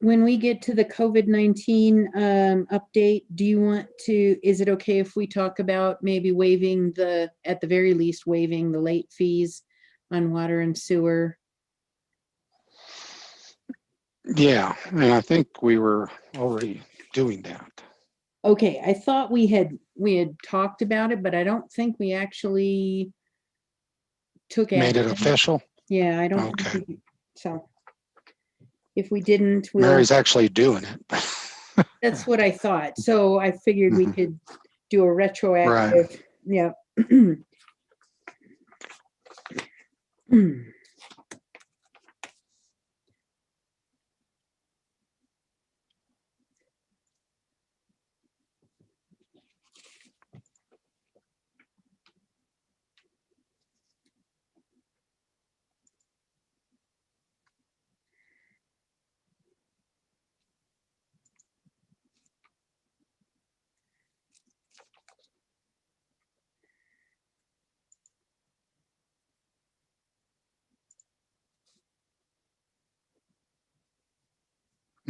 when we get to the COVID-19 update, do you want to, is it okay if we talk about maybe waiving at the very least, waiving the late fees on water and sewer? Yeah, and I think we were already doing that. Okay, I thought we had talked about it, but I don't think we actually took Made it action. official? Yeah, I don't. Okay. So if we didn't, Mary's actually doing it. That's what I thought. So I figured we could do a retroactive. Right. Yeah.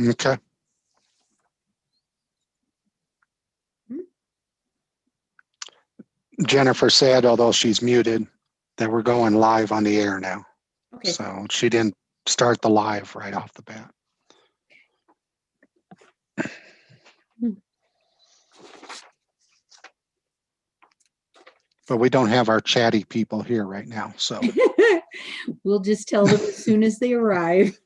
Okay. Jennifer said, although she's muted, that we're going live on the air now. Okay. So she didn't start the live right off the bat. But we don't have our chatty people here right now, so. We'll just tell them as soon as they arrive.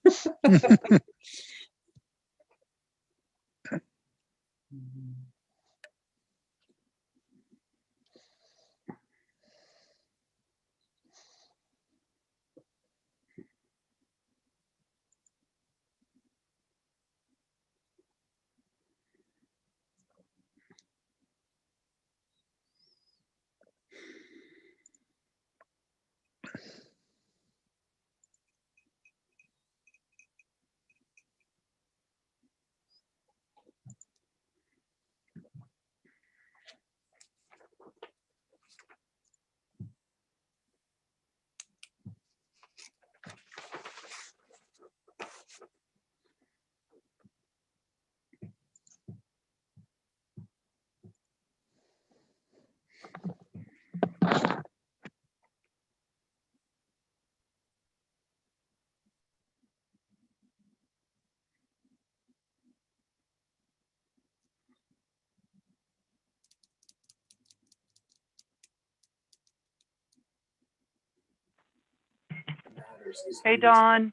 Hey, Dawn.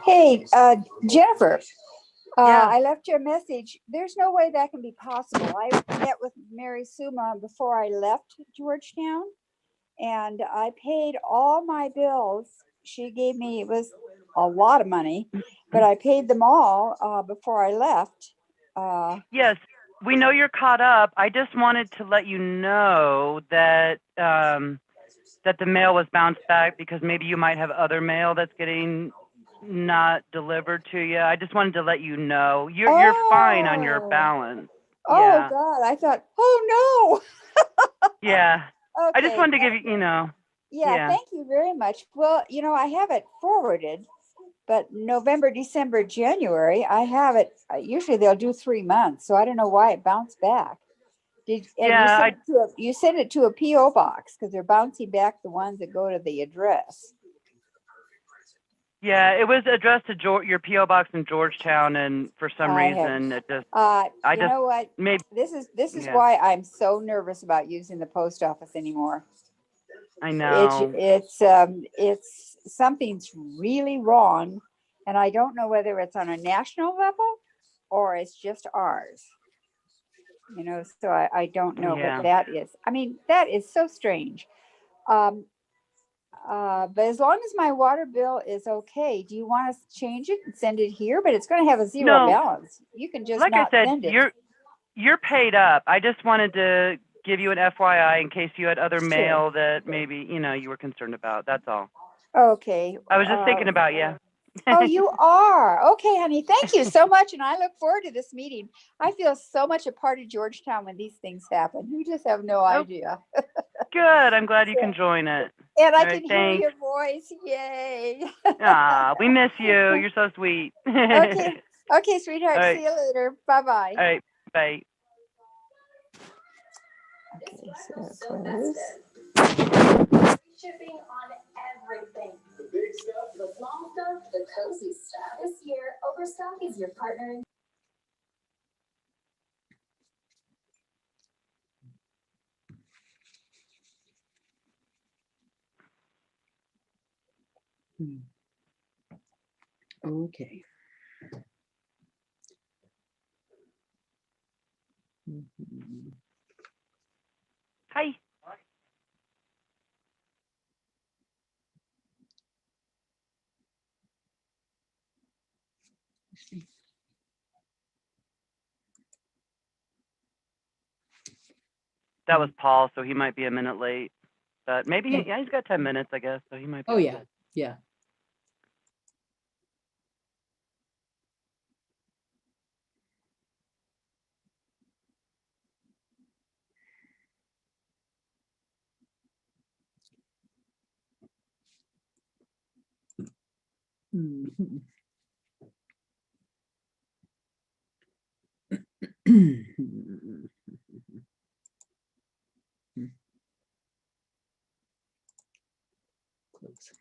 Hey, Jennifer, Yeah. I left you a message. There's no way that can be possible. I met with Mary Suma before I left Georgetown, and I paid all my bills. She gave me, it was a lot of money, but I paid them all before I left. Yes, we know you're caught up. I just wanted to let you know that that the mail was bounced back because maybe you might have other mail that's getting not delivered to you. I just wanted to let you know you're fine on your balance. Oh Yeah. God, I thought, oh no. Yeah. Okay. I just wanted to give you, Yeah, thank you very much. Well, I have it forwarded, but November, December, January, I have it. Usually they'll do 3 months, so I don't know why it bounced back. You sent it to a PO box because they're bouncing back the ones that go to the address. Yeah, it was addressed to your PO box in Georgetown, and for some reason it just. You know what? Maybe this is why I'm so nervous about using the post office anymore. I know it's something's really wrong, and I don't know whether it's on a national level or it's just ours. So I don't know what that is. I mean, that is so strange. But as long as my water bill is okay, do you want us to change it and send it here? But it's going to have a zero balance. You can just like not I said, send it. You're paid up. I just wanted to give you an FYI in case you had other mail that maybe you were concerned about. That's all. Okay. I was just thinking about you. Oh, you are. Okay, honey. Thank you so much. And I look forward to this meeting. I feel so much a part of Georgetown when these things happen. You just have no idea. Good. I'm glad you can join it. And I can hear your voice. Yay. We miss you. You're so sweet. Okay. Okay, sweetheart. All right. See you later. Bye-bye. All right, bye. Okay, so close. Shipping on everything. The big stuff, the small stuff, the cozy stuff. This year, Overstock is your partner in Okay. Mhm. Hi. That was Paul, so he might be a minute late. But maybe, Okay. yeah, he's got 10 minutes, I guess, so he might be. Oh, all yeah, good. yeah. Mhm. Close.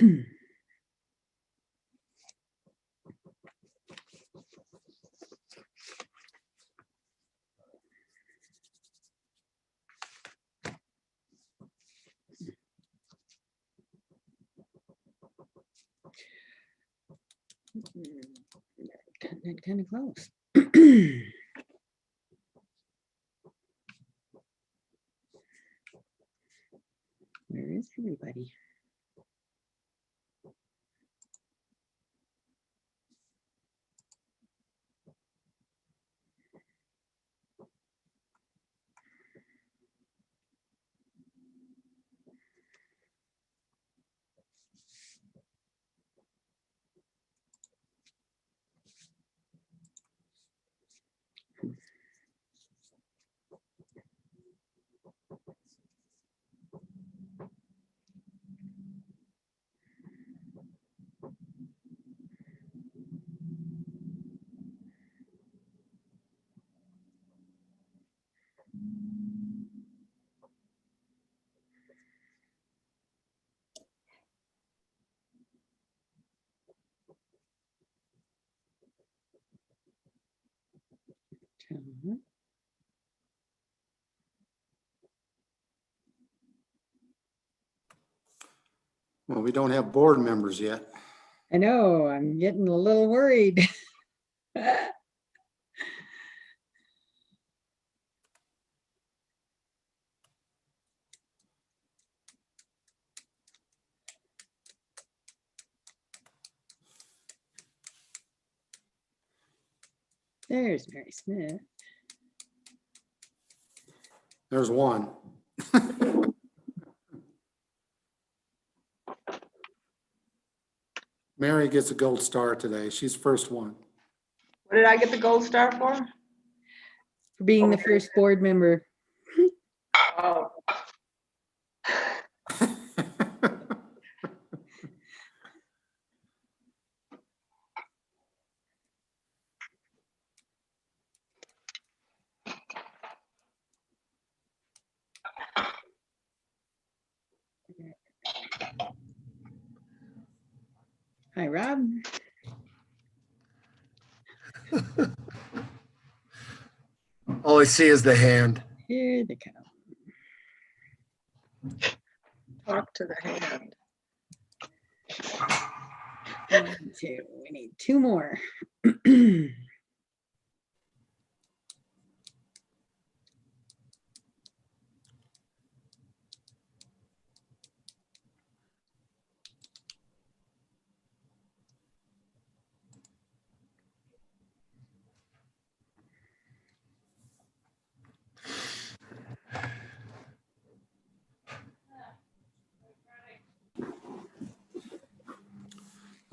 Cutting it kind of close. Where is everybody? Well, we don't have board members yet. I know, I'm getting a little worried. There's Mary Smith. There's one. Mary gets a gold star today. She's first one. What did I get the gold star for? For being the first board member. Oh, Hi, Rob. All I see is the hand. Here they come. talk to the hand. 1, 2. We need 2 more.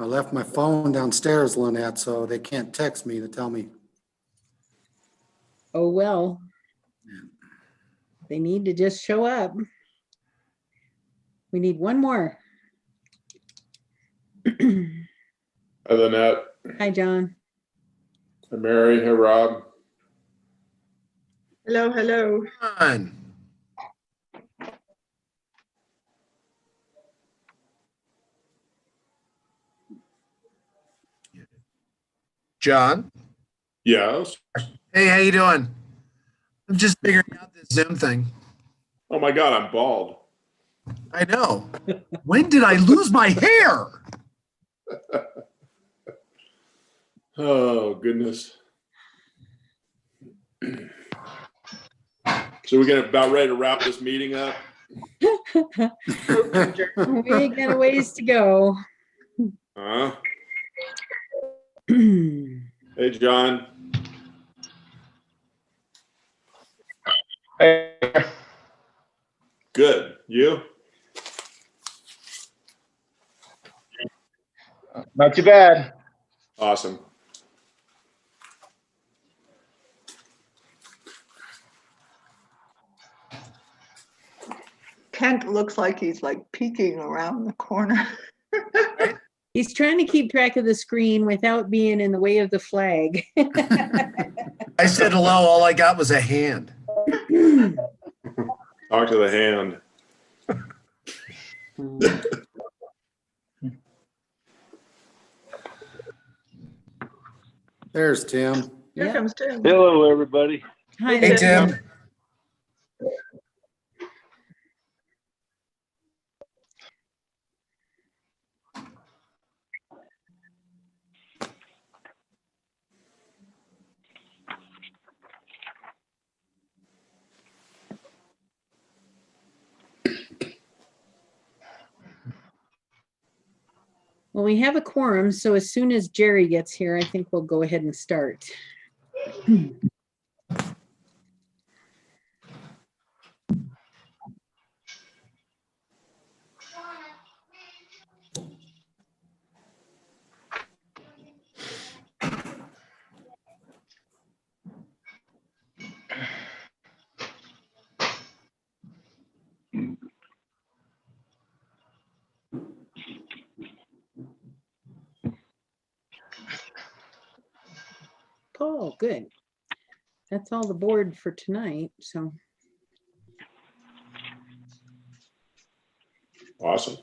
I left my phone downstairs, Lynette, so they can't text me to tell me. Oh, well. They need to just show up. We need 1 more. Hi, Lynette. Hi, John. Hi, Mary. Hi, Rob. Hello, hello. Come on. John, Yes. hey, how you doing? I'm just figuring out this Zoom thing. Oh my God, I'm bald. I know. When did I lose my hair? Oh goodness. So we're gonna about ready to wrap this meeting up. We got a ways to go. Huh? Hey, John. Hey, Good. You? not too bad. Awesome. Kent looks like he's like peeking around the corner. He's trying to keep track of the screen without being in the way of the flag. I said hello. All I got was a hand. Talk to the hand. There's Tim. Here Yep. comes Tim. Hello, everybody. Hi Hey, there. Tim. Well, we have a quorum, so as soon as Jerry gets here, I think we'll go ahead and start. Oh, good. That's all the board for tonight, so. Awesome.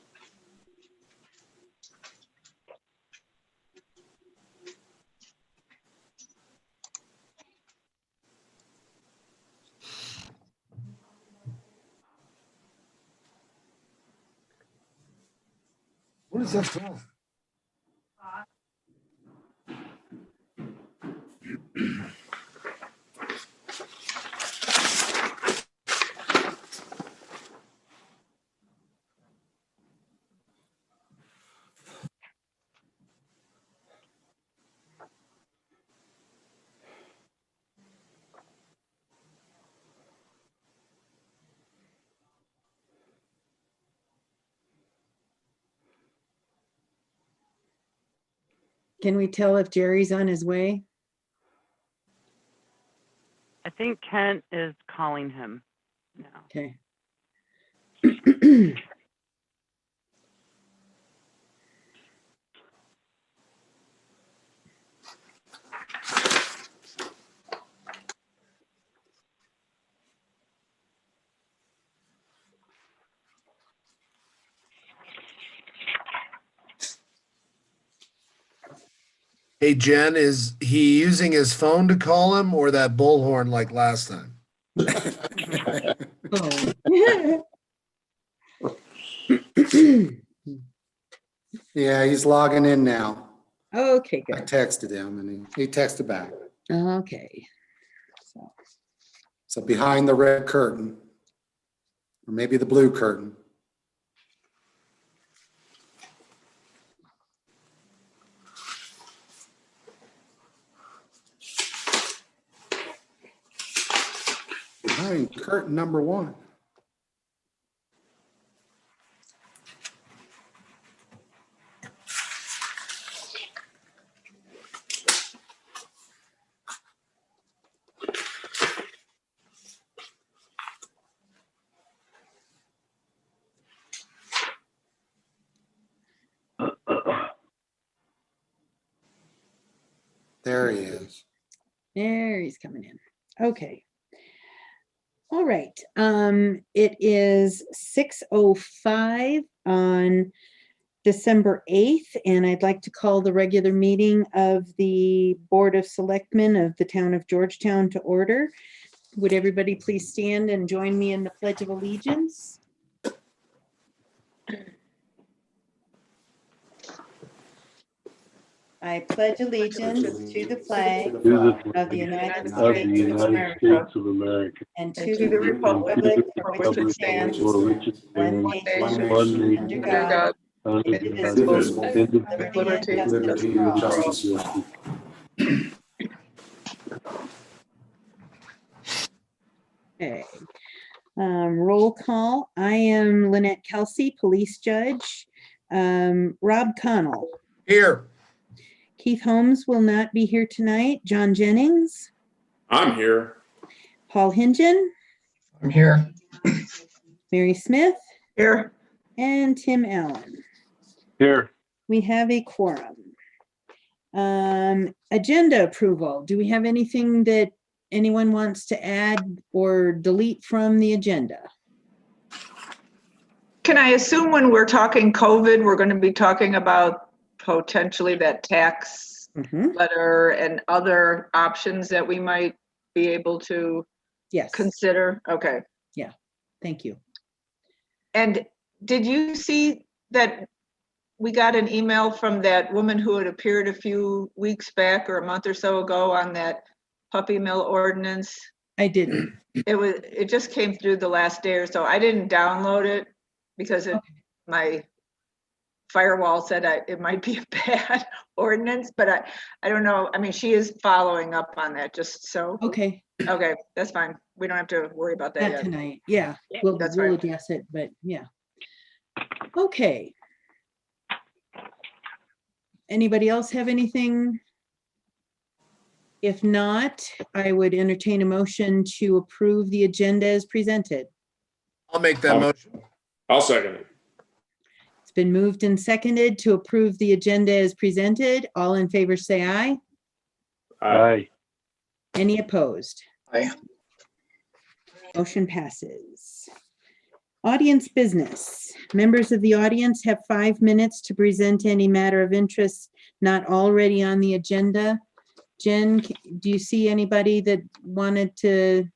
What is that from? Can we tell if Jerry's on his way? I think Kent is calling him now. Okay. Hey, Jen, is he using his phone to call him or that bullhorn like last time? Oh. Yeah, he's logging in now. Okay, I good. texted him and he texted back. Okay. So, So behind the red curtain, or maybe the blue curtain. Behind curtain number 1. There he is. there he's coming in. Okay. All right. It is 6:05 on December 8th, and I'd like to call the regular meeting of the Board of Selectmen of the Town of Georgetown to order. Would everybody please stand and join me in the Pledge of Allegiance? I pledge allegiance to the flag To the of the United of the States of United America States of America. and And to to the republic for which it stands, For which it one stands, nation, one under nation, God, under indivisible, God, with indivisible, liberty and with justice liberty for and all. justice. Okay. Roll call. I am Lynette Kelsey, police judge. Rob Connell. Here. Keith Holmes will not be here tonight. John Jennings, I'm here. Paul Hingen, I'm here. Mary Smith, Here. and Tim Allen. Here, We have a quorum. Agenda approval. Do we have anything that anyone wants to add or delete from the agenda? Can I assume when we're talking COVID, we're going to be talking about potentially that tax Mhm. letter and other options that we might be able to Yes, consider? Okay. thank you. And did you see that we got an email from that woman who had appeared a few weeks back or a month or so ago on that puppy mill ordinance? I didn't. It just came through the last day or so. I didn't download it because Okay. my firewall said it might be a bad ordinance, but I don't know. I mean, she is following up on that, just so. Okay, Okay, that's fine. We don't have to worry about that that yet. tonight, yeah, we'll That's we'll fine. address it, but yeah. Okay. Anybody else have anything? If not, I would entertain a motion to approve the agenda as presented. I'll make that motion. I'll second it. It's been moved and seconded to approve the agenda as presented. All in favor, say aye. Aye. Any opposed? Aye. Motion passes. Audience business. Members of the audience have 5 minutes to present any matter of interest not already on the agenda. Jen, do you see anybody that wanted to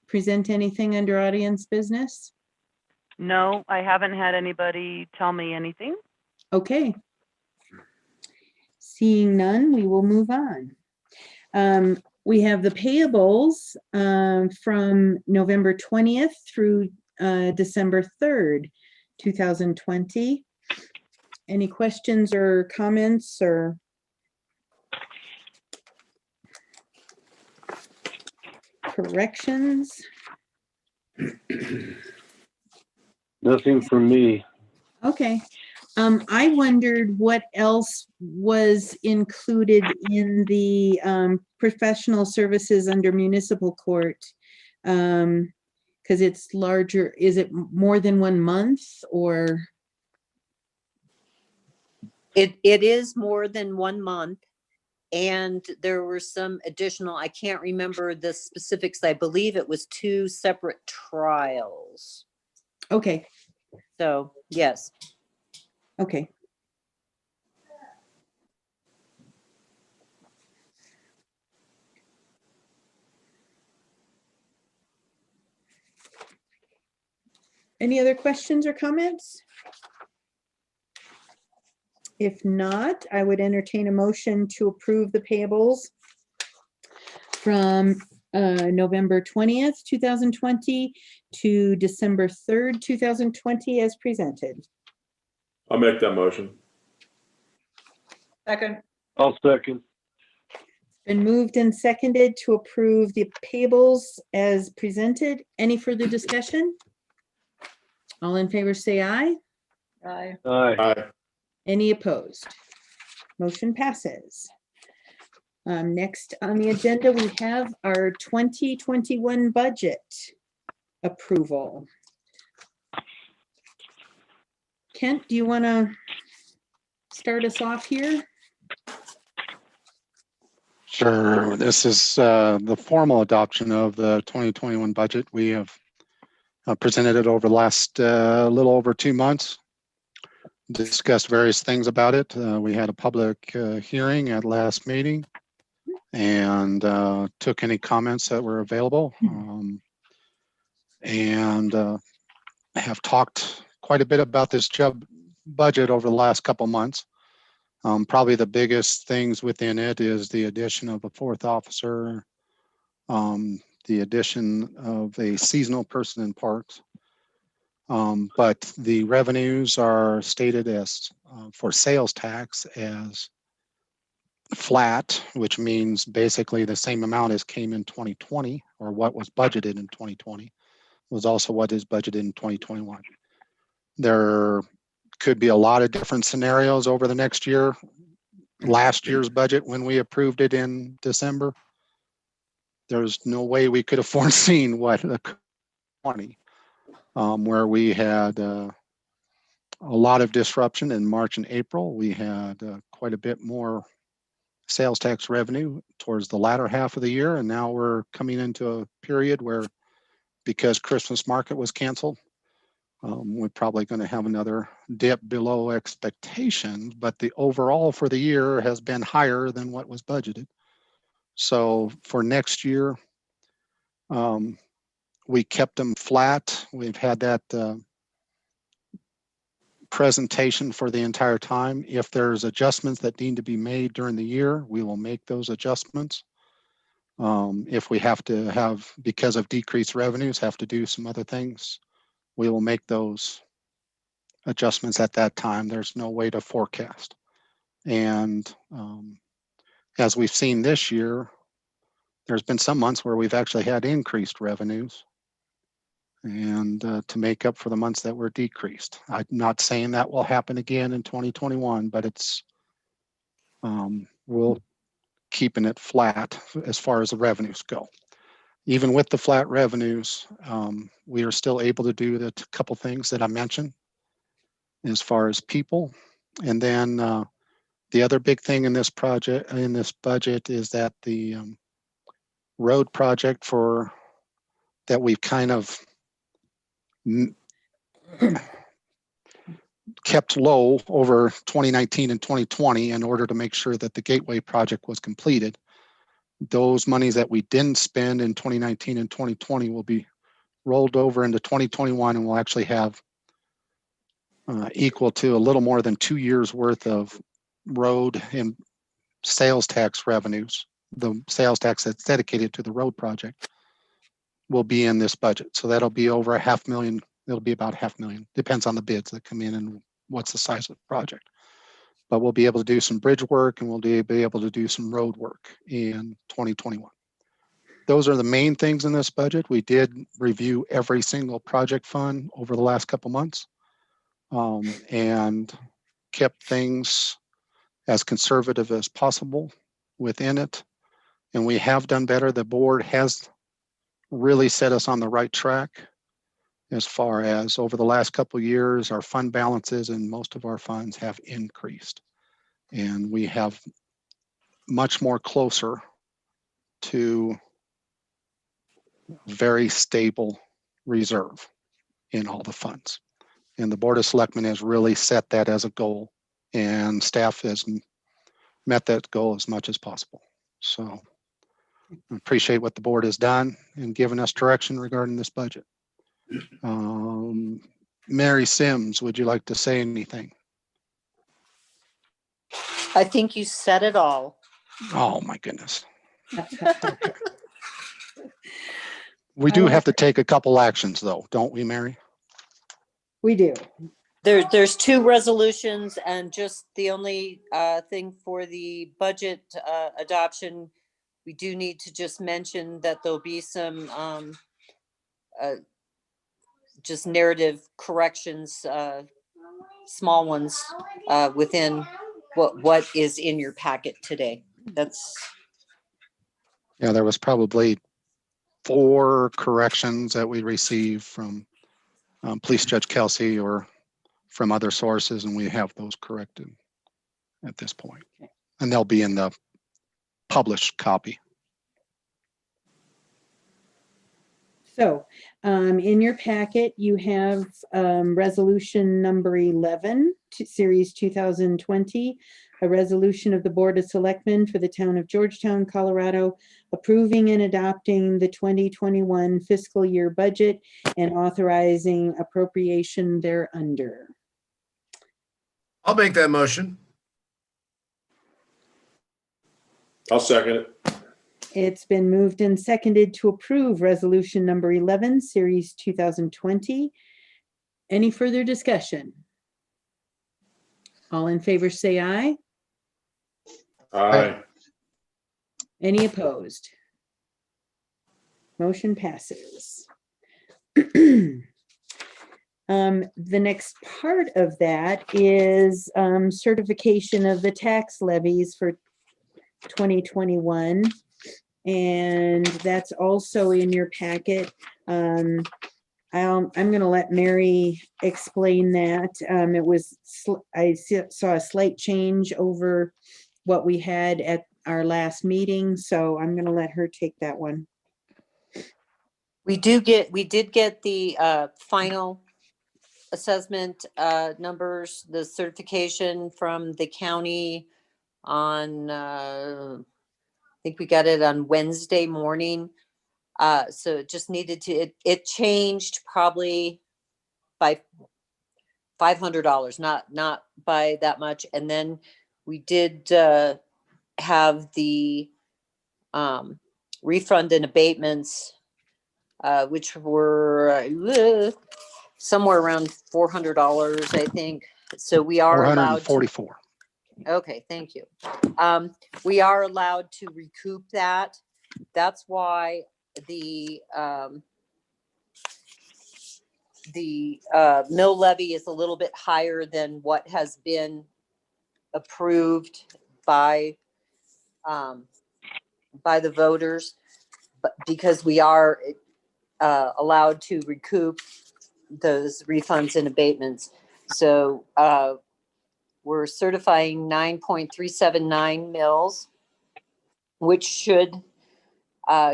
present anything under audience business? No, I haven't had anybody tell me anything. Okay. Seeing none, we will move on. We have the payables from November 20th through December 3rd, 2020. Any questions or comments or? Corrections? Nothing from me. Okay. I wondered what else was included in the professional services under municipal court. Because it's larger, is it more than 1 month or? It is more than 1 month. And there were some additional, I can't remember the specifics. I believe it was 2 separate trials. Okay, So, yes. okay. Any other questions or comments? If not, I would entertain a motion to approve the payables from November 20th, 2020 to December 3rd, 2020 as presented. I'll make that motion. Second. I'll second. Been moved and seconded to approve the payables as presented. Any further discussion? All in favor, say aye. Aye. Aye. Aye. Any opposed? Motion passes. Next on the agenda, we have our 2021 budget approval. Kent, do you want to start us off here? Sure. This is the formal adoption of the 2021 budget. We have presented it over the last little over 2 months, discussed various things about it. We had a public hearing at last meeting and took any comments that were available, and have talked quite a bit about this budget over the last couple months. Probably the biggest things within it is the addition of a 4th officer, the addition of a seasonal person in parks. But the revenues are stated as for sales tax as flat, which means basically the same amount as came in 2020, or what was budgeted in 2020 was also what is budgeted in 2021. There could be a lot of different scenarios over the next year. Last year's budget, when we approved it in December, there's no way we could have foreseen what the 20, where we had a lot of disruption in March and April. We had quite a bit more sales tax revenue towards the latter half of the year, and now we're coming into a period where, because Christmas market was canceled, We're probably going to have another dip below expectations, but the overall for the year has been higher than what was budgeted. So for next year, we kept them flat. We've had that presentation for the entire time. If there's adjustments that need to be made during the year, we will make those adjustments. If we have to have, because of decreased revenues, have to do some other things, we will make those adjustments at that time. There's no way to forecast. And as we've seen this year, there's been some months where we've actually had increased revenues and to make up for the months that were decreased. I'm not saying that will happen again in 2021, but it's we'll keeping it flat as far as the revenues go. Even with the flat revenues, we are still able to do the couple things that I mentioned as far as people. And then the other big thing in this project, in this budget, is that the road project for that we've kind of kept low over 2019 and 2020 in order to make sure that the Gateway project was completed. Those monies that we didn't spend in 2019 and 2020 will be rolled over into 2021, and we'll actually have equal to a little more than 2 years worth of road and sales tax revenues. The sales tax that's dedicated to the road project will be in this budget. So that'll be over $500,000. It'll be about $500,000. Depends on the bids that come in and what's the size of the project. But we'll be able to do some bridge work and we'll be able to do some road work in 2021. Those are the main things in this budget. We did review every single project fund over the last couple months and kept things as conservative as possible within it. And we have done better. The board has really set us on the right track as far as over the last couple of years, our fund balances and most of our funds have increased. And we have much more closer to very stable reserve in all the funds. And the Board of Selectmen has really set that as a goal, and staff has met that goal as much as possible. So I appreciate what the board has done and given us direction regarding this budget. Mary Sims, would you like to say anything? I think you said it all. Oh my goodness. We do have to take a couple actions though, don't we, Mary? We do. There's two resolutions, and just the only thing for the budget adoption, we do need to just mention that there'll be some just narrative corrections, small ones within what is in your packet today. That's. Yeah, there was probably 4 corrections that we received from Police Judge Kelsey or from other sources, and we have those corrected at this point. And they'll be in the published copy. So in your packet, you have resolution number 11, series 2020, a resolution of the Board of Selectmen for the town of Georgetown, Colorado, approving and adopting the 2021 fiscal year budget and authorizing appropriation thereunder. I'll make that motion. I'll second it. It's been moved and seconded to approve resolution number 11, series 2020. Any further discussion? All in favor say aye. Aye. Any opposed? Motion passes. The next part of that is certification of the tax levies for 2021. And that's also in your packet. I'm going to let Mary explain that. It was, I saw a slight change over what we had at our last meeting, so I'm going to let her take that one. We did get the final assessment numbers, the certification from the county on, I think we got it on Wednesday morning. So it just needed to, it changed probably by $500, not by that much. And then we did have the refund and abatements, which were somewhere around $400, I think. So we are allowed to. 444. Okay, thank you. We are allowed to recoup that. That's why the mill levy is a little bit higher than what has been approved by the voters, but because we are allowed to recoup those refunds and abatements. So we're certifying 9.379 mills, which should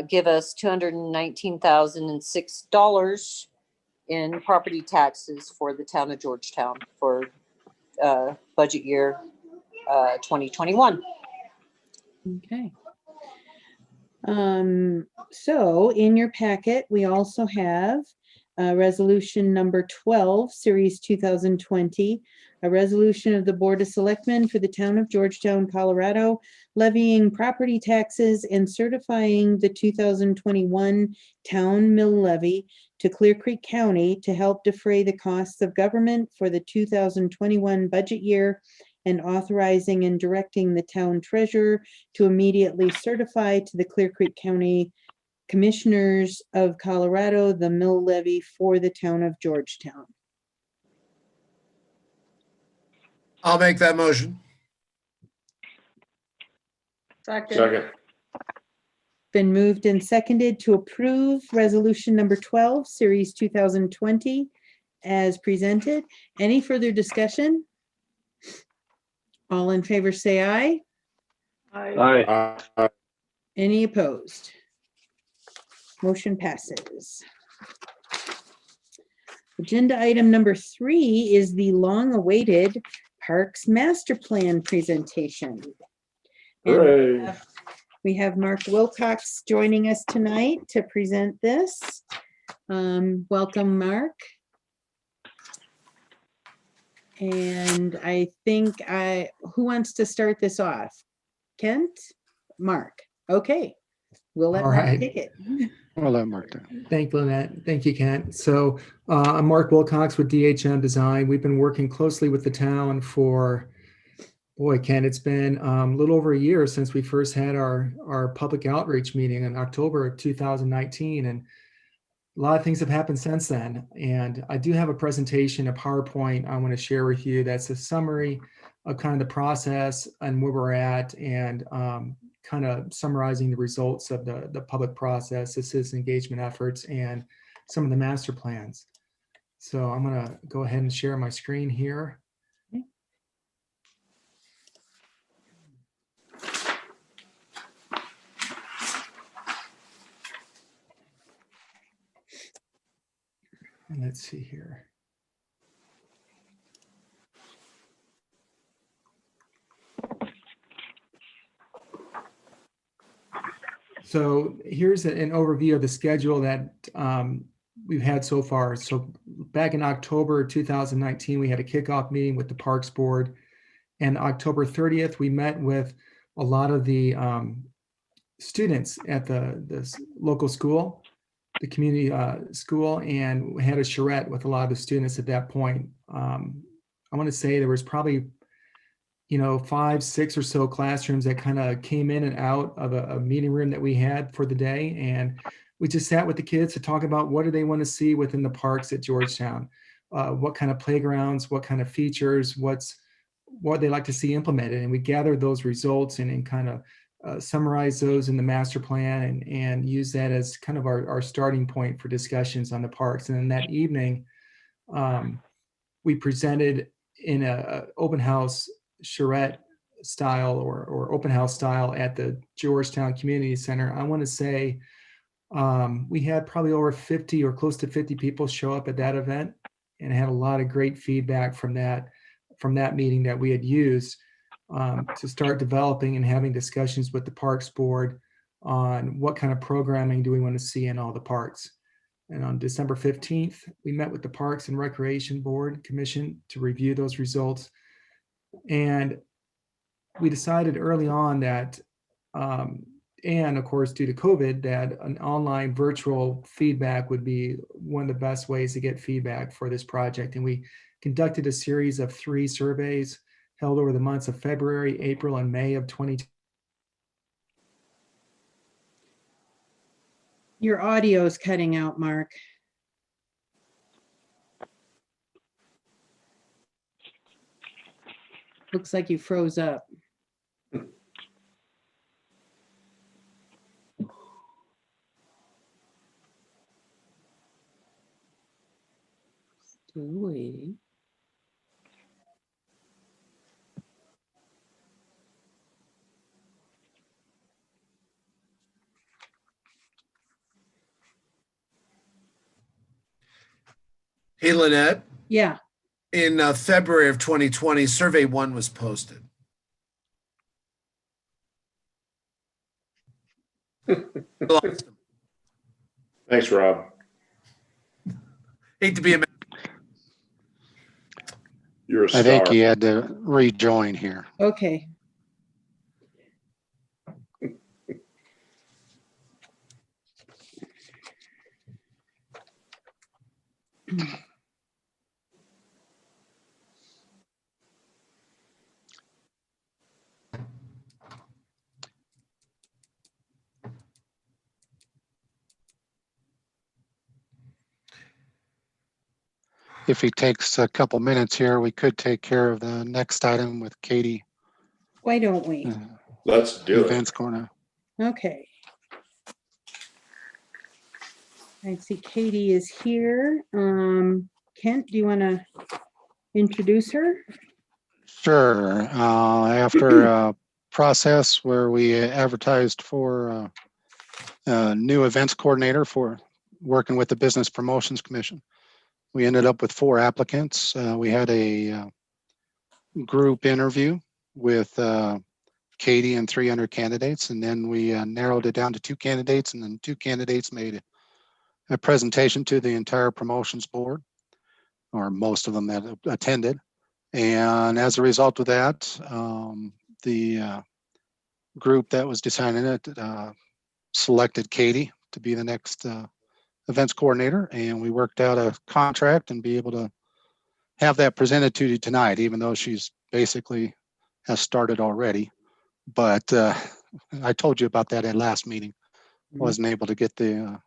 give us $219,006 in property taxes for the town of Georgetown for budget year 2021. Okay. So in your packet, we also have resolution number 12, series 2020, a resolution of the Board of Selectmen for the town of Georgetown, Colorado, levying property taxes and certifying the 2021 town mill levy to Clear Creek County to help defray the costs of government for the 2021 budget year, and authorizing and directing the town treasurer to immediately certify to the Clear Creek County Commissioners of Colorado the mill levy for the town of Georgetown. I'll make that motion. Second. Been moved and seconded to approve resolution number 12, series 2020 as presented. Any further discussion? All in favor say aye. Aye. Any opposed? Motion passes. Agenda item number 3 is the long-awaited Parks Master Plan presentation. And Hooray. we have Mark Wilcox joining us tonight to present this. Welcome, Mark. And I think who wants to start this off? Kent? Mark. Okay. We'll let All Mark right. take it. I'll let Mark do. Thank you, Lynette. Thank you, Kent. So I'm Mark Wilcox with DHM Design. We've been working closely with the town for, boy, Kent, it's been a little over a year since we first had our public outreach meeting in October of 2019. And a lot of things have happened since then. And I do have a presentation, a PowerPoint I want to share with you that's a summary of kind of the process and where we're at, and kind of summarizing the results of the public process, the citizen engagement efforts, and some of the master plans. So I'm going to go ahead and share my screen here. And let's see here. So here's an overview of the schedule that we've had so far. So back in October 2019, we had a kickoff meeting with the Parks Board. And October 30th, we met with a lot of the students at the local school, the community school, and we had a charrette with a lot of the students at that point. I want to say there was probably 5, 6 or so classrooms that kind of came in and out of a meeting room that we had for the day. And we just sat with the kids to talk about what do they want to see within the parks at Georgetown, what kind of playgrounds, what kind of features, what they like to see implemented. And we gathered those results and kind of summarize those in the master plan and use that as kind of our starting point for discussions on the parks. And then that evening, we presented in a open house charrette style or open house style at the Georgetown Community Center. I want to say we had probably over 50 or close to 50 people show up at that event. and had a lot of great feedback from that meeting that we had used to start developing and having discussions with the Parks Board on what kind of programming do we want to see in all the parks. And on December 15th, we met with the Parks and Recreation Board Commission to review those results. And we decided early on that, and of course, due to COVID, that an online virtual feedback would be one of the best ways to get feedback for this project. And we conducted a series of 3 surveys held over the months of February, April, and May of 2020. Your audio is cutting out, Mark. Looks like you froze up. Still waiting. Hey, Lynette, Yeah. in February of 2020, survey 1 was posted. Thanks, Rob. Hate to be a You're a I think star. he had to rejoin here. Okay. If he takes a couple minutes here, we could take care of the next item with Katie. Why don't we? Let's do it. Events corner. Okay. I see Katie is here. Kent, do you want to introduce her? Sure. After a process where we advertised for a new events coordinator for working with the Business Promotions Commission, we ended up with 4 applicants. We had a group interview with Katie and 300 candidates, and then we narrowed it down to 2 candidates, and then 2 candidates made a presentation to the entire promotions board, or most of them that attended. And as a result of that, the group that was designing it selected Katie to be the next events coordinator, and we worked out a contract and be able to have that presented to you tonight, even though she's basically has started already. But I told you about that at last meeting. Wasn't able to get the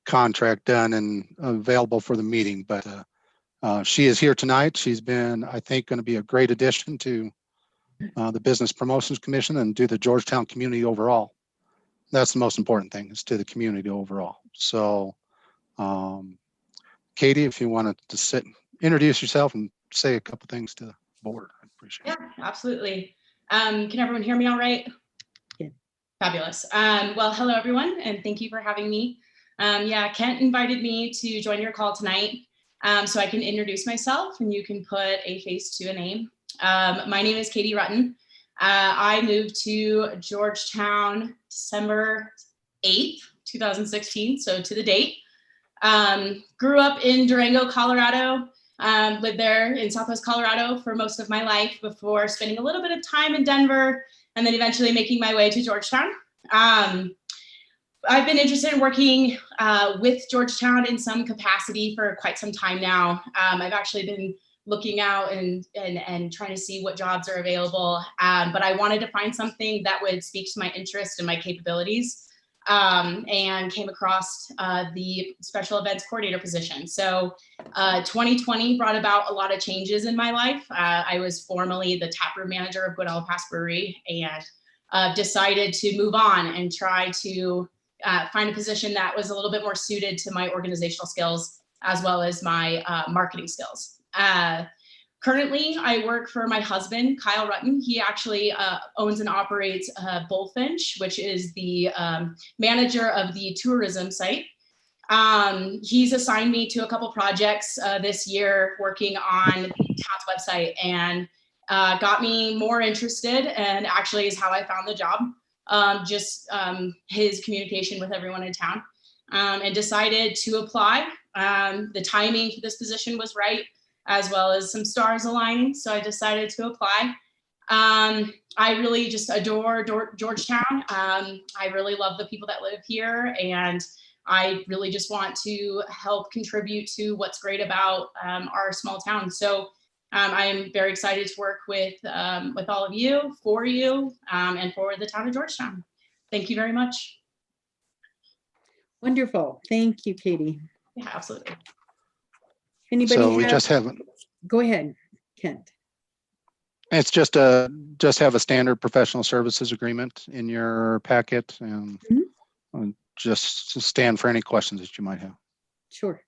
contract done and available for the meeting, but she is here tonight. She's been, I think, going to be a great addition to the Business Promotions Commission and to the Georgetown community overall. That's the most important thing, is to the community overall. So Katie, if you wanted to sit, introduce yourself and say a couple things to the board, I appreciate it. Yeah, absolutely. Can everyone hear me all right? Yeah. Fabulous. Well, hello, everyone, and thank you for having me. Yeah, Kent invited me to join your call tonight so I can introduce myself and you can put a face to a name. My name is Katie Rutten. I moved to Georgetown December 8th, 2016, so to the date. Grew up in Durango, Colorado. Lived there in Southwest Colorado for most of my life before spending a little bit of time in Denver and then eventually making my way to Georgetown. I've been interested in working with Georgetown in some capacity for quite some time now. I've actually been looking out and trying to see what jobs are available, but I wanted to find something that would speak to my interest and my capabilities. And came across the special events coordinator position. So 2020 brought about a lot of changes in my life. I was formerly the taproom manager of Guadalajara Pass Brewery and decided to move on and try to find a position that was a little bit more suited to my organizational skills as well as my marketing skills. Currently, I work for my husband, Kyle Rutten. He actually owns and operates Bullfinch, which is the manager of the tourism site. He's assigned me to a couple projects this year working on the town's website, and got me more interested, and actually is how I found the job. His communication with everyone in town, and decided to apply. The timing for this position was right, as well as some stars aligning, so I decided to apply. I really just adore Georgetown. I really love the people that live here, and I really just want to help contribute to what's great about our small town. So I'm very excited to work with all of you, and for the town of Georgetown. Thank you very much. Wonderful. Thank you, Katie. Yeah, absolutely. Anybody So we have- just have, Go ahead, Kent. it's just have a standard professional services agreement in your packet, and just to stand for any questions that you might have. Sure.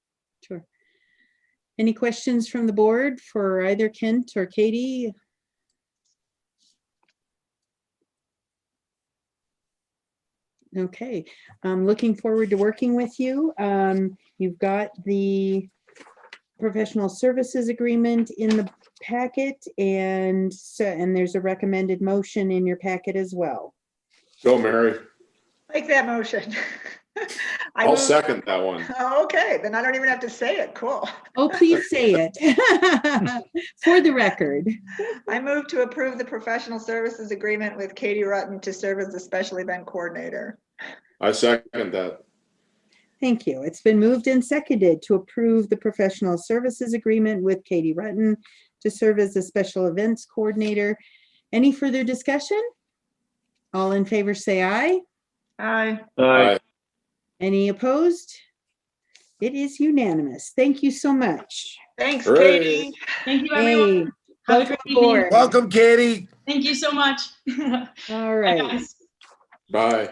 Any questions from the board for either Kent or Katie? Okay, I'm looking forward to working with you. You've got the professional services agreement in the packet, and there's a recommended motion in your packet as well. Go, Mary. Make that motion. I'll second that one. Oh, okay, then I don't even have to say it. Cool. Oh, please say it for the record. I move to approve the professional services agreement with Katie Rutten to serve as the special event coordinator. I second that. Thank you. It's been moved and seconded to approve the professional services agreement with Katie Rutten to serve as the special events coordinator. Any further discussion? All in favor say aye. Aye. Aye. Any opposed? It is unanimous. Thank you so much. Thanks, Hooray. Katie. Thank you, everyone. Hey, Have a welcome great evening. aboard. Welcome, Katie. Thank you so much. All Bye, right. guys. Bye.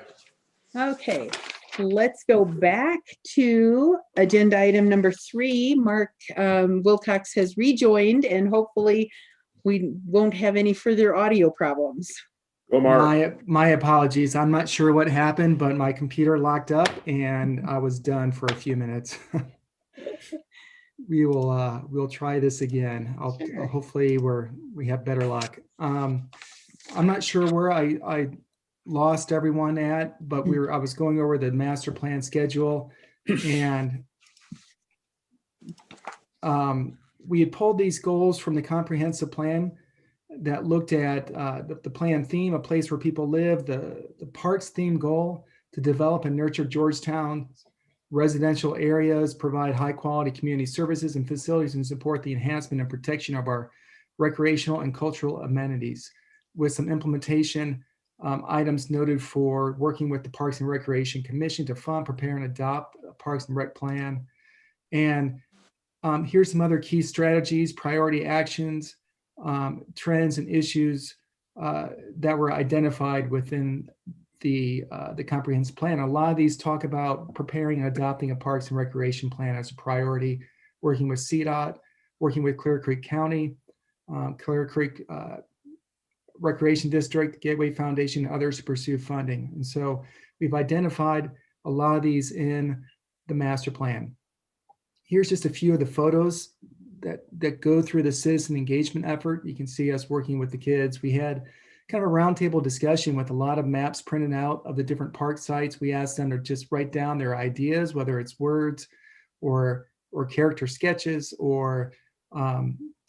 Okay, let's go back to agenda item number 3. Mark Wilcox has rejoined, and hopefully we won't have any further audio problems. Go, Mark. My apologies. I'm not sure what happened, but my computer locked up and I was done for a few minutes. We'll try this again. Hopefully we have better luck. I'm not sure where I lost everyone at, but I was going over the master plan schedule, and we had pulled these goals from the comprehensive plan that looked at the plan theme, a place where people live, the parks theme goal to develop and nurture Georgetown residential areas, provide high quality community services and facilities, and support the enhancement and protection of our recreational and cultural amenities, with some implementation items noted for working with the Parks and Recreation Commission to fund, prepare, and adopt a Parks and Rec plan. And here's some other key strategies, priority actions, trends and issues that were identified within the comprehensive plan. A lot of these talk about preparing and adopting a Parks and Recreation plan as a priority, working with CDOT, working with Clear Creek County, Clear Creek Recreation District, Gateway Foundation, and others to pursue funding. And so we've identified a lot of these in the master plan. Here's just a few of the photos that go through the citizen engagement effort. You can see us working with the kids. We had kind of a roundtable discussion with a lot of maps printed out of the different park sites. We asked them to just write down their ideas, whether it's words or character sketches, or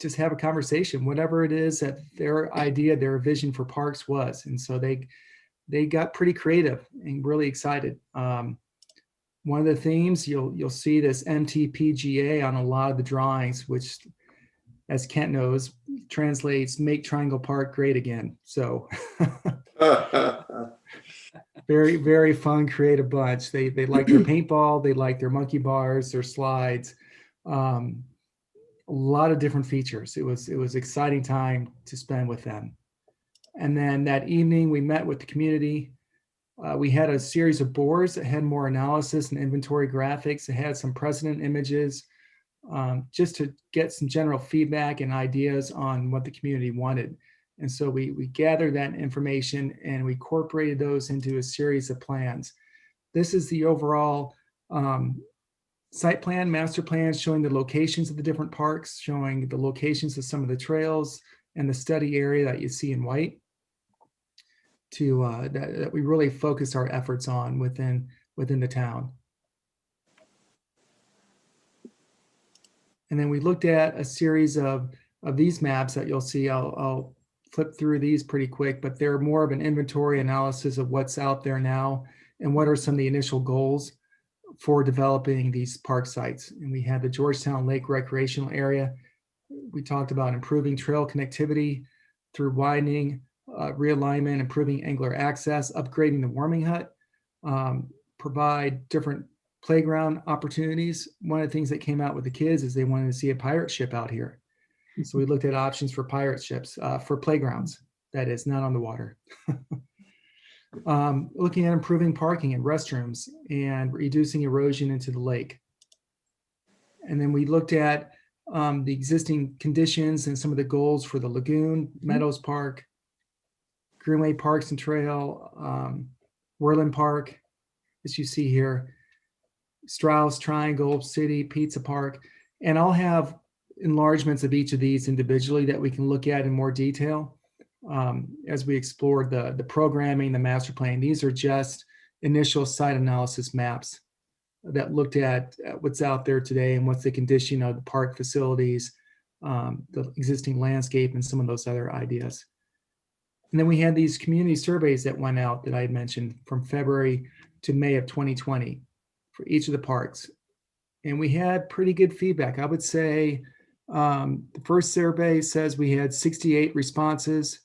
just have a conversation, whatever it is that their idea, their vision for parks was. And so they got pretty creative and really excited. One of the themes, you'll see this MTPGA on a lot of the drawings, which, as Kent knows, translates "Make Triangle Park Great Again." So very, very fun, creative bunch. They like their paintball, they like their monkey bars, their slides, a lot of different features. It was exciting time to spend with them. And then that evening we met with the community. We had a series of boards that had more analysis and inventory graphics. It had some precedent images, just to get some general feedback and ideas on what the community wanted. And so we gathered that information and we incorporated those into a series of plans. This is the overall Site plan, master plan showing the locations of the different parks, showing the locations of some of the trails and the study area that you see in white that we really focus our efforts on within the town. And then we looked at a series of these maps that you'll see. I'll flip through these pretty quick, but they're more of an inventory analysis of what's out there now and what are some of the initial goals for developing these park sites. And we had the Georgetown Lake Recreational Area. We talked about improving trail connectivity through widening, realignment, improving angler access, upgrading the warming hut, provide different playground opportunities. One of the things that came out with the kids is they wanted to see a pirate ship out here. So we looked at options for pirate ships, for playgrounds, that is, not on the water. Looking at improving parking and restrooms and reducing erosion into the lake. And then we looked at the existing conditions and some of the goals for the lagoon, Meadows Park, Greenway Parks and Trail, Whirland Park, as you see here, Strauss, Triangle, City, Pizza Park. And I'll have enlargements of each of these individually that we can look at in more detail. As we explored the programming, the master plan. These are just initial site analysis maps that looked at what's out there today and what's the condition of the park facilities, the existing landscape, and some of those other ideas. And then we had these community surveys that went out that I had mentioned from February to May of 2020 for each of the parks. And we had pretty good feedback. I would say the first survey says we had 68 responses.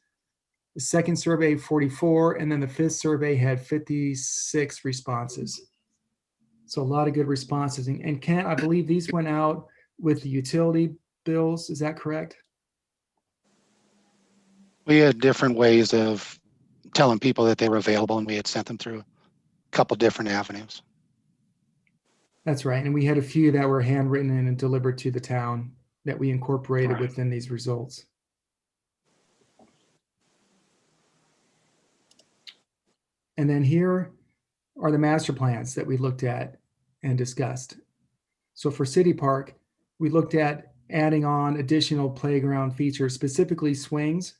The second survey, 44, and then the fifth survey had 56 responses. So a lot of good responses. And Kent, I believe these went out with the utility bills. Is that correct? We had different ways of telling people that they were available, and we had sent them through a couple different avenues. That's right. And we had a few that were handwritten and delivered to the town that we incorporated within these results. And then here are the master plans that we looked at and discussed. So for City Park, we looked at adding on additional playground features, specifically swings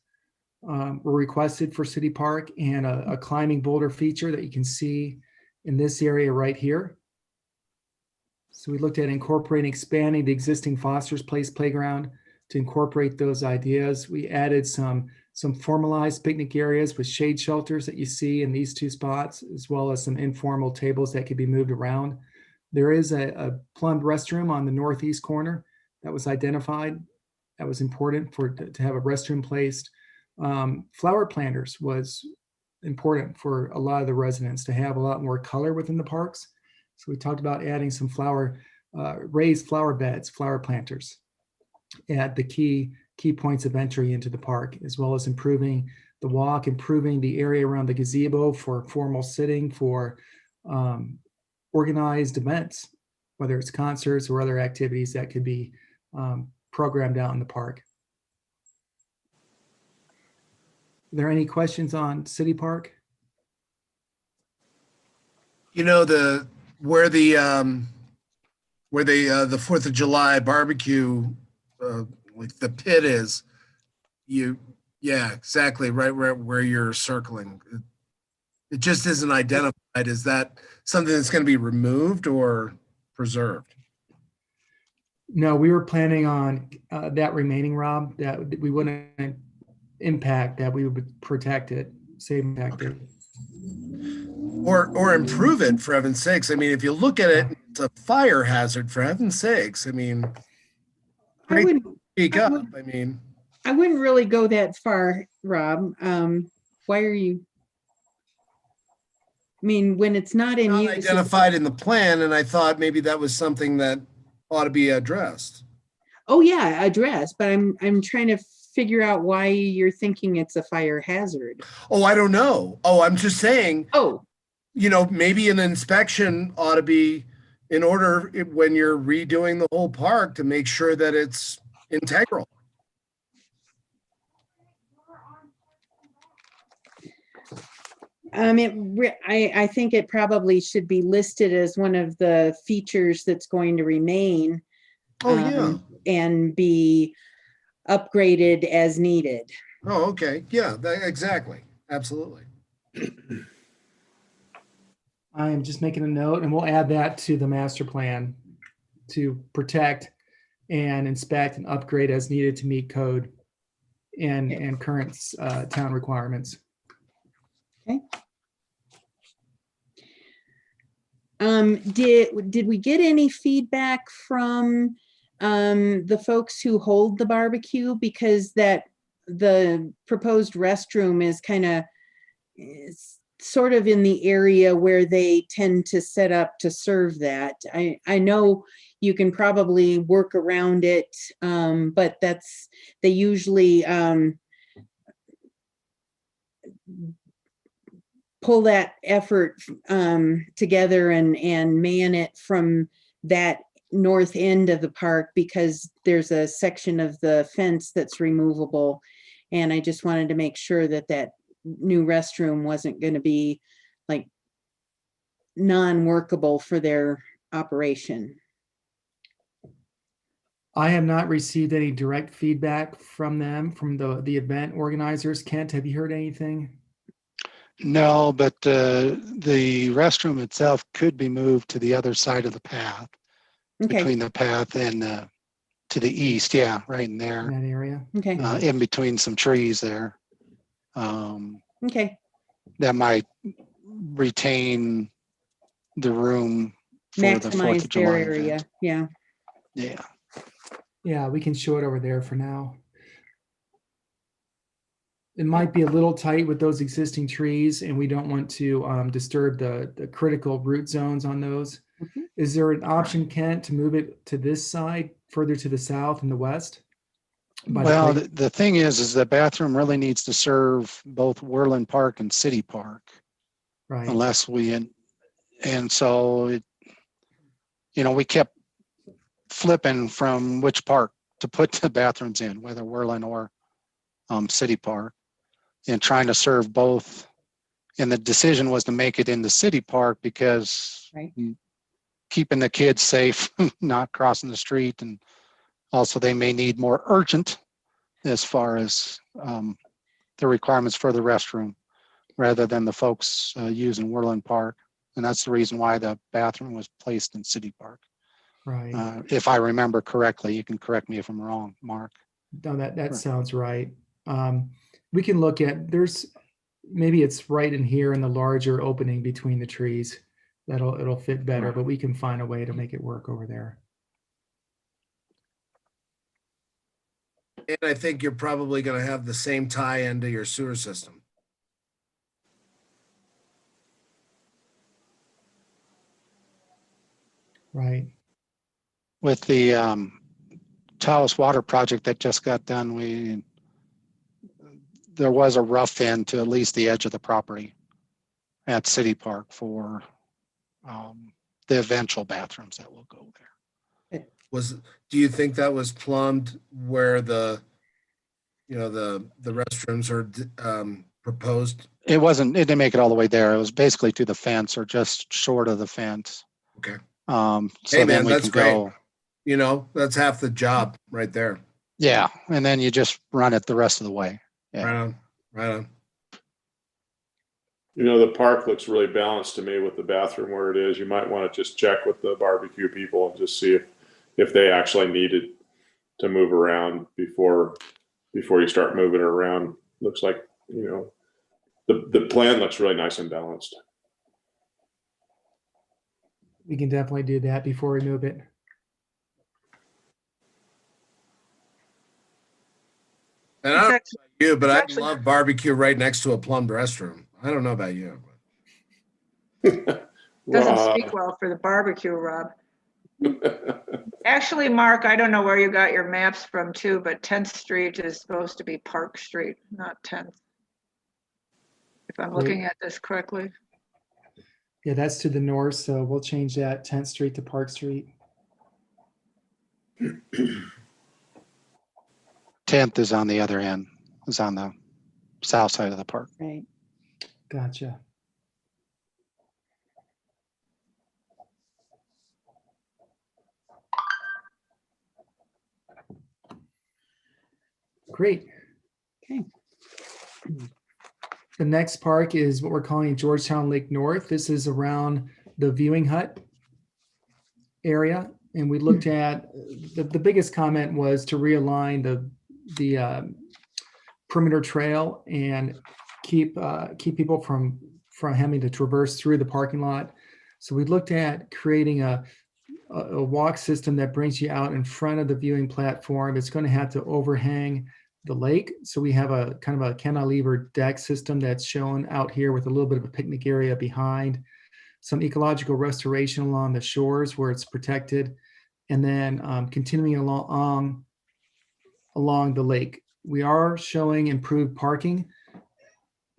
were requested for City Park, and a climbing boulder feature that you can see in this area right here. So we looked at incorporating, expanding the existing Foster's Place playground to incorporate those ideas. We added some formalized picnic areas with shade shelters that you see in these two spots, as well as some informal tables that could be moved around. There is a plumbed restroom on the northeast corner that was identified. That was important to have a restroom placed. Flower planters was important for a lot of the residents to have a lot more color within the parks. So we talked about adding some raised flower beds, flower planters at the key points of entry into the park, as well as improving the walk, improving the area around the gazebo for formal sitting, for organized events, whether it's concerts or other activities that could be programmed out in the park. Are there any questions on City Park? You know, where the 4th of July barbecue, like the pit is, yeah, exactly, right where you're circling. It just isn't identified. Is that something that's going to be removed or preserved? No, we were planning on that remaining, Rob, that we wouldn't impact, that we would protect it, save impact it. Or improve it, for heaven's sakes. I mean, if you look at it, it's a fire hazard, for heaven's sakes. I mean, I wouldn't really go that far, Rob. Why are you? I mean, when it's not in use, identified in the plan, and I thought maybe that was something that ought to be addressed. Oh yeah, addressed, but I'm trying to figure out why you're thinking it's a fire hazard. Oh, I don't know. Oh, I'm just saying. Oh, you know, maybe an inspection ought to be in order when you're redoing the whole park to make sure that it's integral. I think it probably should be listed as one of the features that's going to remain. Oh, yeah. And be upgraded as needed. Oh, okay. Yeah, exactly. Absolutely. I am just making a note, and we'll add that to the master plan to protect and inspect and upgrade as needed to meet code and current town requirements. Okay. Did we get any feedback from the folks who hold the barbecue? Because the proposed restroom is kind of sort of in the area where they tend to set up to serve that. I know you can probably work around it, but they usually pull that effort together and man it from that north end of the park, because there's a section of the fence that's removable. And I just wanted to make sure that that new restroom wasn't going to be like non-workable for their operation. I have not received any direct feedback from them, from the event organizers. Kent, have you heard anything? No, but the restroom itself could be moved to the other side of the path, Okay. between the path and to the east. Yeah, right in there. In that area? Okay. In between some trees there. Okay. That might retain the room for the 4th Maximize of their July area. event. Yeah. Yeah. Yeah, we can show it over there for now. It might be a little tight with those existing trees, and we don't want to disturb the critical root zones on those. Mhm. Is there an option, Kent, to move it to this side, further to the south and the west? Well, the thing is the bathroom really needs to serve both Worland Park and City Park. Right. Unless and so we kept flipping from which park to put the bathrooms in, whether Worland or City Park, and trying to serve both. And the decision was to make it in the City Park because keeping the kids safe, not crossing the street, and also they may need more urgent as far as the requirements for the restroom, rather than the folks using Worland Park. And that's the reason why the bathroom was placed in City Park. Right. If I remember correctly, you can correct me if I'm wrong, Mark. No, that sounds right. We can look at, maybe it's right in here in the larger opening between the trees. It'll fit better, but we can find a way to make it work over there. And I think you're probably going to have the same tie into your sewer system. Right. With the Taos Water project that just got done, there was a rough end to at least the edge of the property at City Park for the eventual bathrooms that will go there. Do you think that was plumbed where the restrooms are proposed? It didn't make it all the way there. It was basically to the fence or just short of the fence. Okay. So hey then man, we that's can go. Great. That's half the job right there. Yeah, and then you just run it the rest of the way. Yeah. Right on. The park looks really balanced to me with the bathroom where it is. You might want to just check with the barbecue people and just see if they actually needed to move around before you start moving it around. Looks like, the plan looks really nice and balanced. We can definitely do that before we move it. And I don't know about you, but I love barbecue right next to a plumbed restroom. I don't know about you. Doesn't speak well for the barbecue, Rob. Actually, Mark, I don't know where you got your maps from too, but 10th Street is supposed to be Park Street, not 10th. If I'm looking at this correctly. Yeah, that's to the north, so we'll change that 10th Street to Park Street. 10th is on the other end. It's on the south side of the park. Right. Gotcha. Great. Okay. The next park is what we're calling Georgetown Lake North. This is around the viewing hut area. And we looked at, the biggest comment was to realign the perimeter trail and keep people from having to traverse through the parking lot. So we looked at creating a walk system that brings you out in front of the viewing platform. It's going to have to overhang the lake. So we have a kind of a cantilever deck system that's shown out here with a little bit of a picnic area behind, some ecological restoration along the shores where it's protected, and then continuing along the lake. We are showing improved parking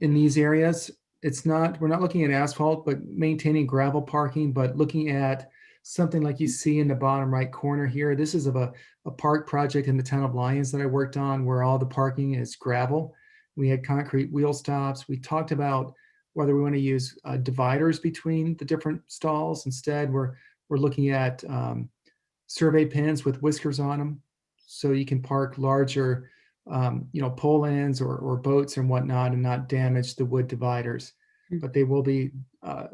in these areas. We're not looking at asphalt, but maintaining gravel parking, but looking at something like you see in the bottom right corner here. This is of a park project in the town of Lyons that I worked on where all the parking is gravel. We had concrete wheel stops. We talked about whether we want to use dividers between the different stalls. Instead, we're looking at survey pins with whiskers on them, so you can park larger pole ends or boats and whatnot and not damage the wood dividers. But they will be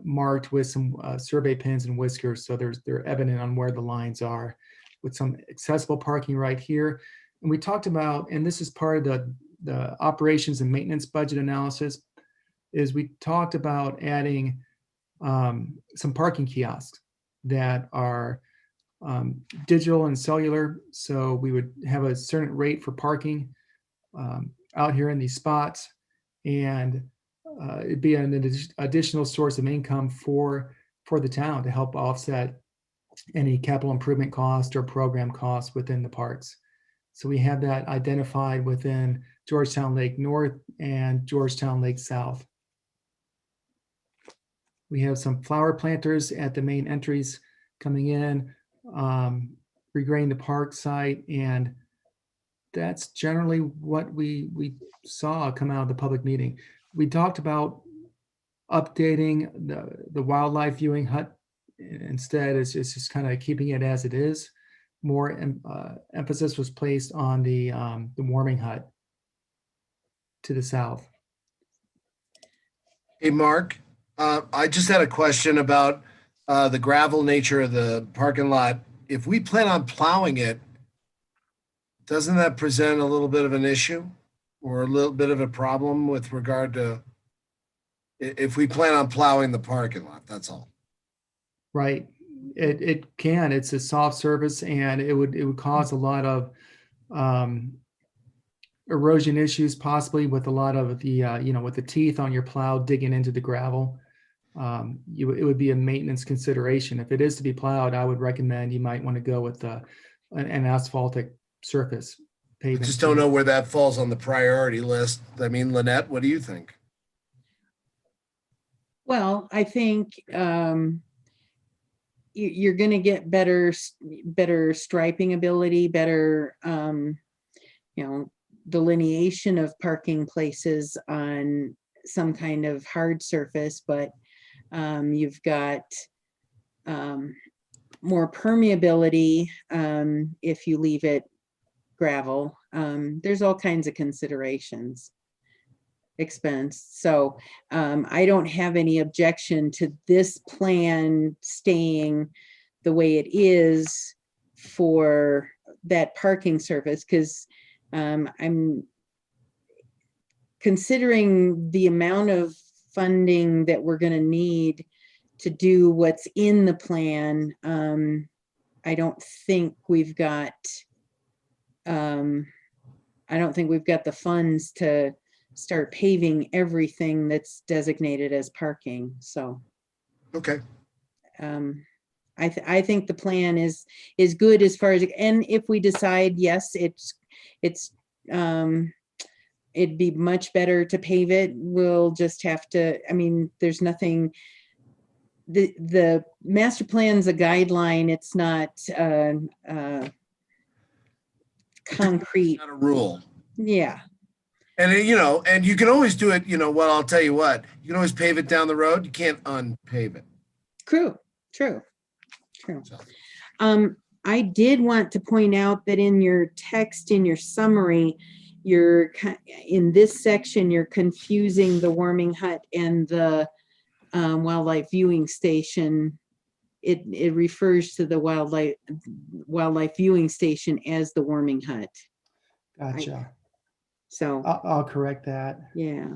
marked with some survey pins and whiskers, so they're evident on where the lines are, with some accessible parking right here. And we talked about, and this is part of the operations and maintenance budget analysis, is we talked about adding some parking kiosks that are digital and cellular. So we would have a certain rate for parking out here in these spots, and it'd be an additional source of income for the town to help offset any capital improvement cost or program costs within the parks. So we have that identified within Georgetown Lake North and Georgetown Lake South. We have some flower planters at the main entries coming in, regrading the park site, and that's generally what we saw come out of the public meeting. We talked about updating the wildlife viewing hut. Instead, it's just kind of keeping it as it is. More emphasis was placed on the warming hut to the south. Hey, Mark, I just had a question about the gravel nature of the parking lot. If we plan on plowing it, doesn't that present a little bit of an issue or a little bit of a problem with regard to if we plan on plowing the parking lot? That's all. Right. It can. It's a soft surface, and it would cause a lot of erosion issues, possibly with a lot of the with the teeth on your plow digging into the gravel. It would be a maintenance consideration. If it is to be plowed, I would recommend you might want to go with an asphaltic surface pavement. I just don't know where that falls on the priority list. I mean, Lynette, what do you think? Well, I think you're going to get better striping ability, better delineation of parking places on some kind of hard surface, but you've got more permeability if you leave it gravel. There's all kinds of considerations. Expense. So I don't have any objection to this plan staying the way it is for that parking surface, because I'm considering the amount of funding that we're going to need to do what's in the plan. I don't think we've got the funds to start paving everything that's designated as parking. So, okay. I think the plan is good as far as, and if we decide, yes, it'd be much better to pave it, we'll just have to, there's nothing, the master plan's a guideline. It's not concrete. It's not a rule. Yeah. And and you can always do it, I'll tell you what, you can always pave it down the road. You can't unpave it. True. I did want to point out that in your text, in your summary, in this section, you're confusing the warming hut and the wildlife viewing station. It refers to the wildlife viewing station as the warming hut. Gotcha. So, I'll correct that. yeah.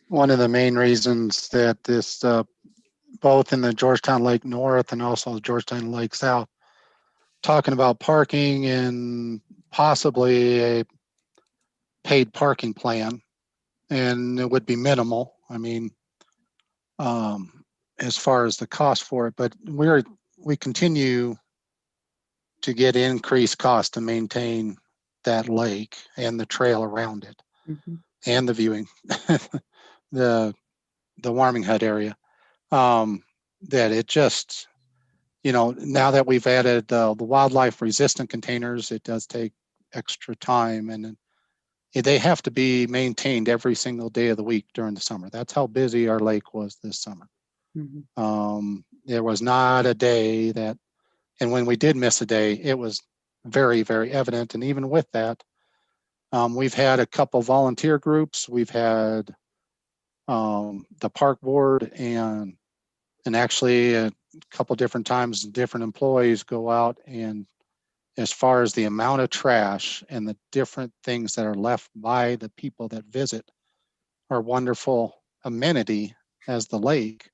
One of the main reasons that this, both in the Georgetown Lake North and also the Georgetown Lake South, talking about parking and possibly a paid parking plan, and it would be minimal. I mean, as far as the cost for it, but we continue to get increased cost to maintain that lake and the trail around it, and the viewing, the warming hut area. That it just, now that we've added the wildlife resistant containers, it does take extra time, and they have to be maintained every single day of the week during the summer. That's how busy our lake was this summer. There was not a day that, and when we did miss a day, it was very, very evident. And even with that, we've had a couple volunteer groups. We've had the park board and actually a couple different times, different employees go out, and as far as the amount of trash and the different things that are left by the people that visit our wonderful amenity as the lake,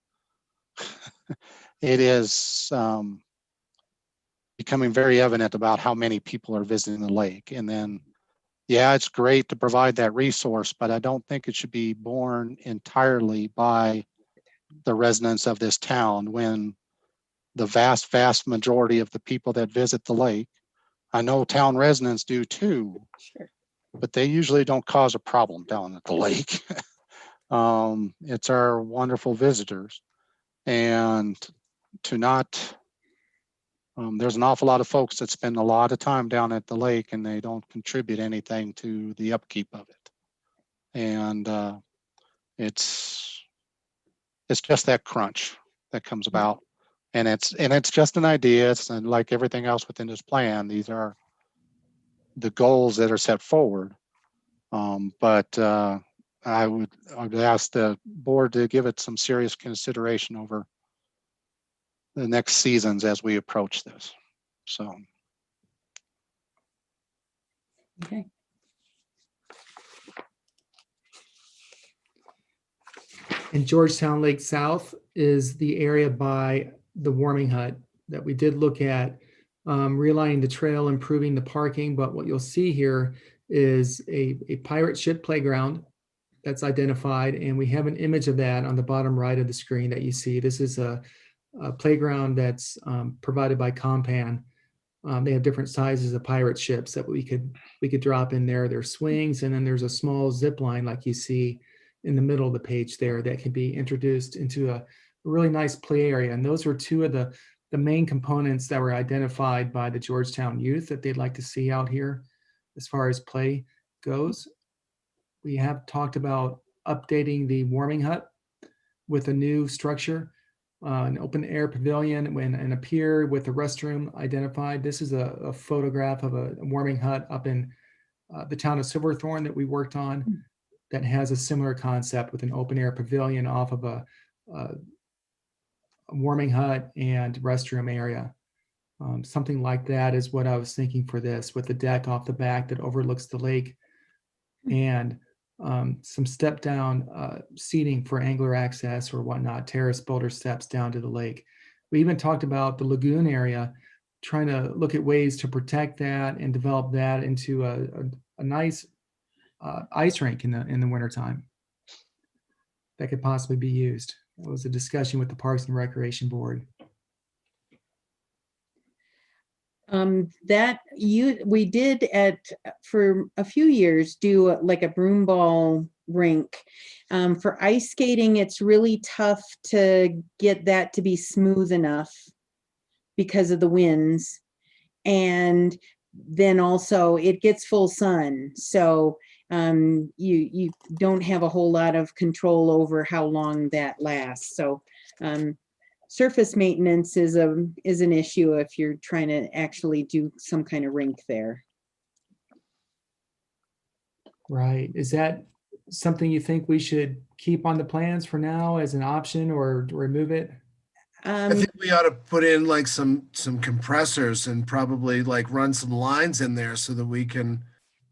it is becoming very evident about how many people are visiting the lake. And then, yeah, it's great to provide that resource, but I don't think it should be borne entirely by the residents of this town, when the vast, vast majority of the people that visit the lake, I know town residents do too, but they usually don't cause a problem down at the lake. It's our wonderful visitors. And to not, there's an awful lot of folks that spend a lot of time down at the lake and they don't contribute anything to the upkeep of it. And it's just that crunch that comes about. And it's just an idea. It's like everything else within this plan. These are the goals that are set forward. But I would ask the board to give it some serious consideration over the next seasons as we approach this. So. Okay. And Georgetown Lake South is the area by the warming hut that we did look at, realigning the trail, improving the parking. But what you'll see here is a pirate ship playground that's identified. And we have an image of that on the bottom right of the screen that you see. This is a playground that's provided by Compan. They have different sizes of pirate ships that we could drop in there. There's swings, and then there's a small zip line like you see in the middle of the page there that can be introduced into a really nice play area. And those were two of the main components that were identified by the Georgetown youth that they'd like to see out here as far as play goes. We have talked about updating the warming hut with a new structure, an open air pavilion and a pier with a restroom identified. This is a photograph of a warming hut up in the town of Silverthorne that we worked on that has a similar concept with an open air pavilion off of a warming hut and restroom area. Something like that is what I was thinking for this, with the deck off the back that overlooks the lake, and some step down seating for angler access or whatnot, terrace boulder steps down to the lake. We even talked about the lagoon area, trying to look at ways to protect that and develop that into a nice ice rink in the wintertime that could possibly be used. It was a discussion with the Parks and Recreation Board. We did for a few years do like a broom ball rink. For ice skating, it's really tough to get that to be smooth enough because of the winds. And then also it gets full sun. So you don't have a whole lot of control over how long that lasts. So surface maintenance is an issue if you're trying to actually do some kind of rink there. Right. Is that something you think we should keep on the plans for now as an option or remove it? I think we ought to put in like some compressors and probably like run some lines in there so that we can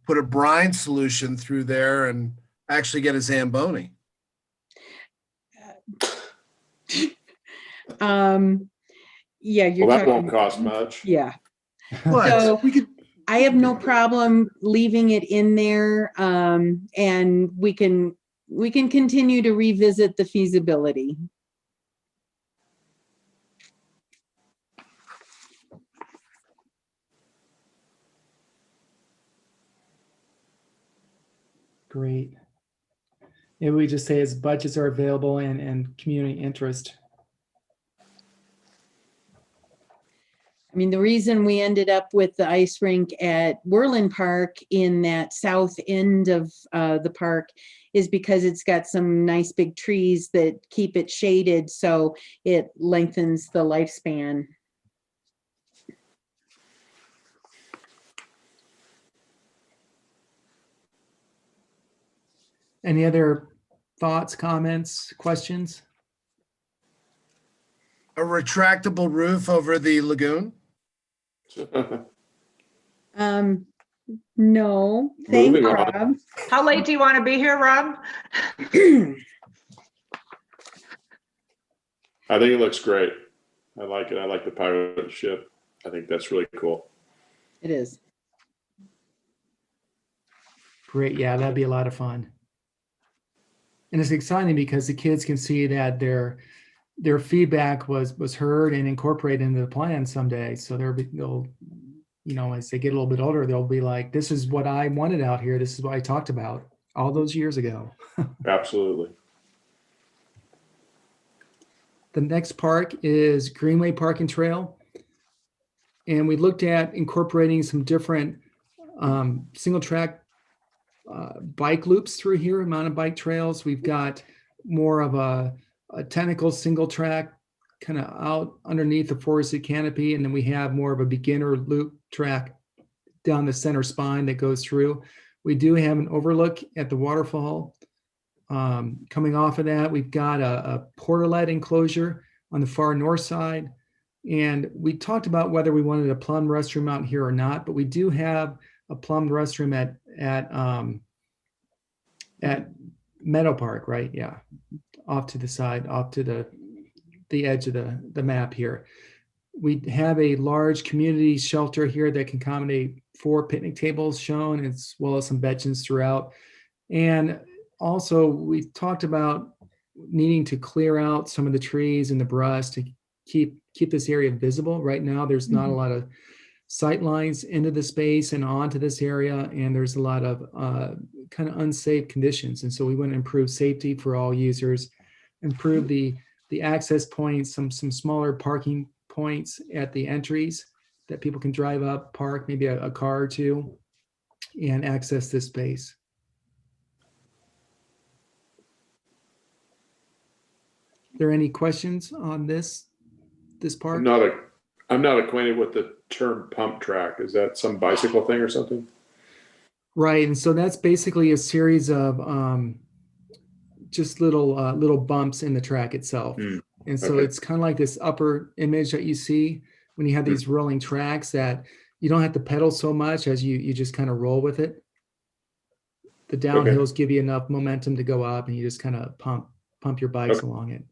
put a brine solution through there and actually get a Zamboni. Yeah, you're Well, that talking. won't cost much. Yeah. What? So We could, I have no problem leaving it in there, and we can continue to revisit the feasibility. Great. Maybe we just say as budgets are available and community interest. I mean, the reason we ended up with the ice rink at Whirlin Park in that south end of the park is because it's got some nice big trees that keep it shaded, so it lengthens the lifespan. Any other thoughts, comments, questions? a retractable roof over the lagoon? No, thanks, Moving on. Rob. How late do you want to be here, Rob? I think it looks great. I like it. I like the pilot ship. I think that's really cool. It is. Great, yeah, that'd be a lot of fun. And it's exciting because the kids can see that their feedback was heard and incorporated into the plan someday. So they'll, you know, as they get a little bit older, they'll be like, this is what I wanted out here. This is what I talked about all those years ago. Absolutely. The next park is Greenway Park and Trail. And we looked at incorporating some different single track bike loops through here, mountain bike trails. We've got more of a technical single track kind of out underneath the forested canopy. And then we have more of a beginner loop track down the center spine that goes through. We do have an overlook at the waterfall. Coming off of that, we've got a portalet enclosure on the far north side. And we talked about whether we wanted a plumbed restroom out here or not, but we do have a plumbed restroom at Meadow Park, right? Yeah, off to the side, off to the edge of the map here. We have a large community shelter here that can accommodate 4 picnic tables shown, as well as some benches throughout. And also, we talked about needing to clear out some of the trees and the brush to keep this area visible. Right now, there's not a lot of sight lines into the space and onto this area, and there's a lot of kind of unsafe conditions. And so we want to improve safety for all users, improve the access points, some smaller parking points at the entries that people can drive up, park maybe a car or two, and access this space. Are there any questions on this part? I'm not acquainted with the term pump track. Is that some bicycle thing or something? Right, and so that's basically a series of just little bumps in the track itself. And so okay. it's kind of like this upper image that you see when you have these rolling tracks that you don't have to pedal so much as you just kind of roll with it. The downhills give you enough momentum to go up, and you just kind of pump your bikes along it.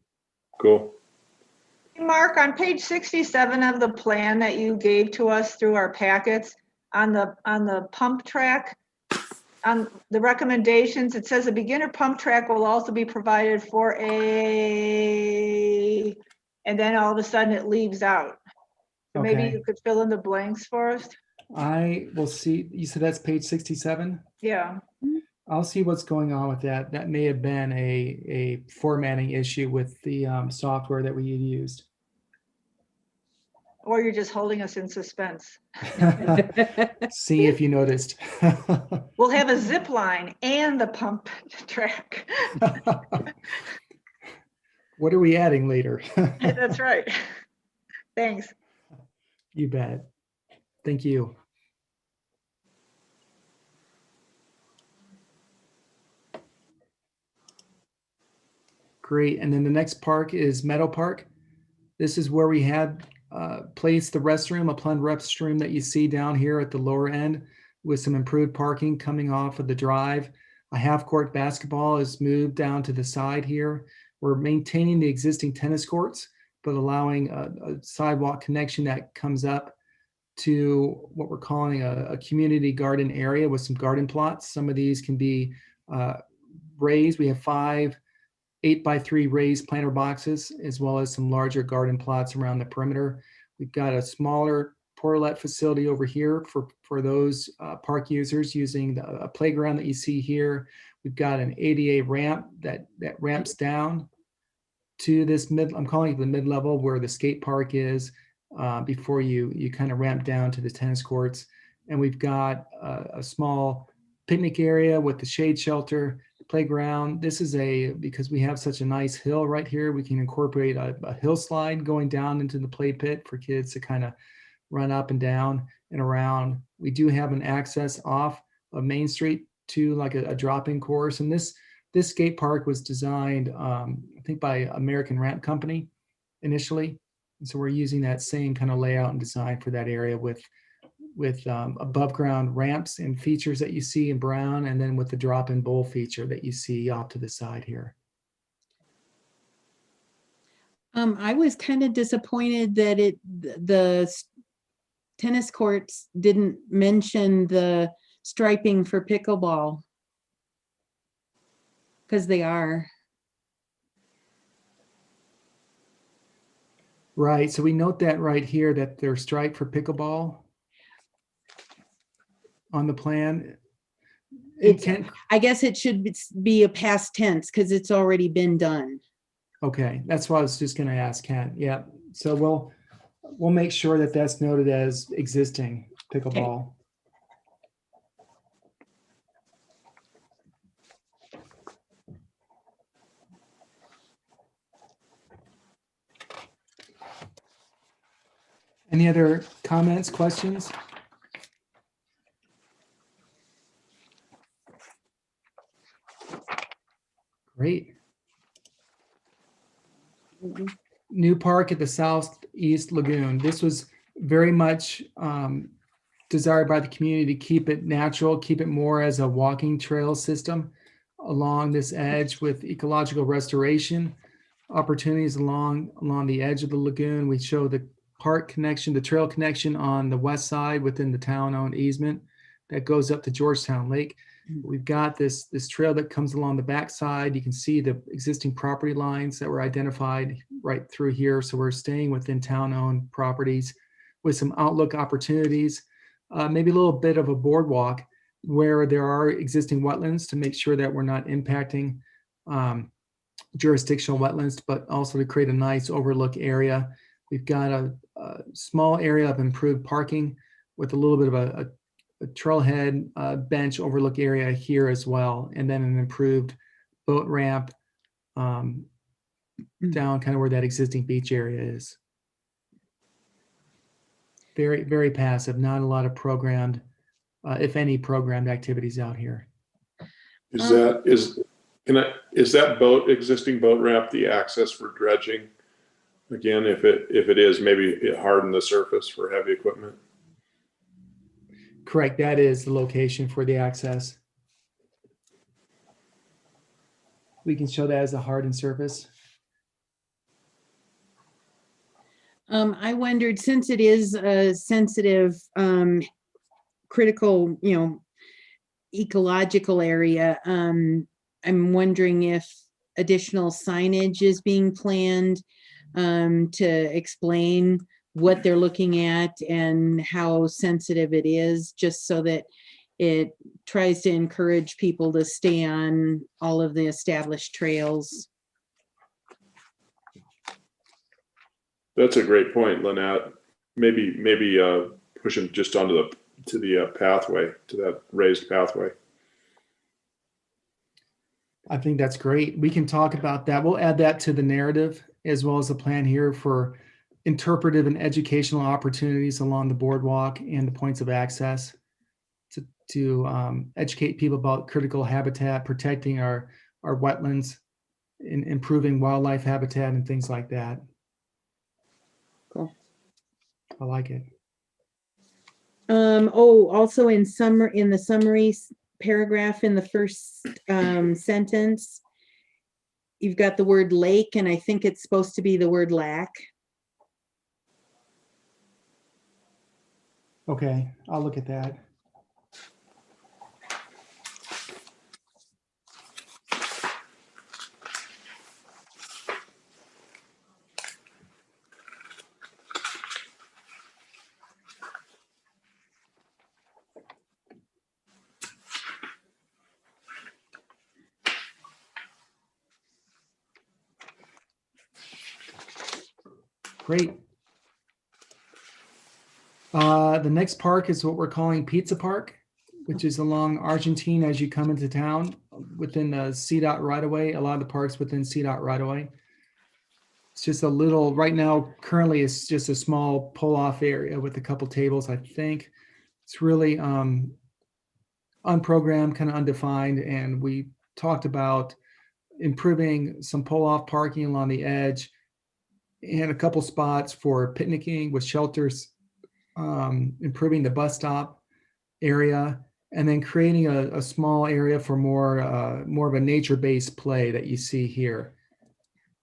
Cool. Mark, on page 67 of the plan that you gave to us through our packets, on the pump track, on the recommendations, it says a beginner pump track will also be provided for and then all of a sudden it leaves out. So maybe you could fill in the blanks for us. I will see. You said that's page 67? Yeah. I'll see what's going on with that. That may have been a formatting issue with the software that we had used. Or you're just holding us in suspense. See if you noticed. We'll have a zip line and the pump track. What are we adding later? That's right. Thanks. You bet. Thank you. Great. And then the next park is Meadow Park. This is where we had placed the restroom, a planned restroom that you see down here at the lower end with some improved parking coming off of the drive. A half-court basketball is moved down to the side here. We're maintaining the existing tennis courts, but allowing a sidewalk connection that comes up to what we're calling a community garden area with some garden plots. Some of these can be raised. We have 5 8x3 raised planter boxes, as well as some larger garden plots around the perimeter. We've got a smaller portalet facility over here for those park users using a playground that you see here. We've got an ADA ramp that ramps down to this I'm calling it the mid-level where the skate park is before you kind of ramp down to the tennis courts. And we've got a small picnic area with the shade shelter, playground. This is because we have such a nice hill right here, we can incorporate a hill slide going down into the play pit for kids to kind of run up and down and around. We do have an access off of Main Street to like a drop-in course. And this skate park was designed, I think by American Ramp Company initially. And so we're using that same kind of layout and design for that area with above ground ramps and features that you see in brown, and then with the drop-in bowl feature that you see off to the side here. I was kind of disappointed that the tennis courts didn't mention the striping for pickleball, because they are. Right, so we note that right here that they're striped for pickleball on the plan. I guess it should be a past tense because it's already been done. Okay, that's what I was just going to ask Kent. Yeah, so we'll make sure that that's noted as existing pickleball. Okay. Any other comments, questions? Great. New park at the Southeast Lagoon. This was very much desired by the community to keep it natural, keep it more as a walking trail system along this edge with ecological restoration opportunities along the edge of the lagoon. We show the park connection, the trail connection on the west side within the town-owned easement that goes up to Georgetown Lake. We've got this trail that comes along the backside. You can see the existing property lines that were identified right through here. So we're staying within town-owned properties with some outlook opportunities, maybe a little bit of a boardwalk where there are existing wetlands to make sure that we're not impacting jurisdictional wetlands, but also to create a nice overlook area. We've got a small area of improved parking with a little bit of a trailhead bench overlook area here as well, and then an improved boat ramp down kind of where that existing beach area is. Very, very passive, not a lot of programmed, if any, programmed activities out here. Is that existing boat ramp the access for dredging? Again, if it is, maybe it hardened the surface for heavy equipment. Correct. That is the location for the access. We can show that as a hardened surface. I wondered, since it is a sensitive, critical, ecological area, I'm wondering if additional signage is being planned to explain what they're looking at and how sensitive it is, just so that it tries to encourage people to stay on all of the established trails. That's a great point, Lynette. Maybe push them just onto the pathway, to that raised pathway. I think that's great. We can talk about that. We'll add that to the narrative as well as the plan here for interpretive and educational opportunities along the boardwalk and the points of access to educate people about critical habitat, protecting our wetlands, and improving wildlife habitat and things like that. Cool. I like it. Also in the summary paragraph in the first sentence, you've got the word lake, and I think it's supposed to be the word lack. Okay, I'll look at that. Great. The next park is what we're calling Pizza Park, which is along Argentine as you come into town within the CDOT right of way. A lot of the parks within CDOT right of way. It's just a little, right now, currently it's just a small pull-off area with a couple tables, I think. It's really unprogrammed, kind of undefined, and we talked about improving some pull-off parking along the edge and a couple spots for picnicking with shelters, improving the bus stop area, and then creating a small area for more of a nature-based play that you see here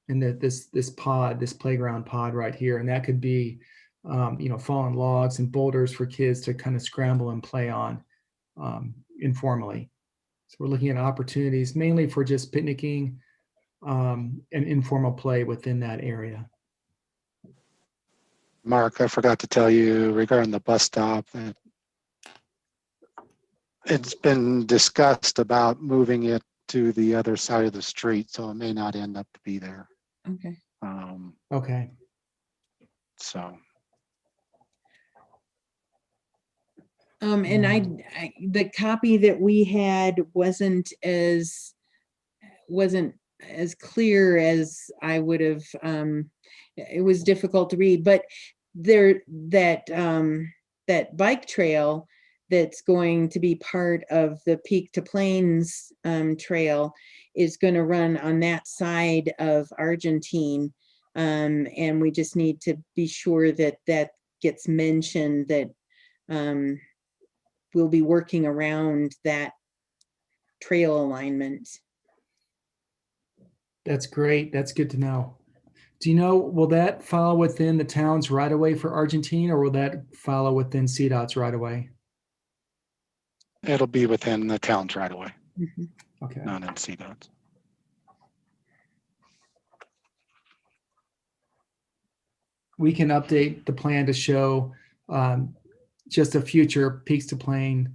in this playground pod right here. And that could be fallen logs and boulders for kids to kind of scramble and play on informally. So we're looking at opportunities mainly for just picnicking and informal play within that area. Mark, I forgot to tell you regarding the bus stop, it's been discussed about moving it to the other side of the street, so it may not end up to be there. Okay. Okay. So. And the copy that we had wasn't as clear as I would have. It was difficult to read, but that bike trail that's going to be part of the Peak to Plains trail is going to run on that side of Argentine, and we just need to be sure that gets mentioned, that we'll be working around that trail alignment. That's great. That's good to know. Do you know, will that follow within the town's right of way for Argentine, or will that follow within CDOT's right of way? It'll be within the town's right away. Mm-hmm. Okay. Not in CDOT's. We can update the plan to show just a future Peaks to Plain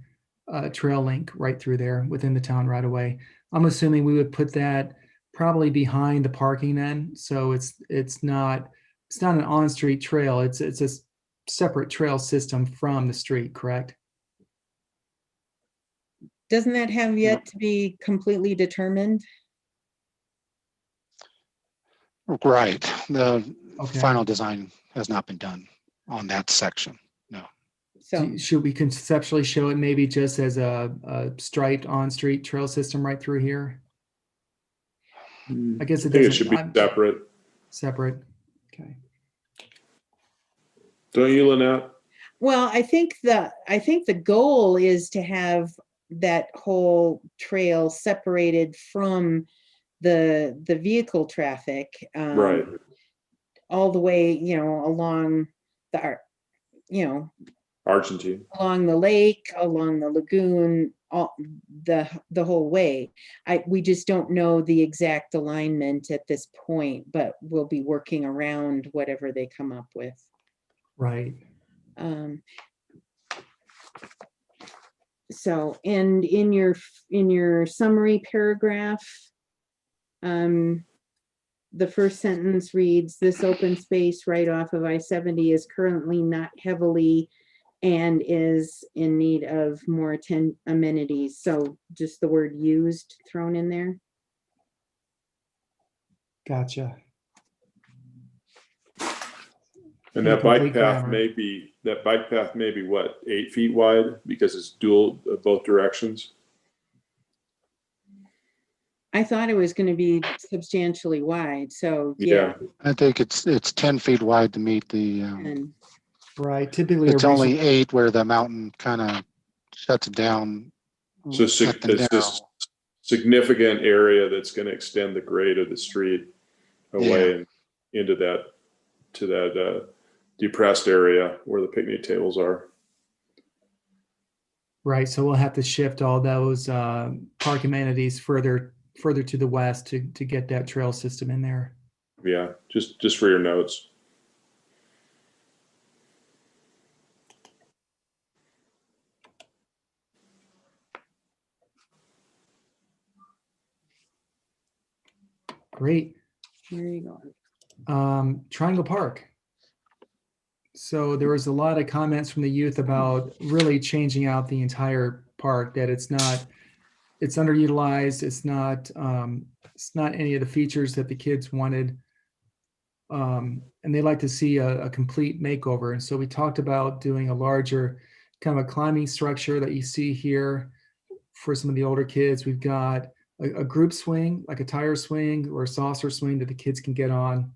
trail link right through there within the town right away. I'm assuming we would put that probably behind the parking then, so it's not an on-street trail. It's a separate trail system from the street, correct? Doesn't that have yet to be completely determined? Right. The Okay. final design has not been done on that section. No. So Should we conceptually show it maybe just as a striped on-street trail system right through here? I guess I think it should be separate. Separate. Okay. Don't you, Lynette? well, I think the goal is to have that whole trail separated from the vehicle traffic, Right. all the way, along Argentine. along the lake, along the lagoon, all the whole way. We just don't know the exact alignment at this point, but we'll be working around whatever they come up with. Right. So, and in your summary paragraph, the first sentence reads, "This open space right off of I-70 is currently not heavily and is in need of more amenities." So just the word used thrown in there. Gotcha. And Yeah, that bike complete path grammar. may be what, 8 feet wide because it's dual both directions. I thought it was going to be substantially wide, so yeah. I think it's 10 feet wide to meet the, And Right. Typically, a it's only regional- 8 where the mountain kind of shuts it down. So at the it's this narrow. significant area that's going to extend the grade of the street away and into that, to that depressed area where the picnic tables are. Right. So we'll have to shift all those park amenities further to the west to get that trail system in there. Yeah, just for your notes. Great. where are you going? Triangle Park. So there was a lot of comments from the youth about really changing out the entire park, that it's underutilized. It's not any of the features that the kids wanted. And they like to see a complete makeover. And so we talked about doing a larger kind of a climbing structure that you see here for some of the older kids. We've got a group swing, like a tire swing or a saucer swing that the kids can get on.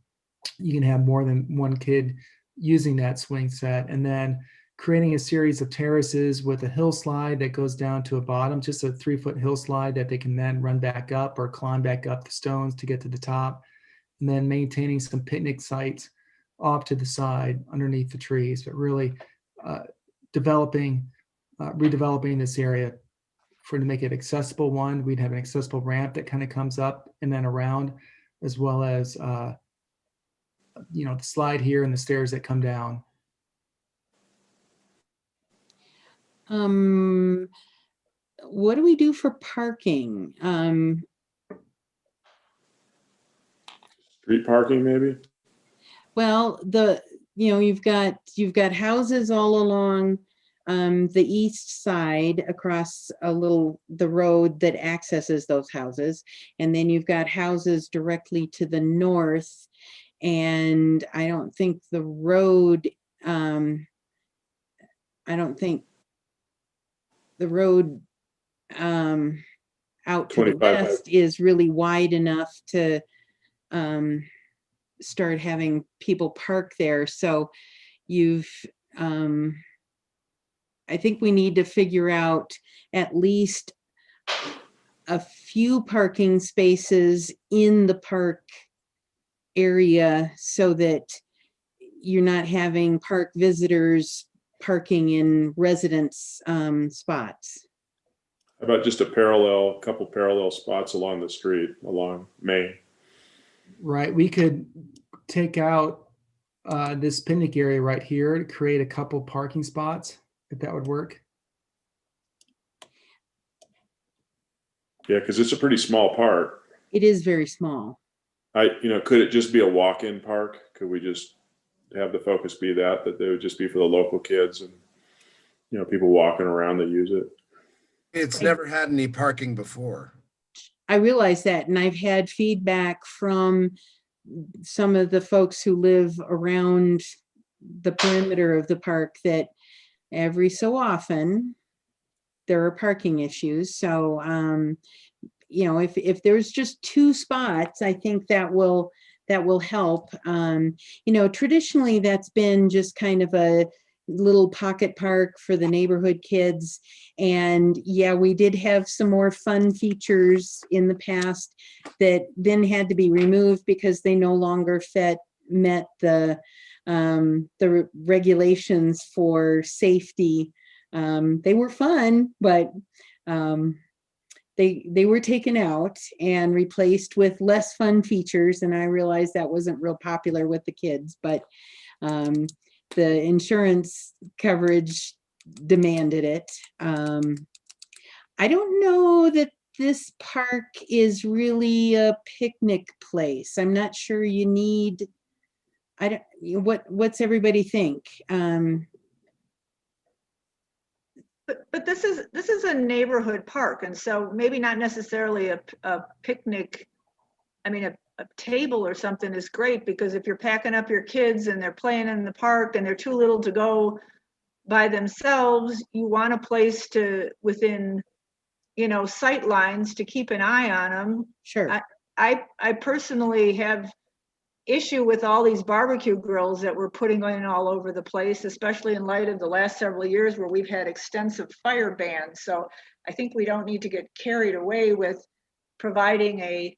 You can have more than one kid using that swing set, and then creating a series of terraces with a hill slide that goes down to a bottom, just a 3-foot hill slide that they can then run back up or climb back up the stones to get to the top, and then maintaining some picnic sites off to the side underneath the trees, but really redeveloping this area to make it accessible. One, we'd have an accessible ramp that kind of comes up and then around, as well as the slide here and the stairs that come down. What do we do for parking? Street parking, maybe? Well, you've got houses all along the east side across the road that accesses those houses. And then you've got houses directly to the north. And I don't think the road, out to the 25. west is really wide enough to start having people park there. So I think we need to figure out at least a few parking spaces in the park area so that you're not having park visitors parking in residence spots. How about just a couple parallel spots along the street, along Main? Right. We could take out this picnic area right here to create a couple parking spots, if that would work. Yeah, because it's a pretty small park. It is very small. Could it just be a walk-in park? Could we just have the focus be that they would just be for the local kids and, people walking around that use it? It's never had any parking before. I realize that, and I've had feedback from some of the folks who live around the perimeter of the park that every so often there are parking issues. So, if there's just 2 spots, I think that will help. Traditionally that's been just kind of a little pocket park for the neighborhood kids. And yeah, we did have some more fun features in the past that then had to be removed because they no longer met the regulations for safety. They were fun, but they were taken out and replaced with less fun features. And I realized that wasn't real popular with the kids, but the insurance coverage demanded it. I don't know that this park is really a picnic place. I'm not sure you need, what's everybody think? But this is a neighborhood park, and so maybe not necessarily a picnic. I mean, a table or something is great, because if you're packing up your kids and they're playing in the park and they're too little to go by themselves, you want a place to, within, you know, sight lines to keep an eye on them. Sure. I personally have issue with all these barbecue grills that we're putting in all over the place, especially in light of the last several years where we've had extensive fire bans. So I think we don't need to get carried away with providing a,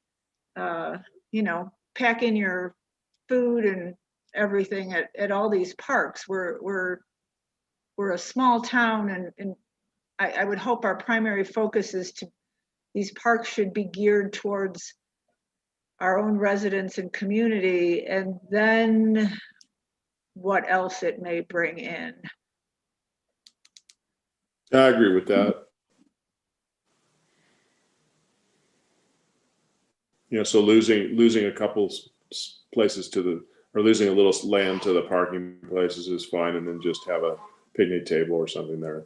you know, pack in your food and everything at all these parks. We're a small town, and I would hope our primary focus is to, these parks should be geared towards our own residents and community, and then what else it may bring in. I agree with that. You know, so losing a couple places to the, or losing a little land to the parking places is fine, and then just have a picnic table or something there.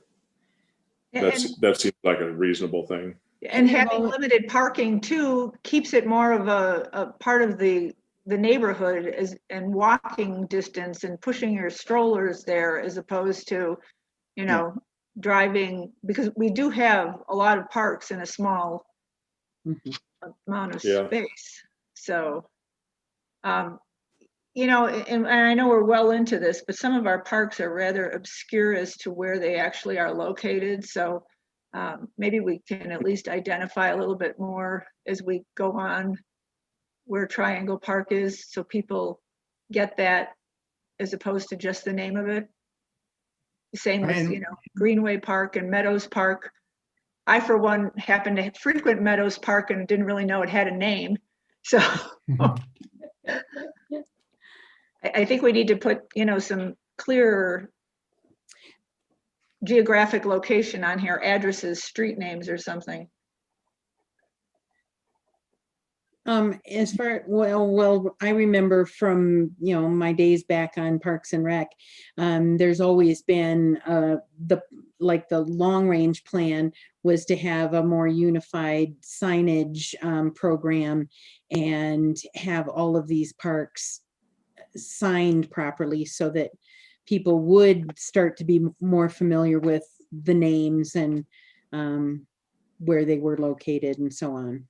That seems like a reasonable thing. And having limited parking too keeps it more of a part of the neighborhood, and walking distance and pushing your strollers there, as opposed to, you know, driving, because we do have a lot of parks in a small amount of space. So, you know, and I know we're well into this, but some of our parks are rather obscure as to where they actually are located. So maybe we can at least identify a little bit more as we go on where Triangle Park is, so people get that, as opposed to just the name of it. Same with, you know, Greenway Park and Meadows Park. I, for one, happened to frequent Meadows Park and didn't really know it had a name. So I think we need to put, you know, some clearer geographic location on here, addresses, street names or something. As far, well, I remember from, you know, my days back on Parks and Rec, there's always been the long range plan was to have a more unified signage program and have all of these parks signed properly, so that people would start to be more familiar with the names and where they were located and so on.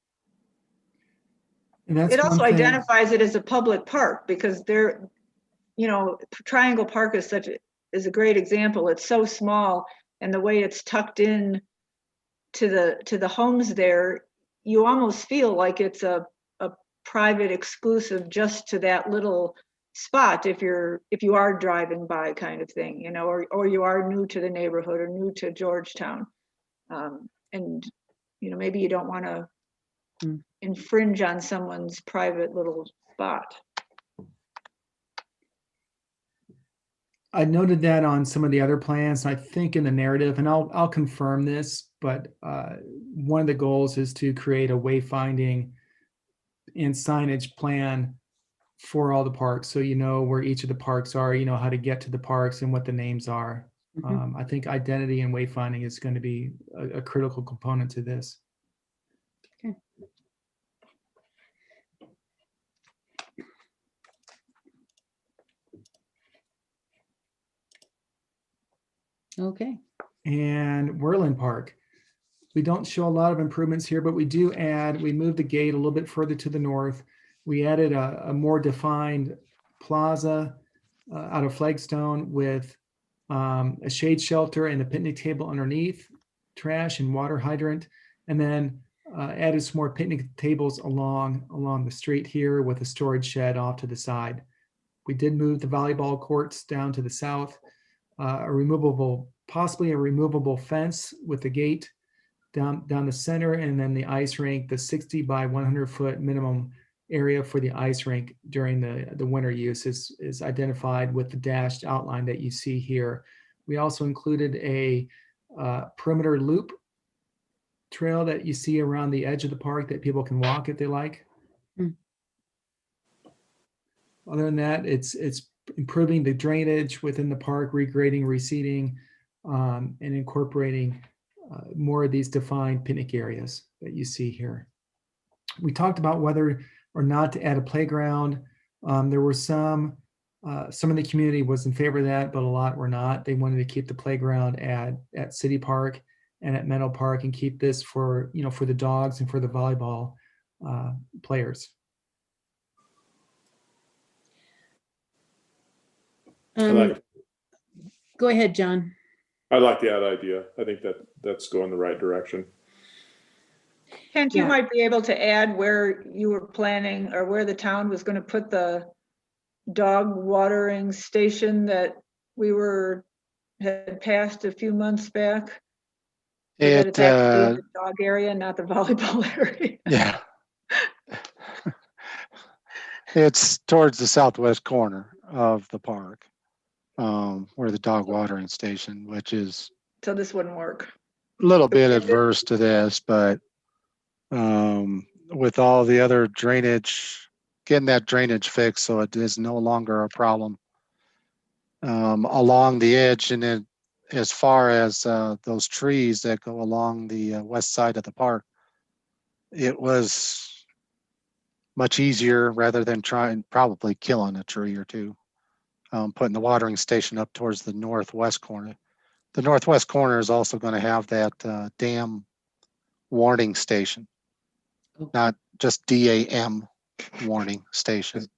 And that's it also one thing. identifies it as a public park, because they're, you know, Triangle Park is is a great example. It's so small, and the way it's tucked in to the homes there, you almost feel like it's a private exclusive just to that little spot, if you are driving by, kind of thing, you know, or you are new to the neighborhood or new to Georgetown, and you know, maybe you don't want to infringe on someone's private little spot. I noted that on some of the other plans, and I think in the narrative, and I'll confirm this, but one of the goals is to create a wayfinding and signage plan for all the parks, so you know where each of the parks are, you know how to get to the parks and what the names are. I think identity and wayfinding is going to be a critical component to this. Okay. Okay. And Whirland Park. We don't show a lot of improvements here, but we do add, we moved the gate a little bit further to the north. We added a more defined plaza out of flagstone with a shade shelter and a picnic table underneath, trash and water hydrant, and then added some more picnic tables along the street here with a storage shed off to the side. We did move the volleyball courts down to the south, possibly a removable fence with the gate down the center, and then the ice rink, the 60 by 100 foot minimum area for the ice rink during the winter use is identified with the dashed outline that you see here. We also included a perimeter loop trail that you see around the edge of the park that people can walk if they like. Other than that, it's improving the drainage within the park, regrading, reseeding, and incorporating more of these defined picnic areas that you see here. We talked about whether or not to add a playground. There were some of the community was in favor of that, but a lot were not. They wanted to keep the playground at City Park and at Meadow Park and keep this for, for the dogs and for the volleyball players. Go ahead, John. I like that idea. I think that's going the right direction. Kent, you might be able to add where you were planning or where the town was going to put the dog watering station that we had passed a few months back. So that it's actually the dog area, not the volleyball area. Yeah. It's towards the southwest corner of the park, where the dog watering station, which is So this wouldn't work. a little bit adverse to this, but with all the other drainage, getting that drainage fixed so it is no longer a problem along the edge, and then as far as those trees that go along the west side of the park, it was much easier rather than probably killing a tree or two, putting the watering station up towards the northwest corner. The northwest corner is also going to have that dam warning station, not just DAM warning station.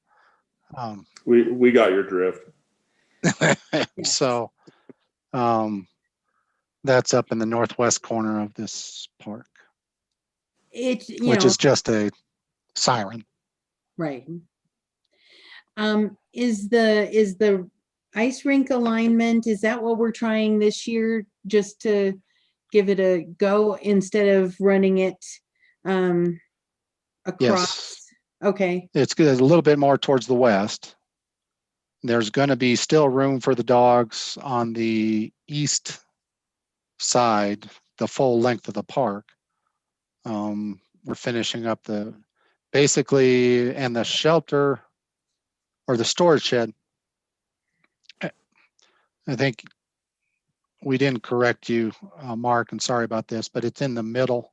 We got your drift. So that's up in the northwest corner of this park, It's, which is just a siren. Right. Is the ice rink alignment, is that what we're trying this year, just to give it a go instead of running it across? Yes. Okay. It's good, a little bit more towards the west. There's going to be still room for the dogs on the east side, the full length of the park. We're finishing up basically, and the shelter or the storage shed. I think we didn't correct you, Mark, and sorry about this, but it's in the middle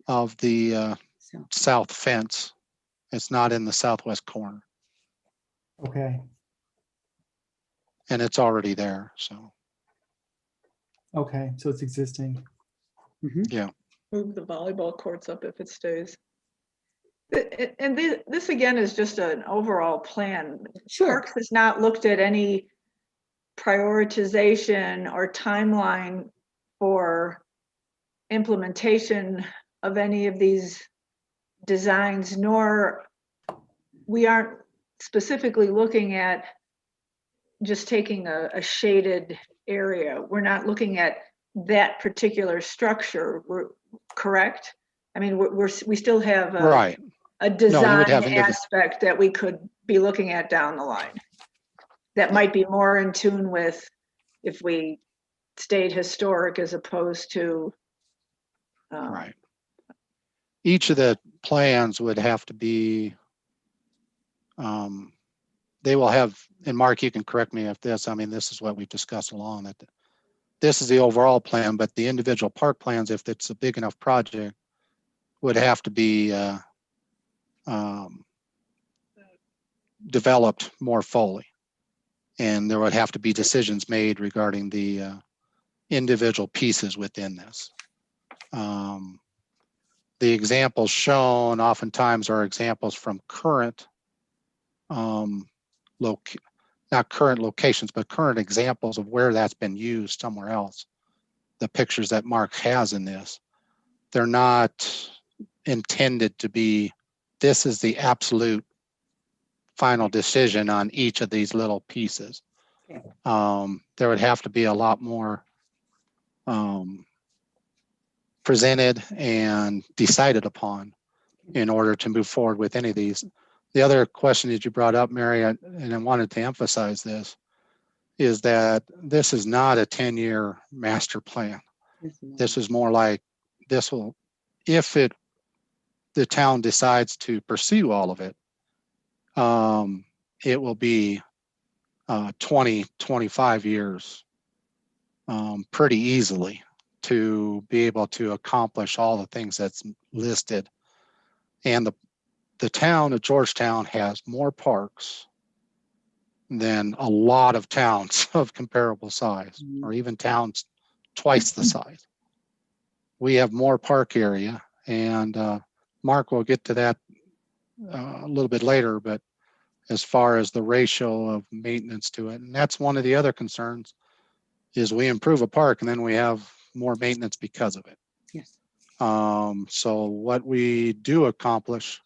of the south fence. It's not in the southwest corner. Okay. And it's already there, so. Okay, so it's existing. Yeah. Move the volleyball courts up if it stays. And this again is just an overall plan. Sure. Parks has not looked at any prioritization or timeline for implementation of any of these designs, nor we aren't specifically looking at just taking a shaded area. We're not looking at that particular structure. We're correct. I mean, we still have a design aspect that we could be looking at down the line that might be more in tune with if we stayed historic as opposed to right. Each of the plans would have to be, they will have, and Mark, you can correct me if this is what we've discussed along, that this is the overall plan, but the individual park plans, if it's a big enough project, would have to be developed more fully. And there would have to be decisions made regarding the individual pieces within this. The examples shown oftentimes are examples from current, not current locations, but current examples of where that's been used somewhere else. The pictures that Mark has in this, they're not intended to be, this is the absolute final decision on each of these little pieces. Okay. There would have to be a lot more presented and decided upon in order to move forward with any of these. The other question that you brought up, Mary, and I wanted to emphasize this, is that this is not a 10-year master plan. This is more like, this will, if the town decides to pursue all of it, it will be 20, 25 years pretty easily to be able to accomplish all the things that's listed and the town of Georgetown has more parks than a lot of towns of comparable size, or even towns twice the size. We have more park area, and Mark will get to that a little bit later, but as far as the ratio of maintenance to it, and that's one of the other concerns, is we improve a park and then we have more maintenance because of it. Yes. So what we do accomplish,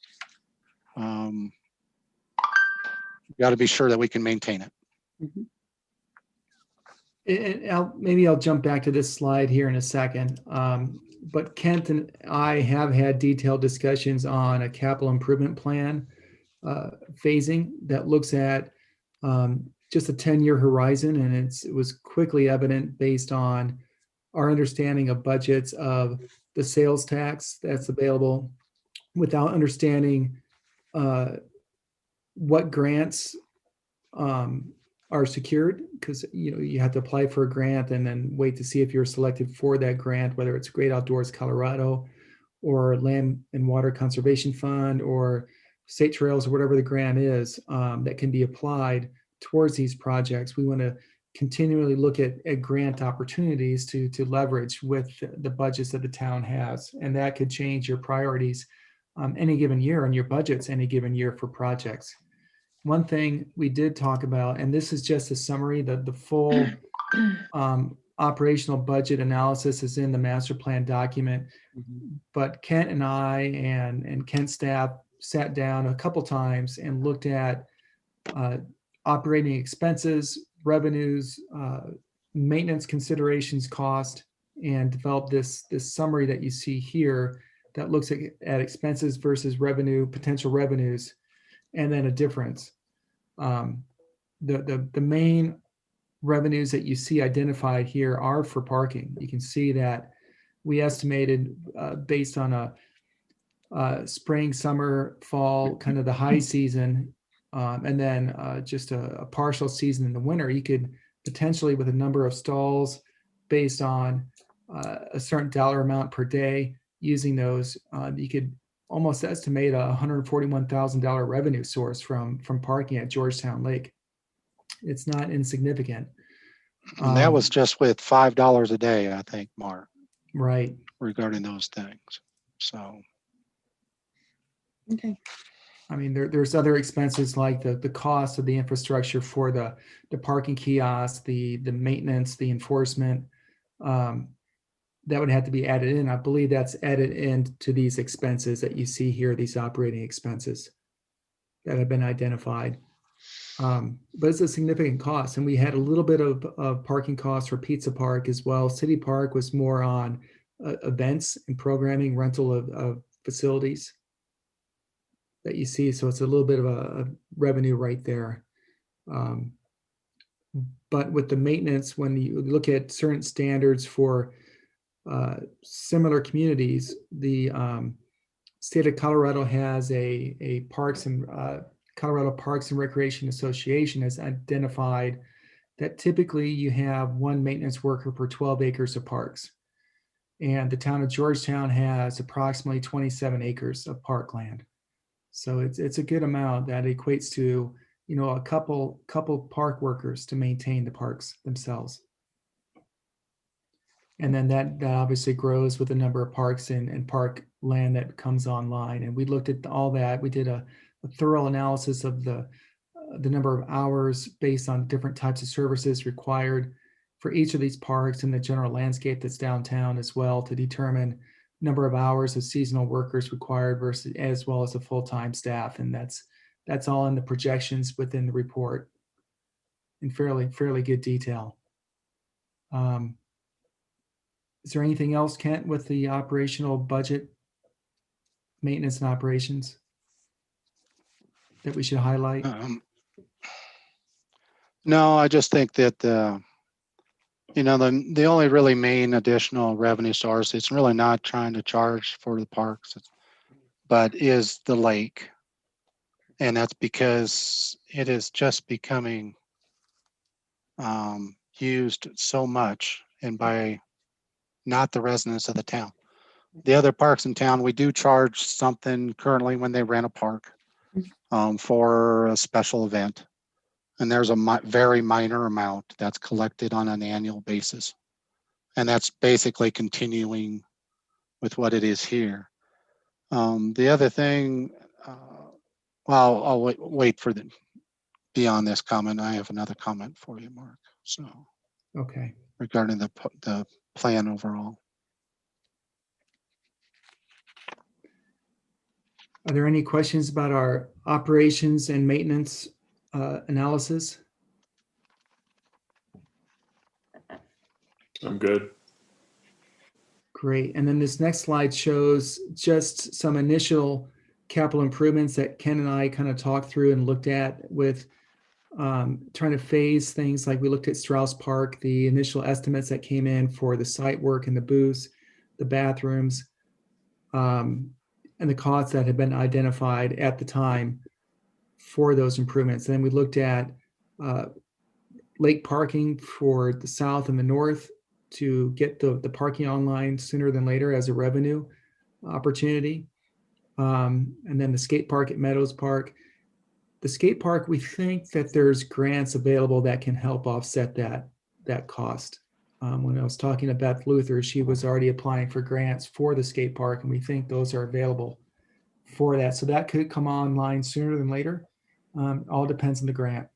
got to be sure that we can maintain it. Mhm. And maybe I'll jump back to this slide here in a second. But Kent and I have had detailed discussions on a capital improvement plan phasing that looks at just a 10-year horizon. And it was quickly evident based on our understanding of budgets of the sales tax that's available, without understanding what grants are secured, because you have to apply for a grant and then wait to see if you're selected for that grant, whether it's Great Outdoors Colorado or Land and Water Conservation Fund or State Trails or whatever the grant is that can be applied towards these projects. We want to continually look at grant opportunities to leverage with the budgets that the town has, and that could change your priorities any given year and your budgets any given year for projects. One thing we did talk about, and this is just a summary, the full operational budget analysis is in the master plan document, but Kent and I and Kent's staff sat down a couple times and looked at operating expenses, revenues, maintenance considerations, cost, and developed this summary that you see here that looks at expenses versus revenue, potential revenues, and then a difference. The main revenues that you see identified here are for parking. You can see that we estimated based on a spring, summer, fall, kind of the high season, and then just a partial season in the winter. You could potentially, with a number of stalls based on a certain dollar amount per day, using those, you could almost estimate a $141,000 revenue source from parking at Georgetown Lake. It's not insignificant. And that was just with $5 a day, I think, Mark. Right. Regarding those things. So. Okay. I mean, there's other expenses like the cost of the infrastructure for the parking kiosks, the maintenance, the enforcement, that would have to be added in. I believe that's added into these expenses that you see here, these operating expenses that have been identified. But it's a significant cost. And we had a little bit of parking costs for Pizza Park as well. City Park was more on events and programming, rental of facilities that you see. So it's a little bit of a revenue right there. But with the maintenance, when you look at certain standards for similar communities, the state of Colorado has a Colorado Parks and Recreation Association has identified that typically you have one maintenance worker per 12 acres of parks. And the town of Georgetown has approximately 27 acres of parkland. So it's a good amount that equates to, a couple park workers to maintain the parks themselves. And then that obviously grows with the number of parks and park land that comes online. And we looked at all that. We did a thorough analysis of the number of hours based on different types of services required for each of these parks and the general landscape that's downtown as well, to determine number of hours of seasonal workers required versus, as well as a full-time staff. And that's all in the projections within the report in fairly good detail. Is there anything else, Kent, with the operational budget, maintenance and operations that we should highlight? No, I just think that, the only really main additional revenue source, it's really not trying to charge for the parks, but is the lake. And that's because it is just becoming used so much, and by not the residents of the town. The other parks in town, we do charge something currently when they rent a park for a special event. And there's a very minor amount that's collected on an annual basis. And that's basically continuing with what it is here. The other thing, well, I'll wait for beyond this comment. I have another comment for you, Mark. So, Okay. regarding the plan overall. Are there any questions about our operations and maintenance analysis? I'm good. Great. And then this next slide shows just some initial capital improvements that Ken and I kind of talked through and looked at with trying to phase things. Like we looked at Strauss Park, the initial estimates that came in for the site work and the booths, the bathrooms, and the costs that had been identified at the time for those improvements. And then we looked at lake parking for the south and the north to get the parking online sooner than later as a revenue opportunity. And then the skate park at Meadows Park. The skate park, we think that there's grants available that can help offset that cost. When I was talking to Beth Luther, she was already applying for grants for the skate park, and we think those are available for that. So that could come online sooner than later. All depends on the grant.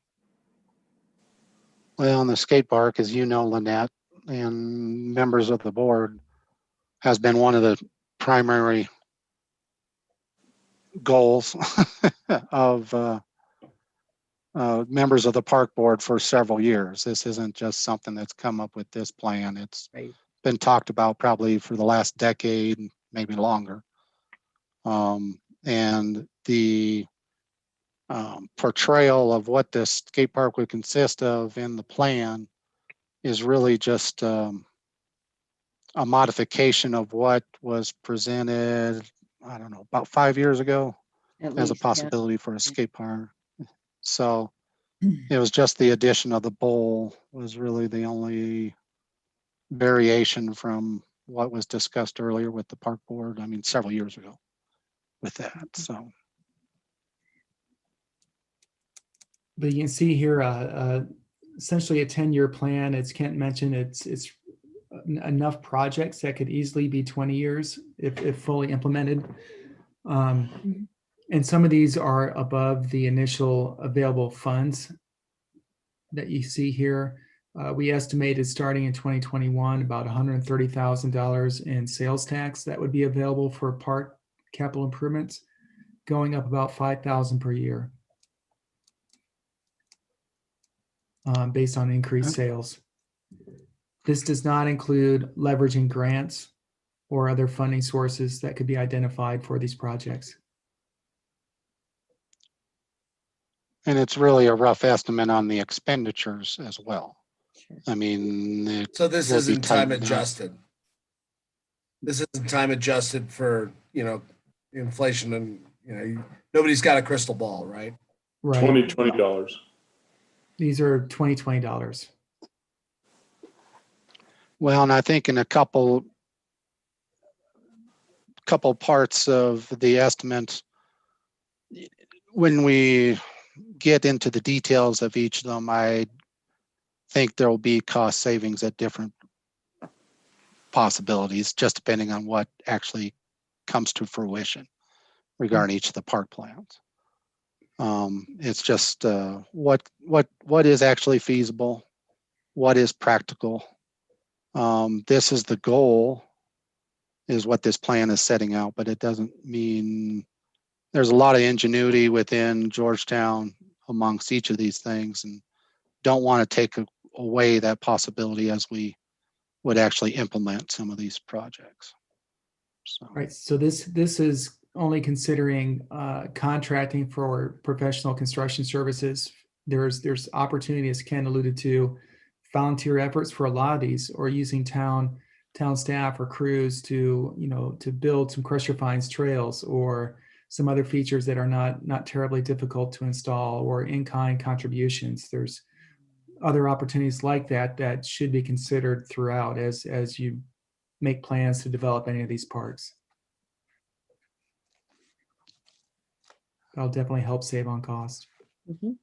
Well, on the skate park, as you know, Lynette, and members of the board, has been one of the primary goals of members of the park board for several years. This isn't just something that's come up with this plan. It's been talked about probably for the last decade, maybe longer. And the portrayal of what this skate park would consist of in the plan is really just a modification of what was presented, I don't know, about 5 years ago as a possibility for a skate park. So it was just the addition of the bowl was really the only variation from what was discussed earlier with the park board. I mean, several years ago with that. So. But you can see here, essentially a 10-year plan. As Kent mentioned, it's enough projects that could easily be 20 years if fully implemented. And some of these are above the initial available funds that you see here. We estimated starting in 2021 about $130,000 in sales tax that would be available for park capital improvements, going up about $5,000 per year based on increased sales. This does not include leveraging grants or other funding sources that could be identified for these projects. And it's really a rough estimate on the expenditures as well. I mean, so this isn't time adjusted. This isn't time adjusted for, inflation, and, nobody's got a crystal ball, right? Right. $20. These are $20. Well, and I think in a couple parts of the estimate, when we get into the details of each of them, I think there will be cost savings at different possibilities, just depending on what actually comes to fruition regarding each of the park plans. It's just what is actually feasible, what is practical. This is the goal, is what this plan is setting out, but it doesn't mean there's a lot of ingenuity within Georgetown amongst each of these things, and don't want to take away that possibility as we would actually implement some of these projects. So. Right. So this is only considering contracting for professional construction services. There's opportunity, as Ken alluded to, volunteer efforts for a lot of these, or using town staff or crews to to build some crusher fines trails or some other features that are not terribly difficult to install, or in-kind contributions. There's other opportunities like that should be considered throughout as you make plans to develop any of these parks. That'll definitely help save on cost. Mhm.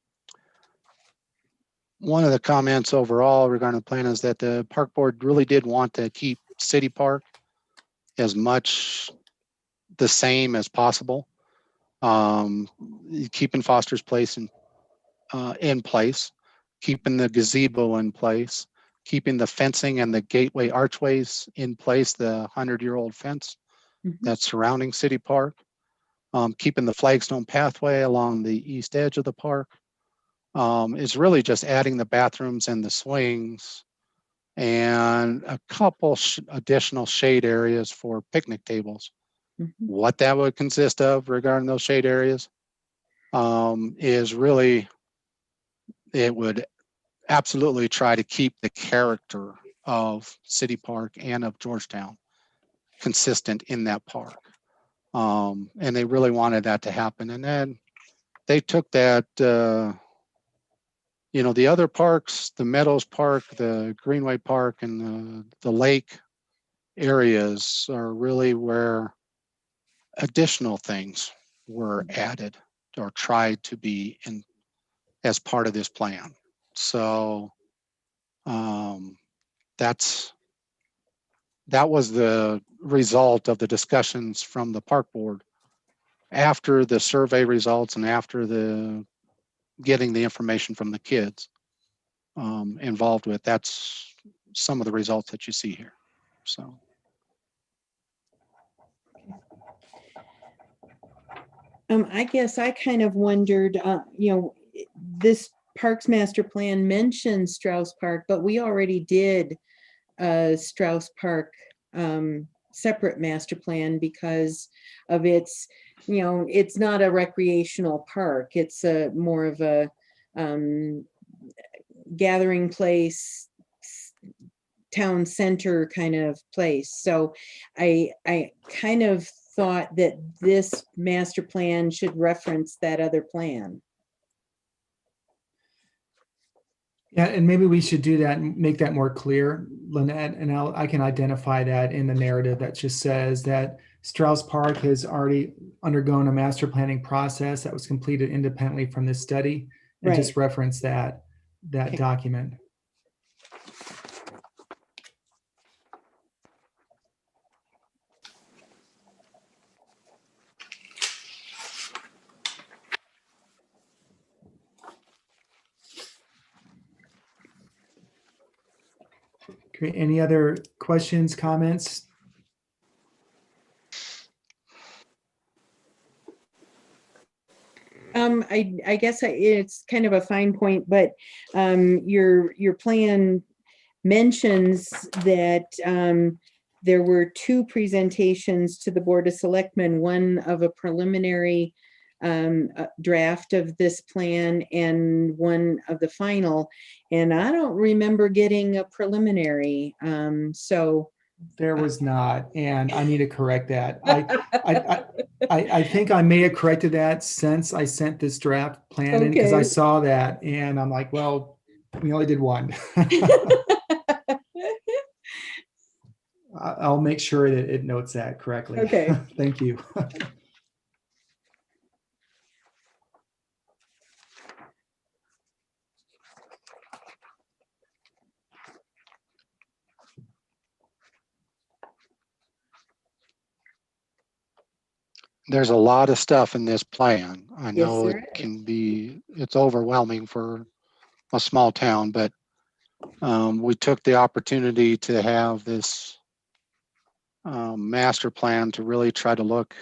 One of the comments overall regarding the plan is that the park board really did want to keep City Park as much the same as possible. Keeping Foster's Place in place, keeping the gazebo in place, keeping the fencing and the gateway archways in place, the 100-year-old fence Mhm. that's surrounding City Park, keeping the flagstone pathway along the east edge of the park. Is really just adding the bathrooms and the swings and a couple additional shade areas for picnic tables. Mhm. What that would consist of regarding those shade areas is really, it would absolutely try to keep the character of City Park and of Georgetown consistent in that park. And they really wanted that to happen. And then they took that, the other parks, the Meadows Park, the Greenway Park, and the lake areas are really where additional things were added or tried to be in as part of this plan. So that was the result of the discussions from the park board after the survey results and after the getting the information from the kids involved with. That's some of the results that you see here. So. I guess I kind of wondered, this Parks Master Plan mentions Strauss Park, but we already did Strauss Park separate master plan because of its, it's not a recreational park. It's a more of a gathering place, town center kind of place. So I kind of thought that this master plan should reference that other plan. Yeah, and maybe we should do that and make that more clear, Lynette, and I can identify that in the narrative that just says that Strauss Park has already undergone a master planning process that was completed independently from this study, and just reference that Okay. document. Okay, any other questions, comments? I guess it's kind of a fine point, but your plan mentions that there were two presentations to the Board of Selectmen, one of a preliminary draft of this plan and one of the final. And I don't remember getting a preliminary. So there was not, and I need to correct that. I think I may have corrected that since I sent this draft plan in, because I saw that and I'm like, well, we only did one. I'll make sure that it notes that correctly. Okay. Thank you. There's a lot of stuff in this plan. I Yes, know there it can be, it's overwhelming for a small town, but we took the opportunity to have this master plan to really try to look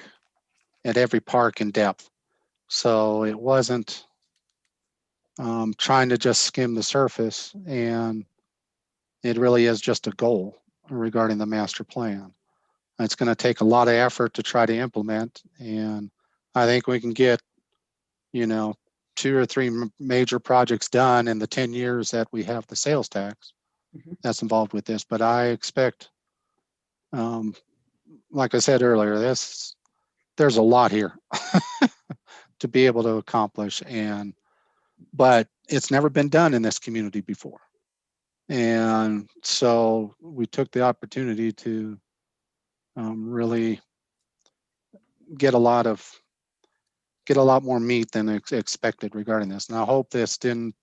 at every park in depth. So it wasn't trying to just skim the surface, and it really is just a goal regarding the master plan. It's going to take a lot of effort to try to implement, and I think we can get, 2 or 3 major projects done in the 10 years that we have the sales tax that's involved with this. But I expect, like I said earlier, there's a lot here to be able to accomplish, but it's never been done in this community before. And so we took the opportunity to really get a lot more meat than expected regarding this. And I hope this didn't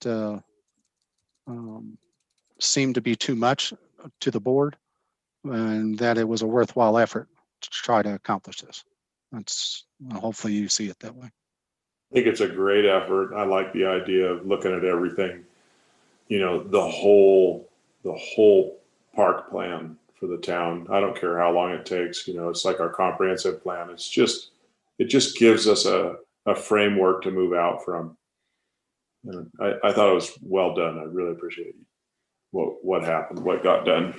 seem to be too much to the board, and that it was a worthwhile effort to try to accomplish this. Hopefully you see it that way. I think it's a great effort. I like the idea of looking at everything, the whole park plan for the town. I don't care how long it takes, it's like our comprehensive plan. It just gives us a framework to move out from. And I thought it was well done. I really appreciate what happened, what got done.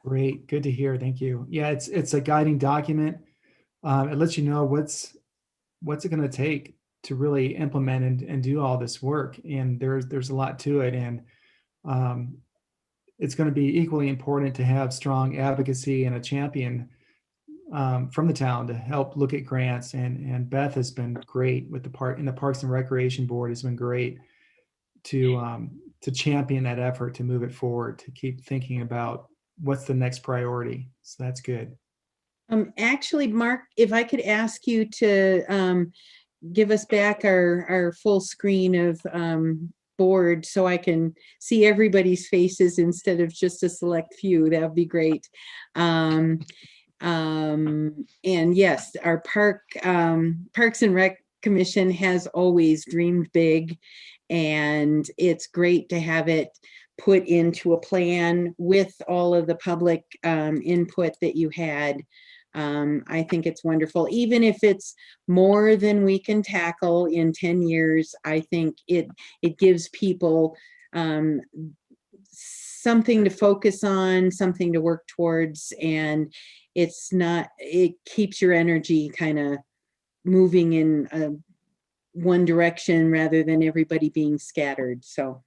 Great, good to hear. Thank you. Yeah, it's a guiding document. It lets you know what's it going to take to really implement and do all this work. And there's a lot to it. And it's going to be equally important to have strong advocacy and a champion from the town to help look at grants. And Beth has been great with the Parks and Recreation Board has been great to champion that effort, to move it forward, to keep thinking about what's the next priority. So that's good. Actually, Mark, if I could ask you to give us back our full screen of board so I can see everybody's faces instead of just a select few, that would be great. And yes, our Parks and Rec Commission has always dreamed big, and it's great to have it put into a plan with all of the public input that you had. I think it's wonderful. Even if it's more than we can tackle in 10 years, I think it gives people something to focus on, something to work towards, and it keeps your energy kind of moving in one direction rather than everybody being scattered. So,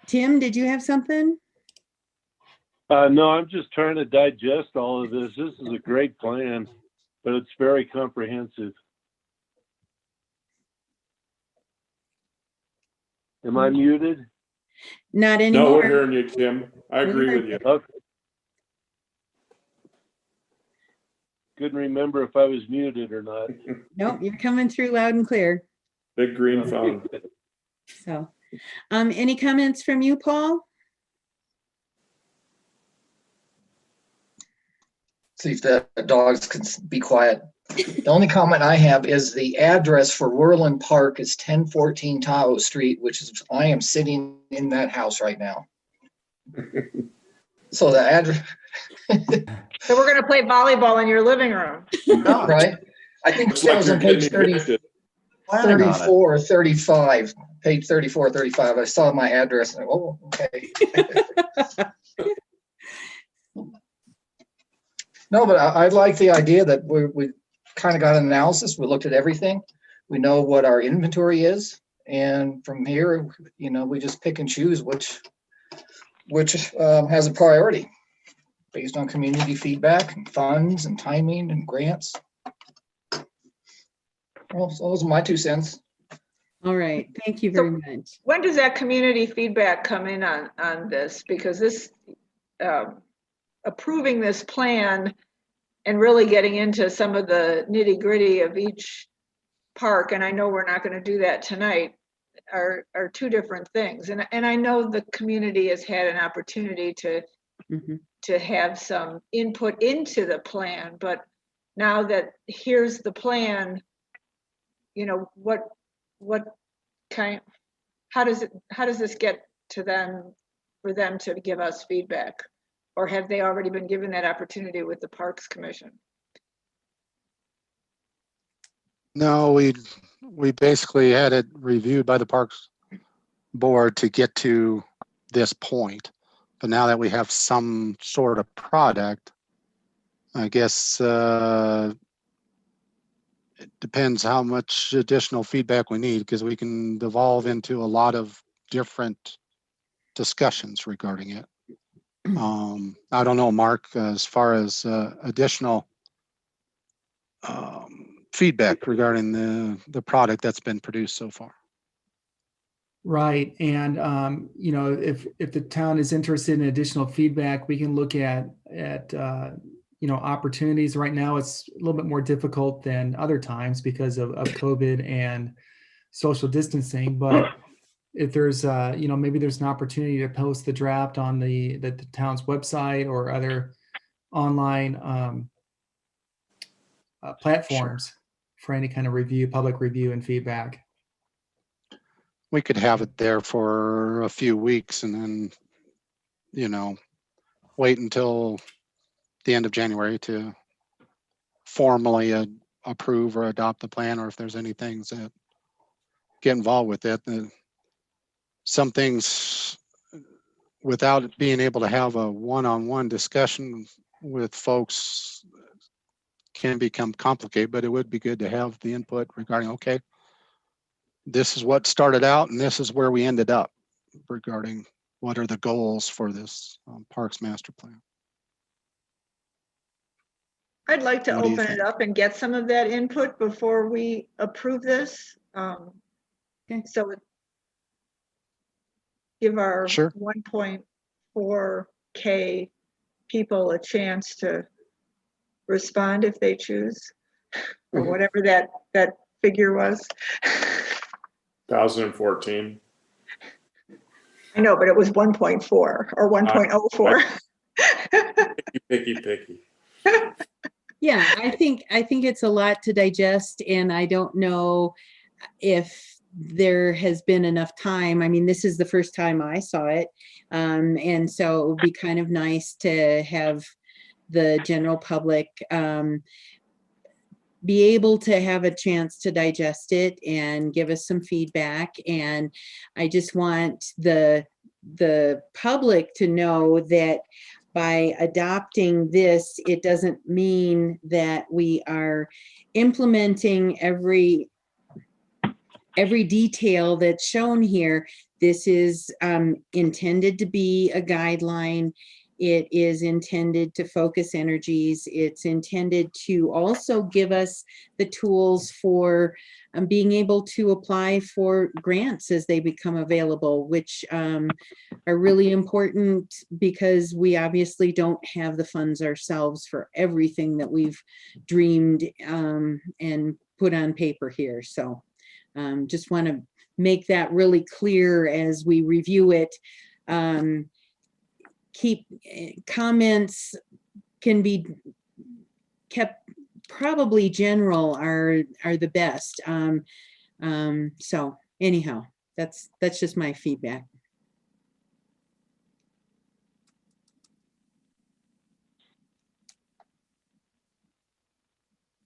Tim, did you have something? No, I'm just trying to digest all of this. This is a great plan, but it's very comprehensive. Am I muted? Not anymore. No, we're hearing you, Tim. I agree with you. Okay. Couldn't remember if I was muted or not. Nope, you're coming through loud and clear. Big green phone. So, any comments from you, Paul? See if the dogs can be quiet. The only comment I have is the address for Whirland Park is 1014 Tahoe Street, which is, I am sitting in that house right now. So the address. So we're going to play volleyball in your living room. Right. I think that was on page 34 or 35. Page 34 or 35. I saw my address and oh, okay. No, but I like the idea that we kind of got an analysis. We looked at everything. We know what our inventory is. And from here, we just pick and choose which has a priority based on community feedback and funds and timing and grants. Well, so those are my 2 cents. All right, thank you very much. When does that community feedback come in on this? Because this approving this plan and really getting into some of the nitty gritty of each park, and I know we're not going to do that tonight, are 2 different things. And I know the community has had an opportunity to have some input into the plan, but now that here's the plan, how does this get to them for them to give us feedback? Or have they already been given that opportunity with the Parks Commission? No, we basically had it reviewed by the Parks Board to get to this point. But now that we have some sort of product, I guess it depends how much additional feedback we need, because we can devolve into a lot of different discussions regarding it. I don't know, Mark, as far as additional feedback regarding the product that's been produced so far. Right. And, you know, if the town is interested in additional feedback, we can look at, you know, opportunities. Right now, it's a little bit more difficult than other times because of COVID and social distancing. But if there's, you know, maybe there's an opportunity to post the draft on the town's website or other online platforms for any kind of review, public review and feedback. We could have it there for a few weeks and then, you know, wait until the end of January to formally approve or adopt the plan, or if there's any things that get involved with it. Some things, without being able to have a one-on-one discussion with folks, can become complicated, but it would be good to have the input regarding, okay, this is what started out and this is where we ended up regarding what are the goals for this Parks Master Plan. I'd like to What do you open it think? up and get some of that input before we approve this. Okay. So give our Sure. 1.4K people a chance to respond if they choose, or whatever that figure was. 2014. I know, but it was 1.4 or 1.04. Picky. Yeah, I think it's a lot to digest, and I don't know if there has been enough time. I mean, this is the first time I saw it. And so it would be kind of nice to have the general public be able to have a chance to digest it and give us some feedback. And I just want the public to know that by adopting this, it doesn't mean that we are implementing every detail that's shown here. This is intended to be a guideline. It is intended to focus energies. It's intended to also give us the tools for being able to apply for grants as they become available, which are really important because we obviously don't have the funds ourselves for everything that we've dreamed and put on paper here. So just want to make that really clear as we review it. Keep comments can be kept probably general are the best. So anyhow, that's just my feedback.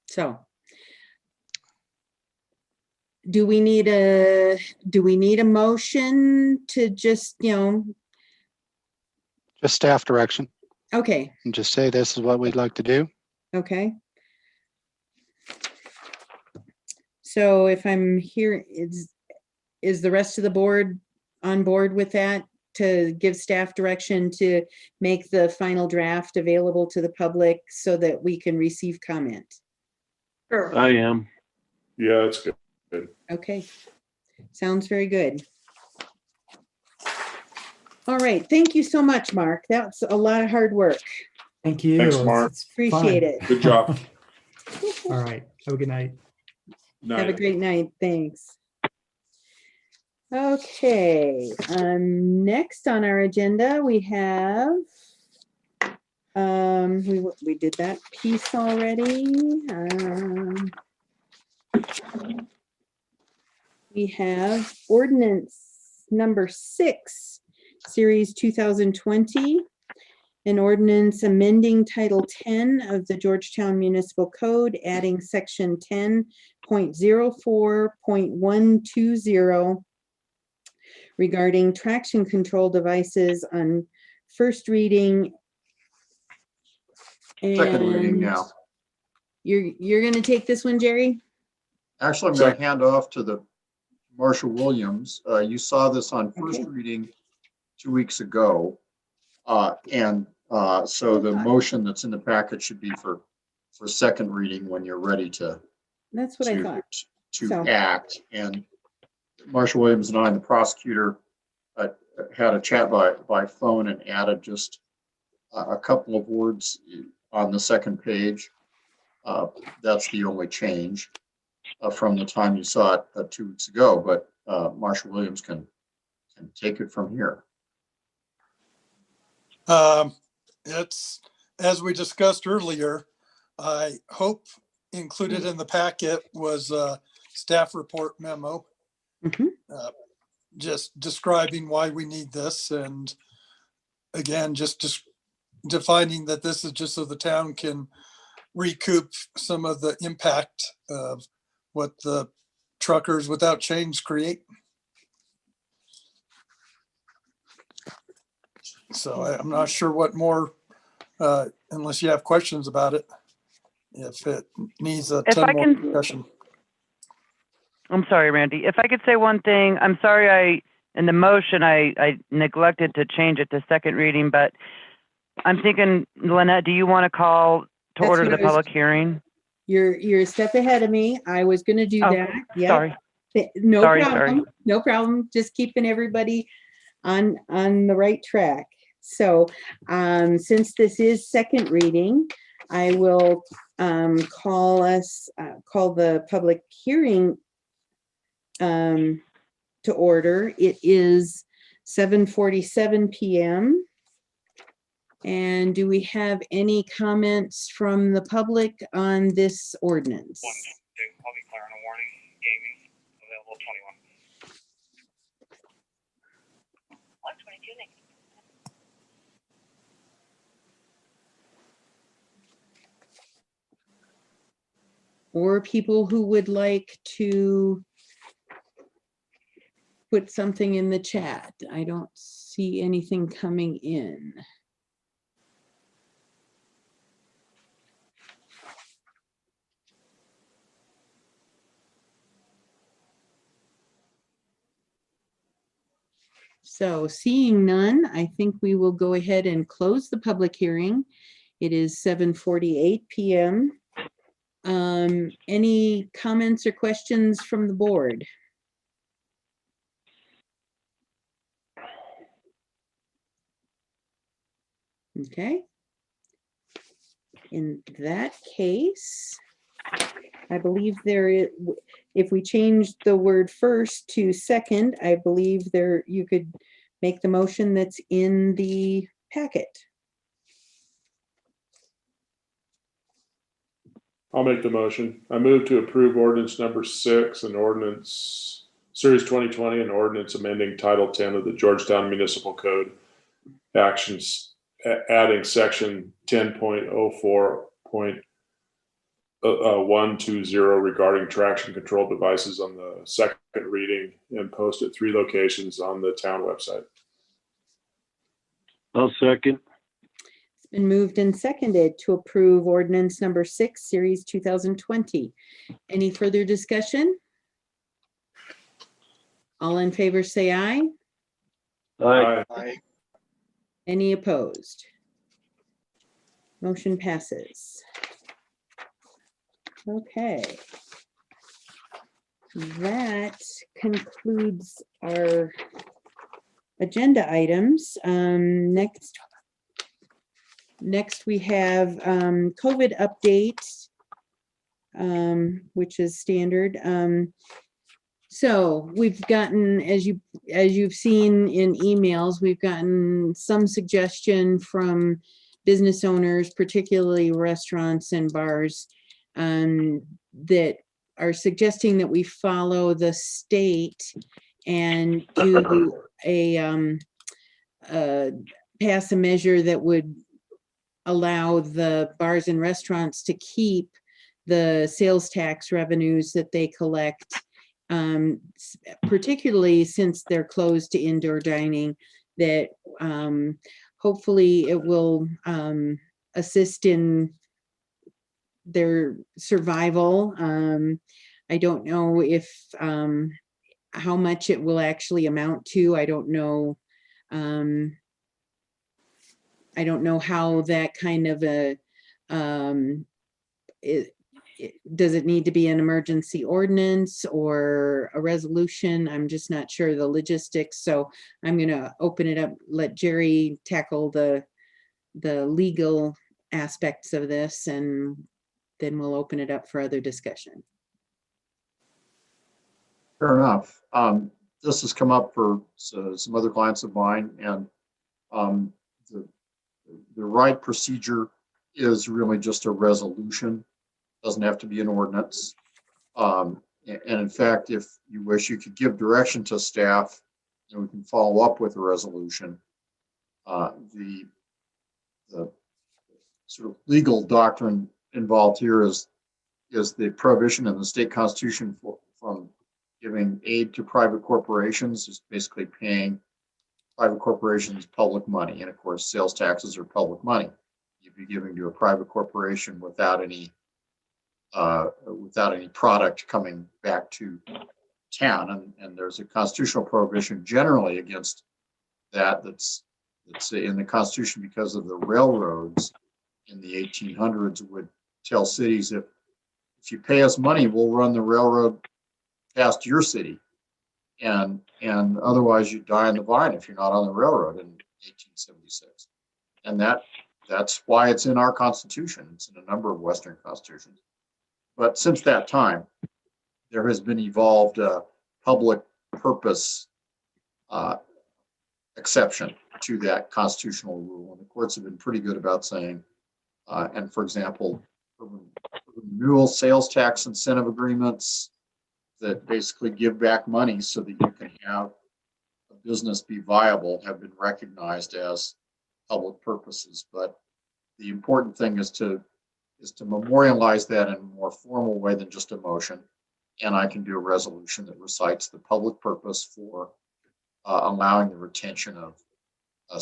So do we need a motion to just, Just staff direction okay, and just say this is what we'd like to do. okay. So if I'm here, is the rest of the board on board with that, to give staff direction to make the final draft available to the public so that we can receive comment? Sure. I am. Yeah, that's good. Okay, sounds very good. All right, thank you so much, Mark. That's a lot of hard work. Thank you. Thanks, Mark. It's Appreciate fun. it. Good job. All right. Have a good night. Have a great night. Thanks. Okay, next on our agenda, we have, we did that piece already. We have ordinance number 6, series 2020. An ordinance amending Title 10 of the Georgetown Municipal Code, adding section 10.04.120 regarding traction control devices on first reading. Second reading And now. You're going to take this one, Jerry? Actually, I'm going to hand off to the Marshall Williams. You saw this on first reading 2 weeks ago. So the motion that's in the packet should be for second reading when you're ready to That's what I thought. to act. And Marshall Williams and I and the prosecutor had a chat by phone and added just a couple of words on the second page. That's the only change from the time you saw it 2 weeks ago, but Marshall Williams can take it from here. It's, as we discussed earlier, I hope included in the packet was a staff report memo. Mhm. Just describing why we need this, and again, just defining that this is just so the town can recoup some of the impact of what the truckers without chains create. So I'm not sure what more, unless you have questions about it, if it needs a If ton I more can- discussion. I'm sorry, Randy. If I could say one thing, I'm sorry in the motion, I neglected to change it to second reading, but I'm thinking, Lynette, do you want to call to That's order what the I was- public hearing? You're a step ahead of me. I was gonna do Oh, that. Yep. sorry. No Sorry. problem. No problem. Just keeping everybody on the right track. So, since this is second reading, I will, call the public hearing, to order. It is 7:47 PM. And do we have any comments from the public on this ordinance? Public clear on a warning, gaming, available 21. 122 next. Or people who would like to put something in the chat? I don't see anything coming in. So seeing none, I think we will go ahead and close the public hearing. It is 7:48 PM. Any comments or questions from the board? Okay. In that case, I believe if we change the word first to second, I believe you could make the motion that's in the packet. I'll make the motion. I move to approve ordinance number 6 and ordinance series 2020 and ordinance amending Title 10 of the Georgetown Municipal Code actions, adding section 10.04.120 regarding traction control devices on the second reading and post at 3 locations on the town website. I'll second. It's been moved and seconded to approve ordinance number 6, series 2020. Any further discussion? All in favor, say aye. Aye. Aye. Any opposed? Motion passes. Okay. That concludes our agenda items. Next we have COVID update, which is standard. So we've gotten, as you've seen in emails, we've gotten some suggestion from business owners, particularly restaurants and bars, that are suggesting that we follow the state and do pass a measure that would allow the bars and restaurants to keep the sales tax revenues that they collect, particularly since they're closed to indoor dining, that hopefully it will assist in their survival. I don't know if how much it will actually amount to. I don't know. I don't know how that kind of a does it need to be an emergency ordinance or a resolution? I'm just not sure the logistics. So I'm gonna open it up, let Jerry tackle the legal aspects of this, and then we'll open it up for other discussion. Fair enough. This has come up for some other clients of mine, and the right procedure is really just a resolution. Doesn't have to be an ordinance. And in fact, if you wish, you could give direction to staff, and we can follow up with a resolution. The sort of legal doctrine involved here is the prohibition in the state constitution from giving aid to private corporations, is basically paying private corporations public money. And of course, sales taxes are public money. You'd be giving to a private corporation without any product coming back to town. And there's a constitutional prohibition generally against that. That's in the Constitution, because of the railroads in the 1800s would tell cities, if you pay us money, we'll run the railroad past your city, and otherwise you die on the vine if you're not on the railroad in 1876. And that's why it's in our Constitution. It's in a number of Western constitutions. But since that time, there has been evolved public purpose exception to that constitutional rule. And the courts have been pretty good about saying, and for example, renewal sales tax incentive agreements that basically give back money so that you can have a business be viable have been recognized as public purposes. But the important thing is to memorialize that in a more formal way than just a motion. And I can do a resolution that recites the public purpose for allowing the retention of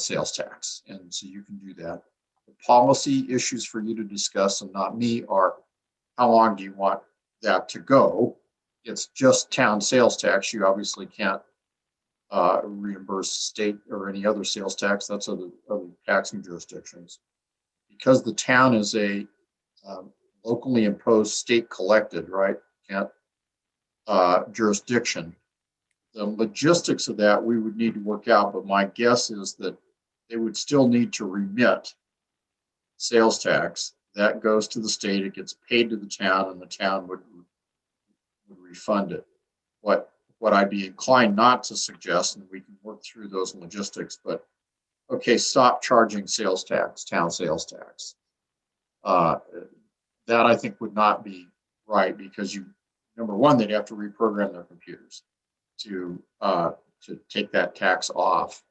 sales tax. And so you can do that. The policy issues for you to discuss, and not me, are how long do you want that to go? It's just town sales tax. You obviously can't reimburse state or any other sales tax. That's other taxing jurisdictions. Because the town is a locally imposed state collected, right? Can't jurisdiction. The logistics of that we would need to work out, but my guess is that they would still need to remit sales tax. That goes to the state, it gets paid to the town, and the town would refund it. What I'd be inclined not to suggest, and we can work through those logistics, but okay, stop charging sales tax, town sales tax. That I think would not be right, because number one, they'd have to reprogram their computers to take that tax off.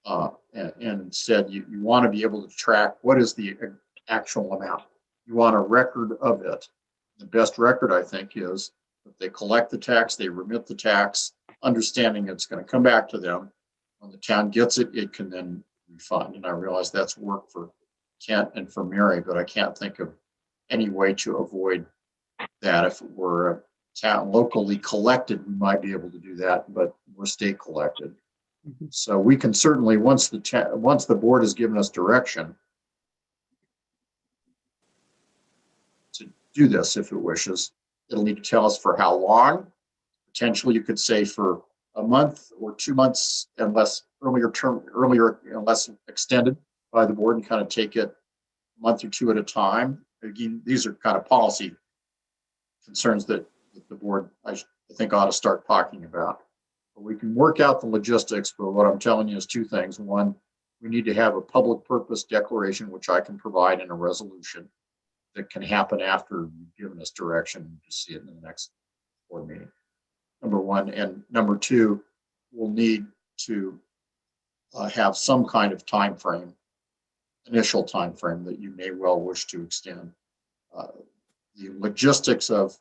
And instead, you want to be able to track what is the actual amount. You want a record of it. The best record, I think, is that they collect the tax, they remit the tax, understanding it's going to come back to them. When the town gets it, it can then refund. And I realize that's work for Kent and for Mary, but I can't think of any way to avoid that. If it were a town locally collected, we might be able to do that, but we're state collected. Mm-hmm. So we can certainly, once the board has given us direction to do this, if it wishes, it'll need to tell us for how long. Potentially, you could say for a month or 2 months, unless unless extended by the board, and kind of take it a month or two at a time. Again, these are kind of policy concerns that the board, I think, ought to start talking about. But we can work out the logistics, but what I'm telling you is two things. One, we need to have a public purpose declaration, which I can provide in a resolution that can happen after you've given us direction. You see it in the next board meeting. Number one. And number two, we'll need to have some kind of time frame, initial time frame that you may well wish to extend. The logistics of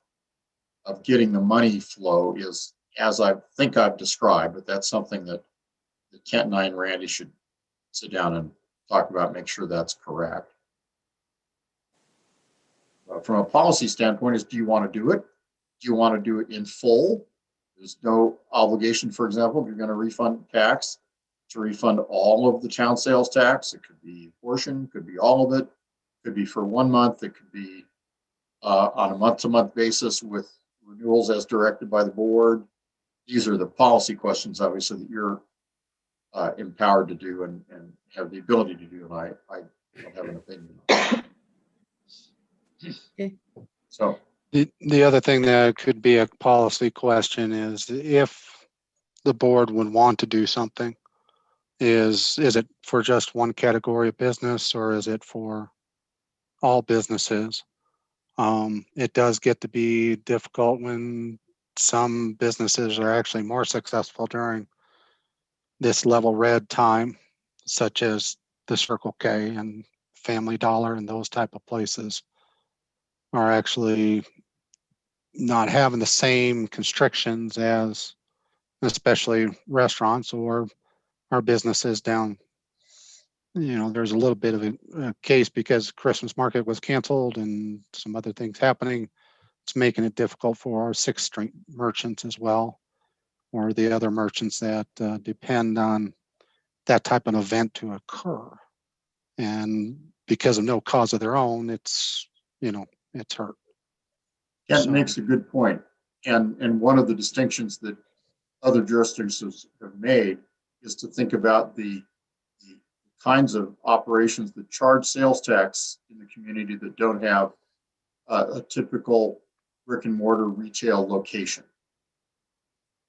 getting the money flow is, as I think I've described, but that's something that Kent and I and Randy should sit down and talk about, make sure that's correct. From a policy standpoint, is do you want to do it? Do you want to do it in full? There's no obligation, for example, if you're going to refund tax, to refund all of the town sales tax. It could be a portion, could be all of it, could be for 1 month, it could be on a month-to-month basis with renewals as directed by the board. These are the policy questions, obviously, that you're empowered to do and have the ability to do, and I don't have an opinion on. Okay. So The other thing that could be a policy question is if the board would want to do something, is it for just one category of business or is it for all businesses? It does get to be difficult when some businesses are actually more successful during this level red time, such as the Circle K and Family Dollar and those type of places are actually not having the same constrictions as especially restaurants or our businesses down. There's a little bit of a case because Christmas market was canceled and some other things happening. It's making it difficult for our 6th Street merchants as well, or the other merchants that depend on that type of event to occur. And because of no cause of their own, it's hurt. Kent makes a good point. And one of the distinctions that other jurisdictions have made is to think about the kinds of operations that charge sales tax in the community that don't have a typical brick and mortar retail location,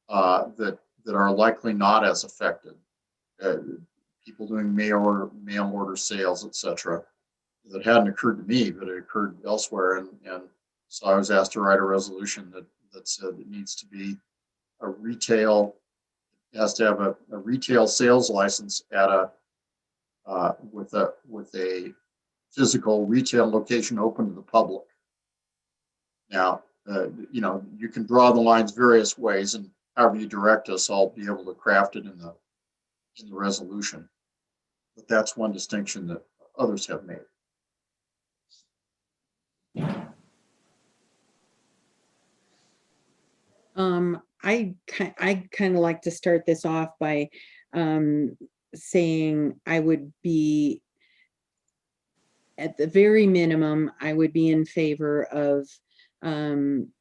that are likely not as affected. People doing mail order sales, etc. That hadn't occurred to me, but it occurred elsewhere. And so I was asked to write a resolution that said it needs to be a retail, it has to have a retail sales license at with a physical retail location open to the public. Now, you can draw the lines various ways, and however you direct us, I'll be able to craft it in the resolution. But that's one distinction that others have made. I kind of like to start this off by saying I would be, at the very minimum, I would be in favor of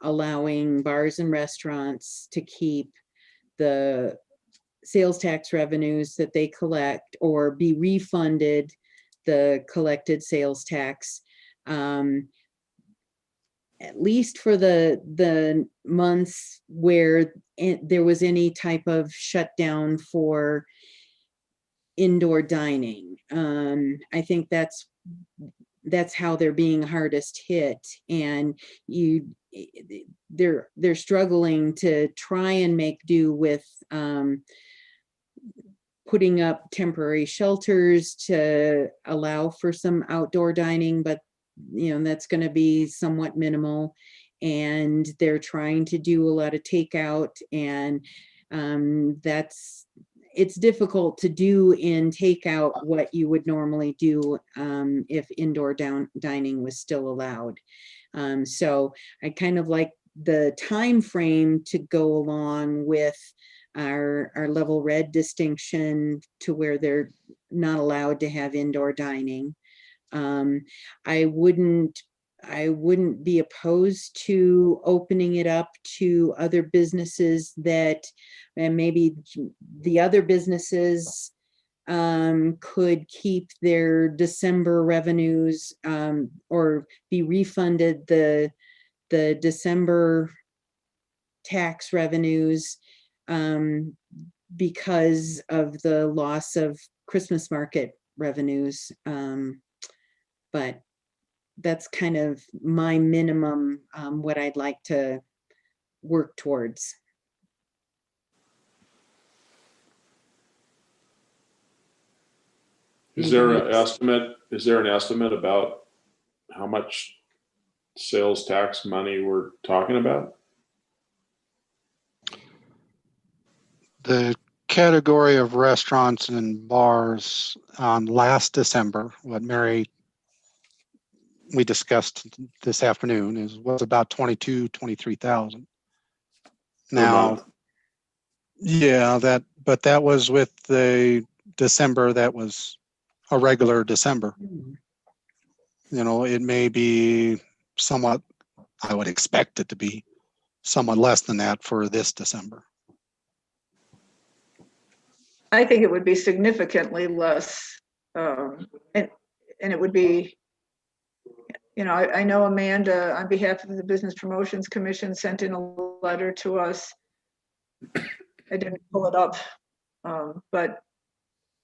allowing bars and restaurants to keep the sales tax revenues that they collect or be refunded the collected sales tax, at least for the months where there was any type of shutdown for indoor dining. I think that's how they're being hardest hit, and they're struggling to try and make do with putting up temporary shelters to allow for some outdoor dining, but that's going to be somewhat minimal, and they're trying to do a lot of takeout, and it's difficult to do in takeout what you would normally do if indoor dining was still allowed. So I kind of like the time frame to go along with our level red distinction to where they're not allowed to have indoor dining. I wouldn't be opposed to opening it up to other businesses and maybe the other businesses could keep their December revenues or be refunded the December tax revenues because of the loss of Christmas market revenues. But that's kind of my minimum, what I'd like to work towards. Is there an estimate? Is there an estimate about how much sales tax money we're talking about? The category of restaurants and bars on last December, what we discussed this afternoon, was about 23,000. Now, yeah, but that was with the December that was a regular December. It may be somewhat I would expect it to be somewhat less than that for this December. I think it would be significantly less. And it would be, I know Amanda, on behalf of the Business Promotions Commission, sent in a letter to us. I didn't pull it up, but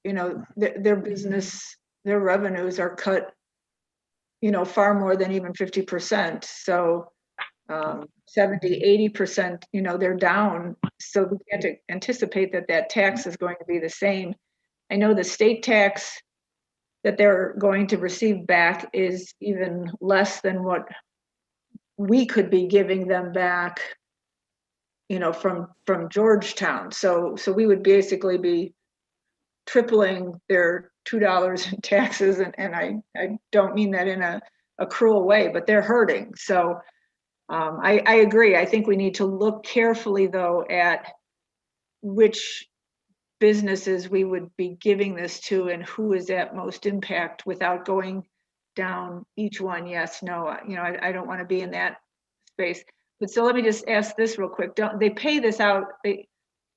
their business, their revenues are cut, far more than even 50%. So 70, 80%, they're down. So we can't anticipate that tax is going to be the same. I know the state tax that they're going to receive back is even less than what we could be giving them back, from Georgetown. So we would basically be tripling their $2 in taxes. And I don't mean that in a cruel way, but they're hurting. So I agree. I think we need to look carefully, though, at which businesses we would be giving this to and who is at most impact, without going down each one. Yes, no, I don't want to be in that space. But so let me just ask this real quick. Don't they pay this out?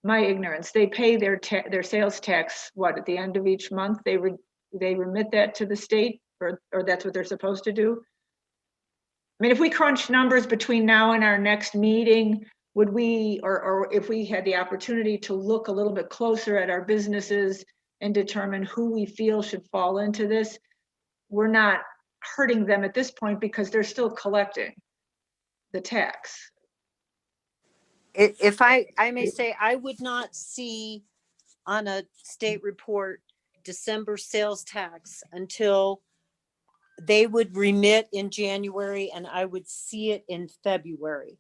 My ignorance, they pay their sales tax, what, at the end of each month? They remit that to the state, or that's what they're supposed to do? I mean, if we crunch numbers between now and our next meeting, would we, or if we had the opportunity to look a little bit closer at our businesses and determine who we feel should fall into this, we're not hurting them at this point because they're still collecting the tax. If I may say, I would not see on a state report December sales tax until they would remit in January, and I would see it in February.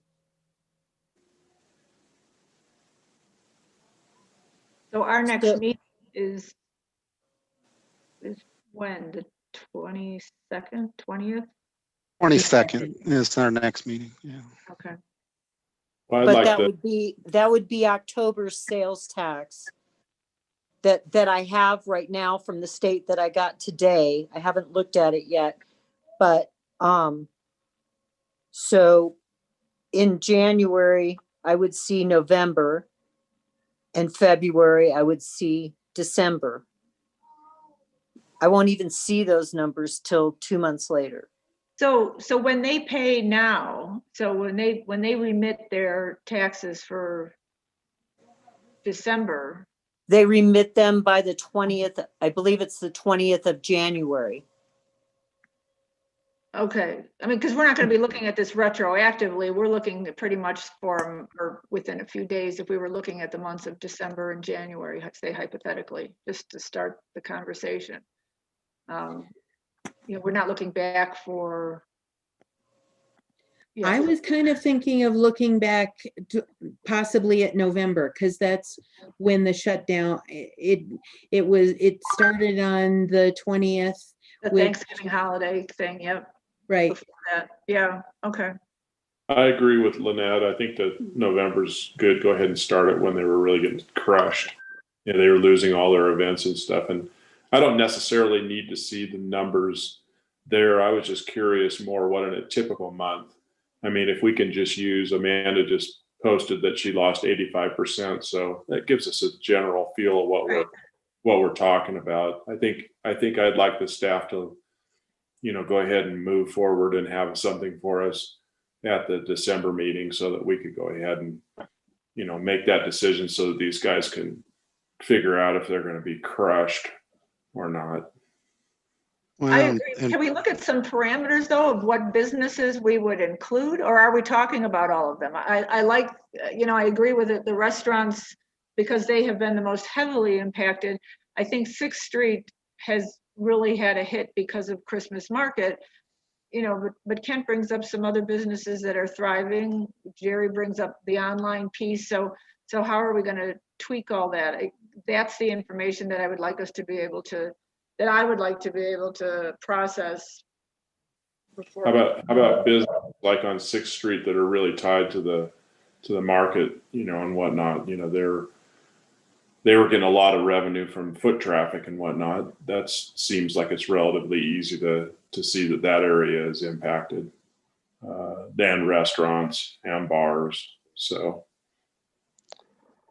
So our next meeting is when? The 22nd, 20th? 22nd is our next meeting. Yeah. Okay. Well, But that would be October's sales tax that I have right now from the state that I got today. I haven't looked at it yet, but so in January I would see November, and February I would see December. I won't even see those numbers till 2 months later. So when they pay now, so when they remit their taxes for December, they remit them by the 20th. I believe it's the 20th of January. Okay. I mean, because we're not going to be looking at this retroactively. We're looking at pretty much or within a few days, if we were looking at the months of December and January, I'd say hypothetically, just to start the conversation. We're not looking back for. I was kind of thinking of looking back to possibly at November, because that's when the shutdown, it started on the 20th. The Thanksgiving holiday thing, yep. Right. Before that. Yeah, okay. I agree with Lynette. I think that November's good. Go ahead and start it when they were really getting crushed. They were losing all their events and stuff. And I don't necessarily need to see the numbers there. I was just curious more what in a typical month. I mean, if we can just use, Amanda just posted that she lost 85%. So that gives us a general feel of what we're talking about. I think I'd like the staff to, go ahead and move forward and have something for us at the December meeting so that we could go ahead and, make that decision so that these guys can figure out if they're going to be crushed or not. Well, I agree. Can we look at some parameters, though, of what businesses we would include, or are we talking about all of them? I like, I agree with it, the restaurants, because they have been the most heavily impacted. I think 6th Street has really had a hit because of Christmas market, but Kent brings up some other businesses that are thriving. Jerry brings up the online piece. So how are we going to tweak all that? That's the information that I would like us to be able to, that I would like to be able to process. How about business like on 6th Street that are really tied to the market, and whatnot? They were getting a lot of revenue from foot traffic and whatnot. That seems like it's relatively easy to see that area is impacted. than restaurants and bars. So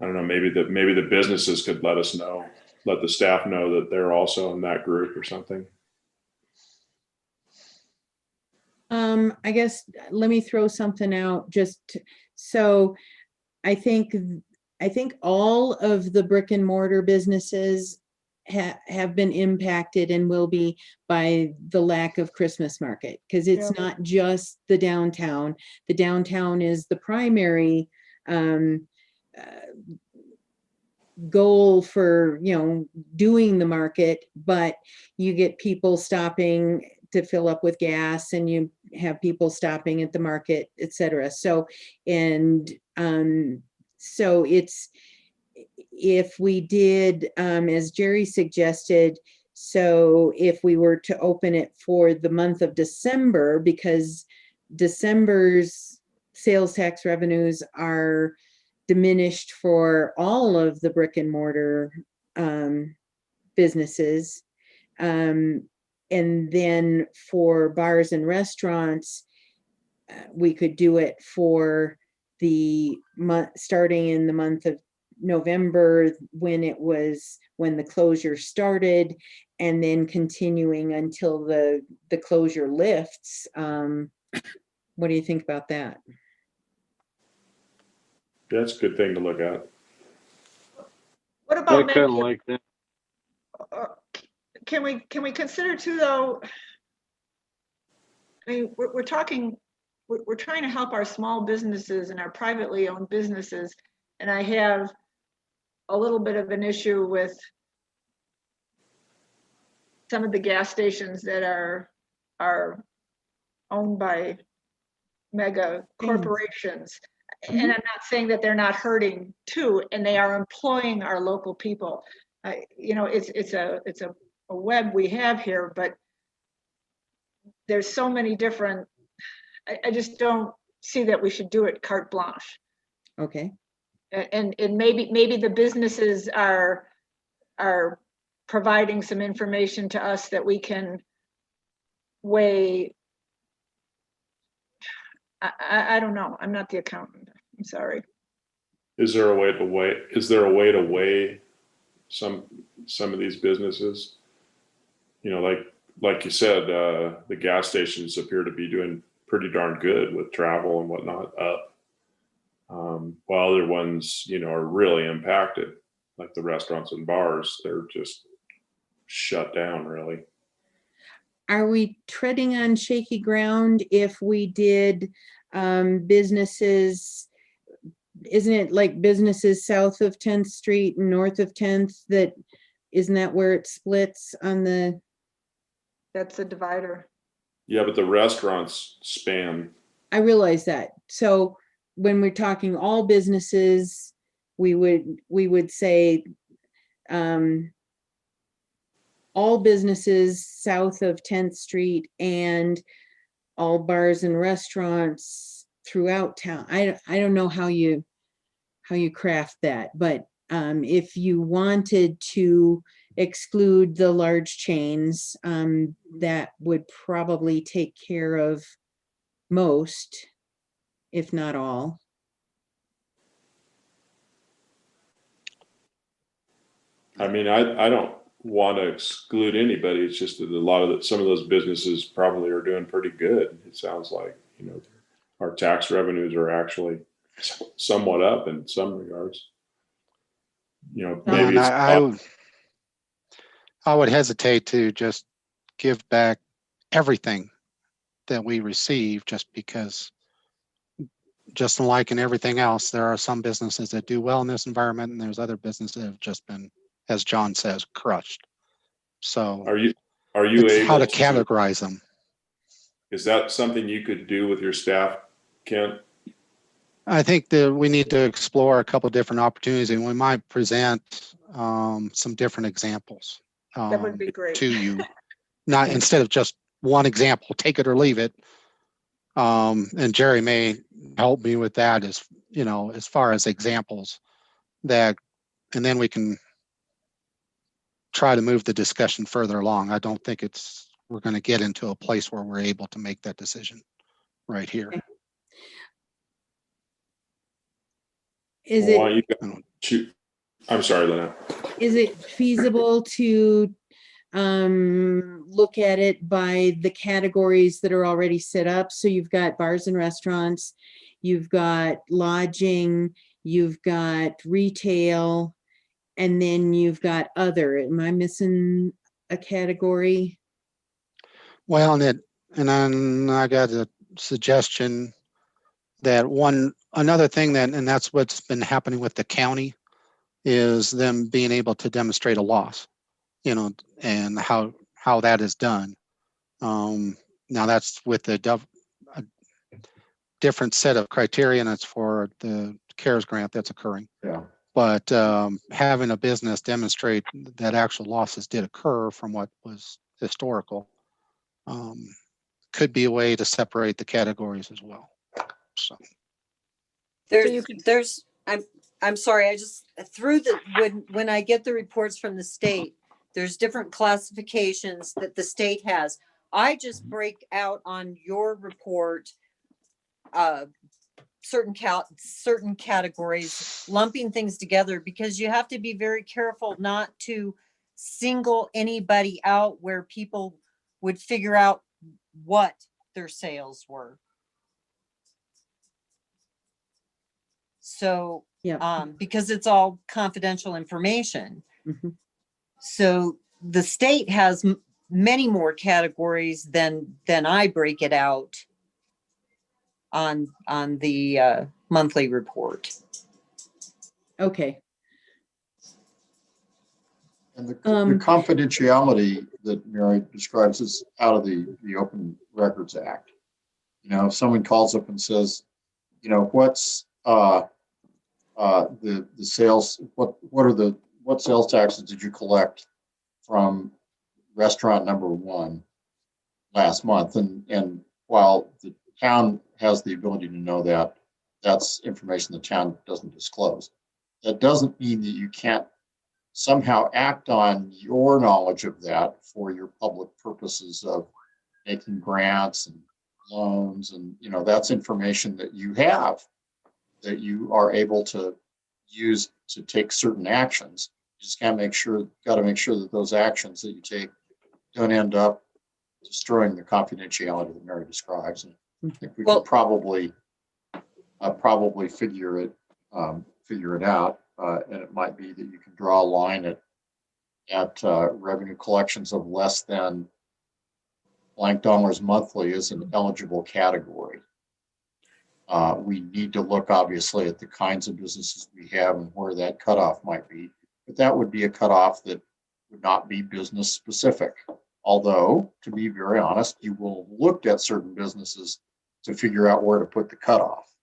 I don't know, maybe the businesses could let us know, let the staff know that they're also in that group or something. I guess let me throw something out so I think all of the brick and mortar businesses have been impacted and will be by the lack of Christmas market, because it's not just the downtown. The downtown is the primary goal for, doing the market, but you get people stopping to fill up with gas, and you have people stopping at the market, etc. So it's, if we did, as Jerry suggested, so if we were to open it for the month of December, because December's sales tax revenues are diminished for all of the brick and mortar businesses. And then for bars and restaurants, we could do it for the month, starting in the month of November, when the closure started, and then continuing until the closure lifts. What do you think about that? That's a good thing to look at. What about I kind of maybe, like that. can we consider too, though? I mean, we're talking, we're trying to help our small businesses and our privately owned businesses. And I have a little bit of an issue with some of the gas stations that are owned by mega corporations. And I'm not saying that they're not hurting too, and they are employing our local people. It's a web we have here, but there's so many different, I just don't see that we should do it carte blanche. Okay. And maybe the businesses are providing some information to us that we can weigh. I don't know. I'm not the accountant. I'm sorry. Is there a way to weigh some of these businesses? Like you said, the gas stations appear to be doing pretty darn good with travel and whatnot up, while other ones, are really impacted, like the restaurants and bars. They're just shut down, really. Are we treading on shaky ground if we did businesses? Isn't it like businesses south of 10th Street and north of 10th? Isn't that where it splits on the? That's a divider. Yeah, but the restaurants span. I realize that. So when we're talking all businesses, we would say all businesses south of 10th Street and all bars and restaurants throughout town. I don't know how you craft that, but if you wanted to exclude the large chains, that would probably take care of most, if not all. I mean, I don't want to exclude anybody. It's just that some of those businesses probably are doing pretty good. It sounds like, our tax revenues are actually somewhat up in some regards. Maybe I would hesitate to just give back everything that we receive, just because, just like in everything else, there are some businesses that do well in this environment, and there's other businesses that have just been, as John says, crushed. So are you it's able how to categorize them? Is that something you could do with your staff, Kent? I think that we need to explore a couple of different opportunities, and we might present some different examples That would be great. to you. Not instead of just one example, take it or leave it. And Jerry may help me with that, as far as examples and then we can try to move the discussion further along. I don't think we're going to get into a place where we're able to make that decision right here. Is Well, why it, don't you guys shoot? I'm sorry, Lena. is it feasible to look at it by the categories that are already set up? So you've got bars and restaurants, you've got lodging, you've got retail, and then you've got other. Am I missing a category? Well, and then I got a suggestion that another thing and that's what's been happening with the county is them being able to demonstrate a loss, and how that is done. Now that's with a different set of criteria, and it's for the CARES grant that's occurring. Yeah. But having a business demonstrate that actual losses did occur from what was historical could be a way to separate the categories as well. So I'm sorry, I just when I get the reports from the state, there's different classifications that the state has. I just break out on your report certain categories, lumping things together, because you have to be very careful not to single anybody out where people would figure out what their sales were. So, Yeah. because it's all confidential information. Mhm. So the state has many more categories than I break it out on the monthly report. Okay. And the confidentiality that Mary describes is out of the Open Records Act. If someone calls up and says, what's the sales, what sales taxes did you collect from restaurant number 1 last month? And while the town has the ability to know that, that's information the town doesn't disclose. That doesn't mean that you can't somehow act on your knowledge of that for your public purposes of making grants and loans. And, that's information that you have that you are able to use to take certain actions. You just got to make sure that those actions that you take don't end up destroying the confidentiality that Mary describes. And I think we could probably figure it out. And it might be that you can draw a line at revenue collections of less than blank dollars monthly as an eligible category. We need to look obviously at the kinds of businesses we have and where that cutoff might be, but that would be a cutoff that would not be business specific. Although, to be very honest, you will have looked at certain businesses to figure out where to put the cutoff.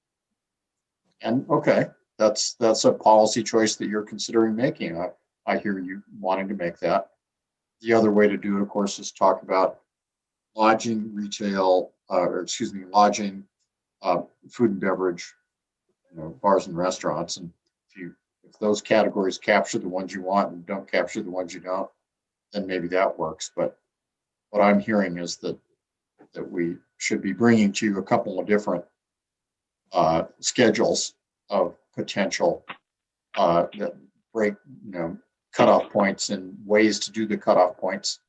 And okay, that's a policy choice that you're considering making. I hear you wanting to make that. The other way to do it, of course, is talk about lodging, retail, lodging, food and beverage, bars and restaurants. And if those categories capture the ones you want and don't capture the ones you don't, then maybe that works. But what I'm hearing is that we should be bringing to you a couple of different schedules of potential that break, cutoff points and ways to do the cutoff points.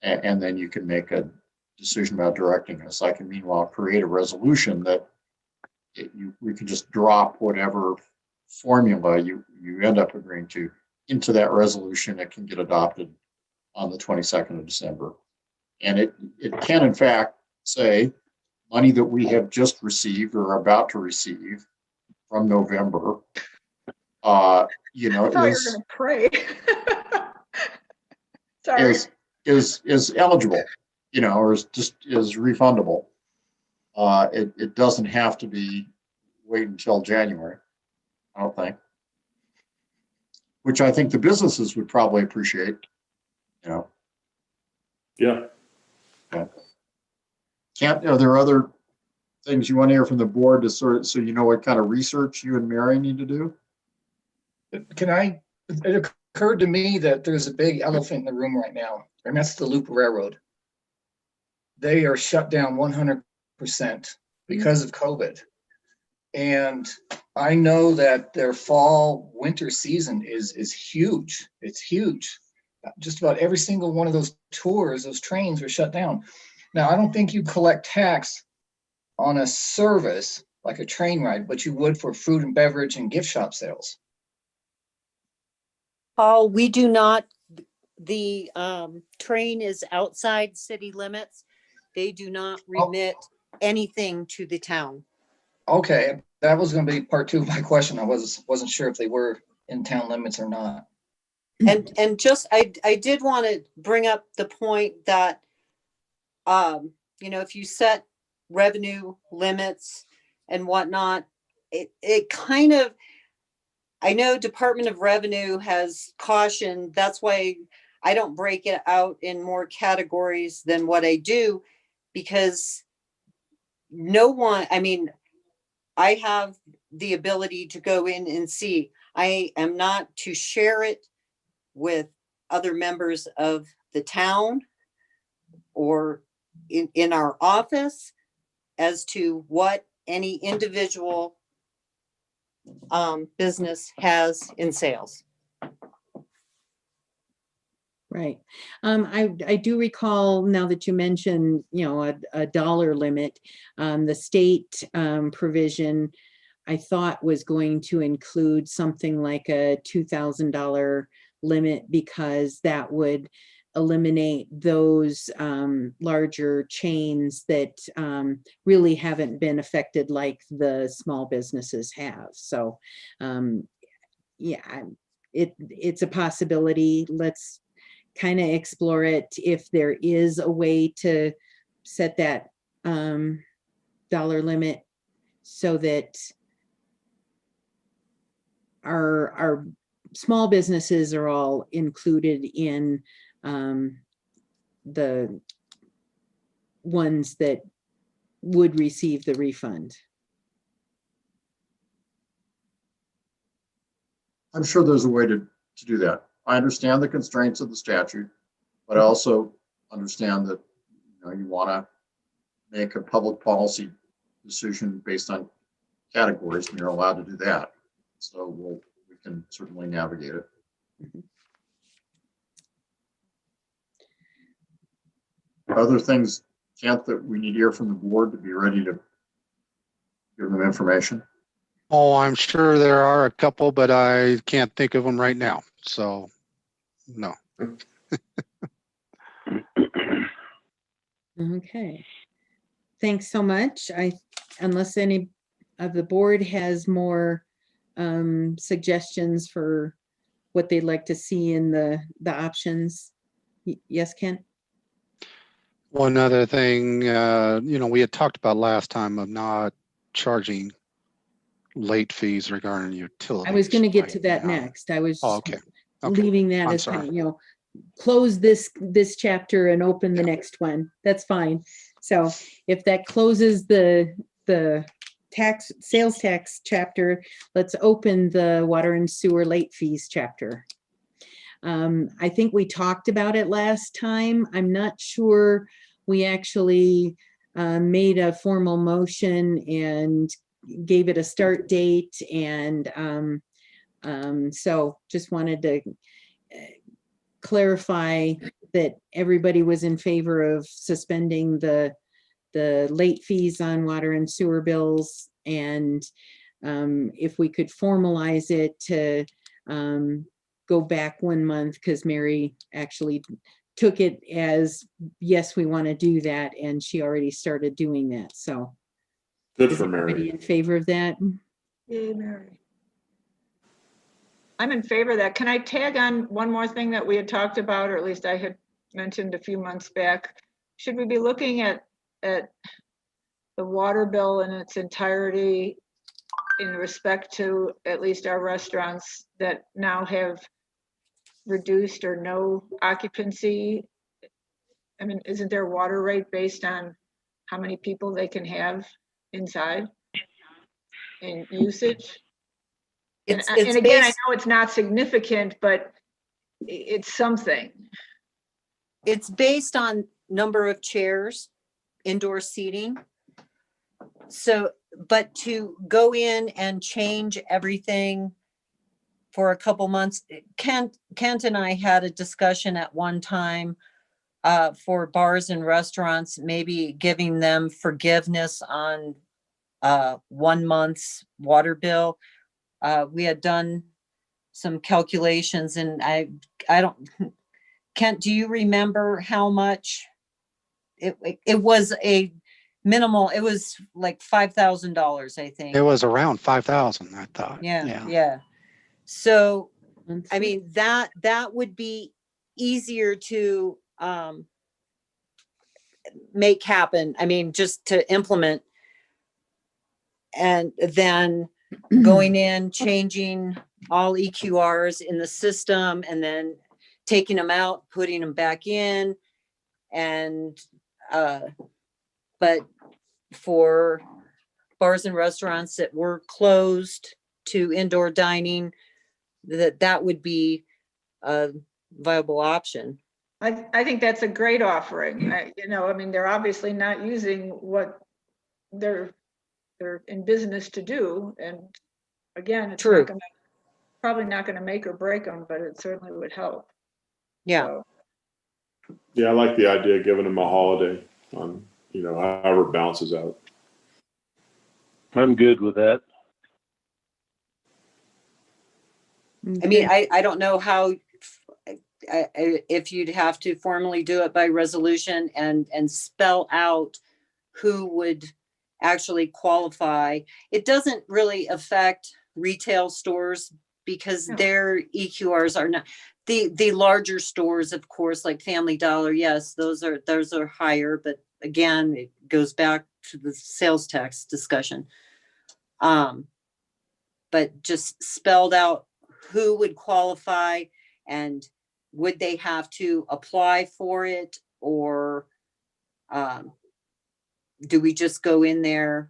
And then you can make a decision about directing us. I can meanwhile create a resolution that we can just drop whatever formula you end up agreeing to into that resolution. It can get adopted on the 22nd of December. And it can in fact say money that we have just received or are about to receive from November, I thought you were going to pray. Sorry. is eligible, or is refundable. It doesn't have to be wait until January, I don't think. Which I think the businesses would probably appreciate, Yeah. Are there other things you want to hear from the board to so you know what kind of research you and Mary need to do? It occurred to me that there's a big elephant in the room right now, and that's the Loop Railroad. They are shut down 100% because of COVID. And I know that their fall winter season is huge. It's huge. Just about every single one of those tours, those trains were shut down. Now, I don't think you collect tax on a service like a train ride, but you would for food and beverage and gift shop sales. Paul, we do not, the train is outside city limits. They do not remit anything to the town. Okay, that was going to be part 2 of my question. I wasn't sure if they were in town limits or not. And just, I did want to bring up the point that, you know, if you set revenue limits and whatnot, it kind of, I know Department of Revenue has cautioned, that's why I don't break it out in more categories than what I do, because no one, I mean, I have the ability to go in and see. I am not to share it with other members of the town or in our office as to what any individual business has in sales. Right. I do recall, now that you mentioned, you know, a dollar limit, the state provision, I thought was going to include something like a $2,000 limit, because that would eliminate those larger chains that really haven't been affected like the small businesses have. So yeah, it's a possibility. Let's kind of explore it if there is a way to set that dollar limit so that our small businesses are all included in the ones that would receive the refund. I'm sure there's a way to do that. I understand the constraints of the statute, but I also understand that, you know, you want to make a public policy decision based on categories, and you're allowed to do that. So we can certainly navigate it. Other things, Kent, that we need to hear from the board to be ready to give them information? Oh, I'm sure there are a couple, but I can't think of them right now. So, no. Okay. Thanks so much. Unless any of the board has more suggestions for what they'd like to see in the options. Yes, Ken? One other thing, you know, we had talked about last time of not charging late fees regarding utilities. I was going to get right to that now. next. I was Okay. leaving that I'm as sorry. kind of, you know, close this chapter and open the next one. That's fine. So if that closes the sales tax chapter, let's open the water and sewer late fees chapter. I think we talked about it last time. I'm not sure we actually made a formal motion and gave it a start date. And so just wanted to clarify that everybody was in favor of suspending the late fees on water and sewer bills. And if we could formalize it to go back 1 month, because Mary actually took it as, yes, we want to do that. And she already started doing that. So Good is for everybody Mary. in favor of that? Yay, Mary. I'm in favor of that. Can I tag on one more thing that we had talked about, or at least I had mentioned a few months back? Should we be looking at the water bill in its entirety in respect to at least our restaurants that now have reduced or no occupancy? I mean, isn't their water rate based on how many people they can have inside and usage? And again, I know it's not significant, but it's something. It's based on number of chairs, indoor seating. So, but to go in and change everything for a couple months, Kent and I had a discussion at one time for bars and restaurants, maybe giving them forgiveness on 1 month's water bill. We had done some calculations and I don't, Kent, do you remember how much it was a minimal, it was like $5,000, I think. It was around 5,000, I thought. Yeah. So, I mean, that would be easier to make happen. I mean, just to implement, and then going in, changing all EQRs in the system, and then taking them out, putting them back in, and but for bars and restaurants that were closed to indoor dining, that would be a viable option. I think that's a great offering. I mean, they're obviously not using what they're in business to do. And again, it's True. Probably not gonna make or break them, but it certainly would help. Yeah. So, Yeah, I like the idea of giving them a holiday on, however it balances out. I'm good with that. I mean, I don't know how, if you'd have to formally do it by resolution and spell out who would actually qualify. It doesn't really affect retail stores because their EQRs are not, the larger stores, of course, like Family Dollar, yes, those are higher, but again, it goes back to the sales tax discussion. But just spelled out who would qualify and would they have to apply for it, or do we just go in there?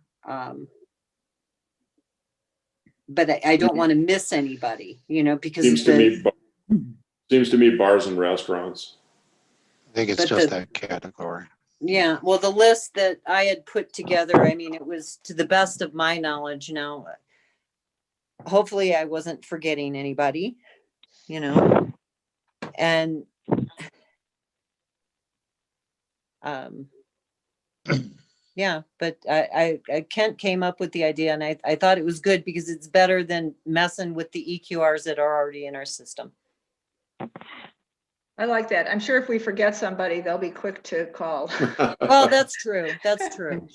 But I don't want to miss anybody, because Seems to me bars and restaurants. I think it's just that category. Yeah, well, the list that I had put together, I mean, it was to the best of my knowledge. Now, hopefully I wasn't forgetting anybody, and yeah, but I Kent came up with the idea, and I thought it was good because it's better than messing with the EQRs that are already in our system. I like that. I'm sure if we forget somebody, they'll be quick to call. Well, that's true. That's true.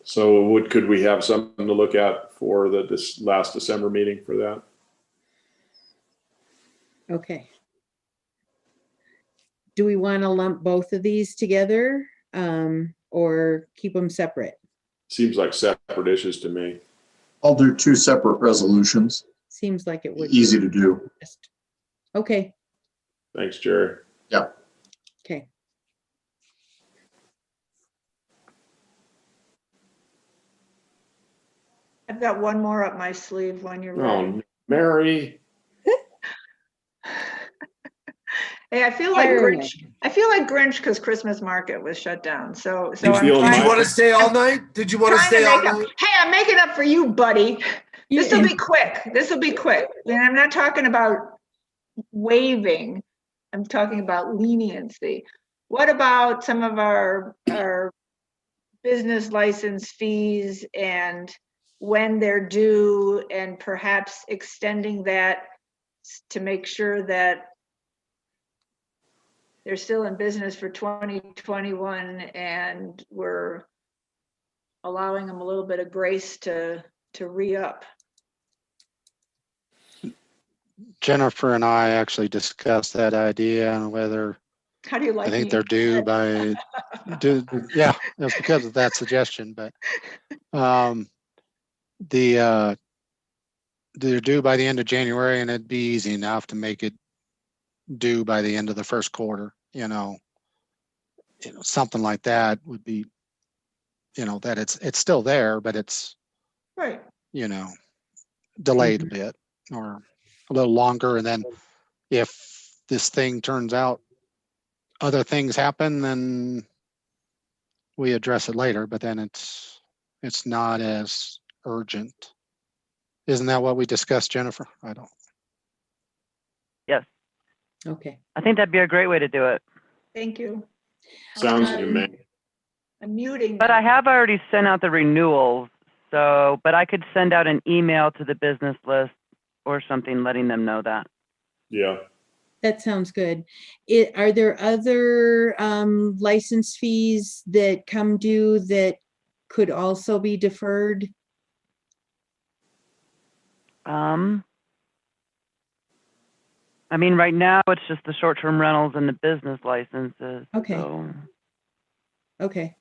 So could we have something to look at for this last December meeting for that? Okay. Do we want to lump both of these together or keep them separate? Seems like separate issues to me. I'll do 2 separate resolutions. Seems like it would easy to do. Okay. Thanks, Jerry. Yeah. Okay. I've got one more up my sleeve when you're ready. Oh, Mary. Hey, I feel like Grinch because Christmas market was shut down. So Did you want to stay all night? Did you want to stay all night? Hey, I'm making up for you, buddy. This will be quick. And I'm not talking about waiving. I'm talking about leniency. What about some of our business license fees and when they're due, and perhaps extending that to make sure that they're still in business for 2021 and we're allowing them a little bit of grace to re-up. Jennifer and I actually discussed that idea and whether How do you like I think me? they're due by yeah, it's because of that suggestion, but they're due by the end of January, and it'd be easy enough to make it due by the end of the first quarter. Something like that would be, that it's still there, but it's right, delayed a bit or a little longer. And then if this thing turns out other things happen, then we address it later, but then it's not as urgent. Isn't that what we discussed, Jennifer? I don't. Yes, Okay. I think that'd be a great way to do it. Thank you. Sounds I'm humane. muting. But I now. have already sent out the renewals, so, but I could send out an email to the business list or something letting them know that. Yeah. That sounds good. Are there other license fees that come due that could also be deferred? I mean, right now it's just the short-term rentals and the business licenses. Okay. So. Okay.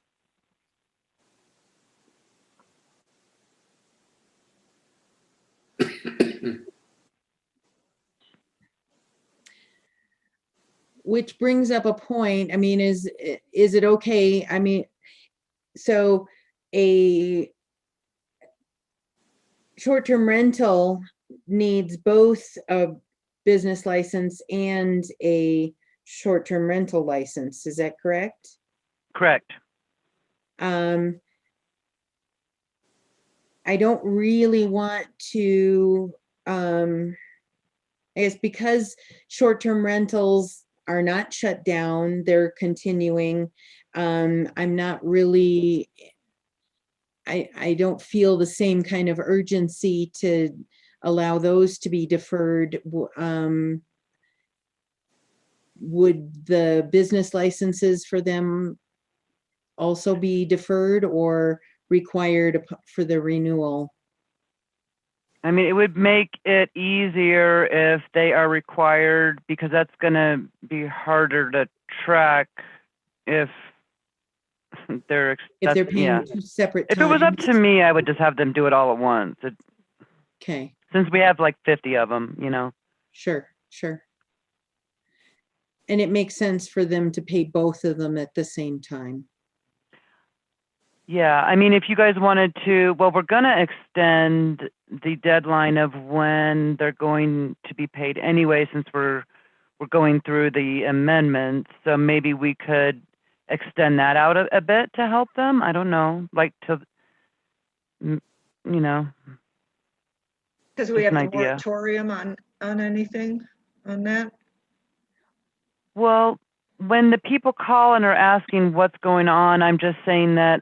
Which brings up a point. I mean, is it okay? I mean, so a short-term rental needs both a business license and a short-term rental license. Is that correct? Correct. I don't really want to, I guess because short-term rentals are not shut down, they're continuing. I'm not really, I don't feel the same kind of urgency to allow those to be deferred. Would the business licenses for them also be deferred or required for the renewal? I mean, it would make it easier if they are required, because that's going to be harder to track if they're paying two separate If it was up to times. me, I would just have them do it all at once. Okay. Since we have like 50 of them, you know. Sure, sure. And it makes sense for them to pay both of them at the same time. Yeah, I mean, if you guys wanted to, well, we're going to extend the deadline of when they're going to be paid anyway, since we're going through the amendments. So maybe we could extend that out a bit to help them. I don't know, like to, you know. Because we Just have an the idea. moratorium on anything on that. Well, when the people call and are asking what's going on, I'm just saying that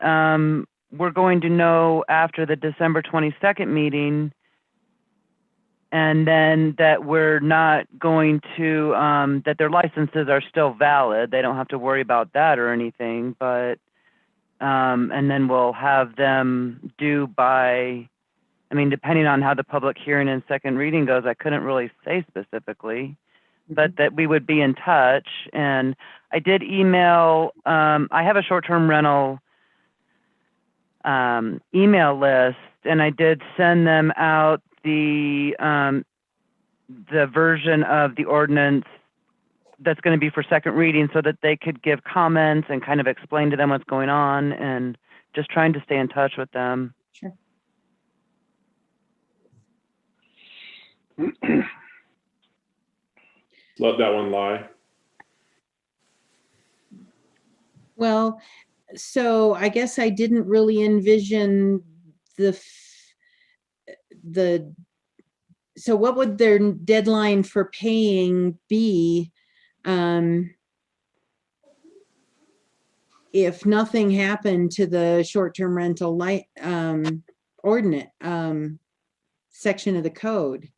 we're going to know after the December 22nd meeting, and then that we're not going to, that their licenses are still valid. They don't have to worry about that or anything, but, and then we'll have them due by, I mean, depending on how the public hearing and second reading goes, I couldn't really say specifically. But that we would be in touch. And I did email, I have a short-term rental email list, and I did send them out the version of the ordinance that's going to be for second reading, so that they could give comments and kind of explain to them what's going on, and just trying to stay in touch with them. Sure. Let that one lie. Well, so I guess I didn't really envision so what would their deadline for paying be if nothing happened to the short-term rental ordinance section of the code?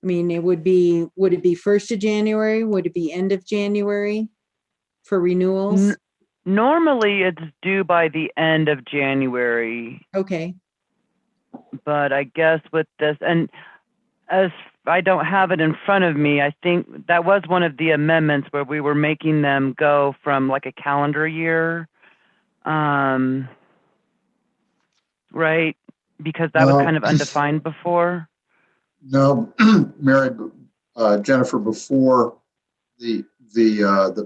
I mean, would it be 1st of January? Would it be end of January for renewals? Normally it's due by the end of January. Okay. But I guess with this, and as I don't have it in front of me, I think that was one of the amendments where we were making them go from like a calendar year. Right? Because that was kind of undefined before. No, Mary, Jennifer, before the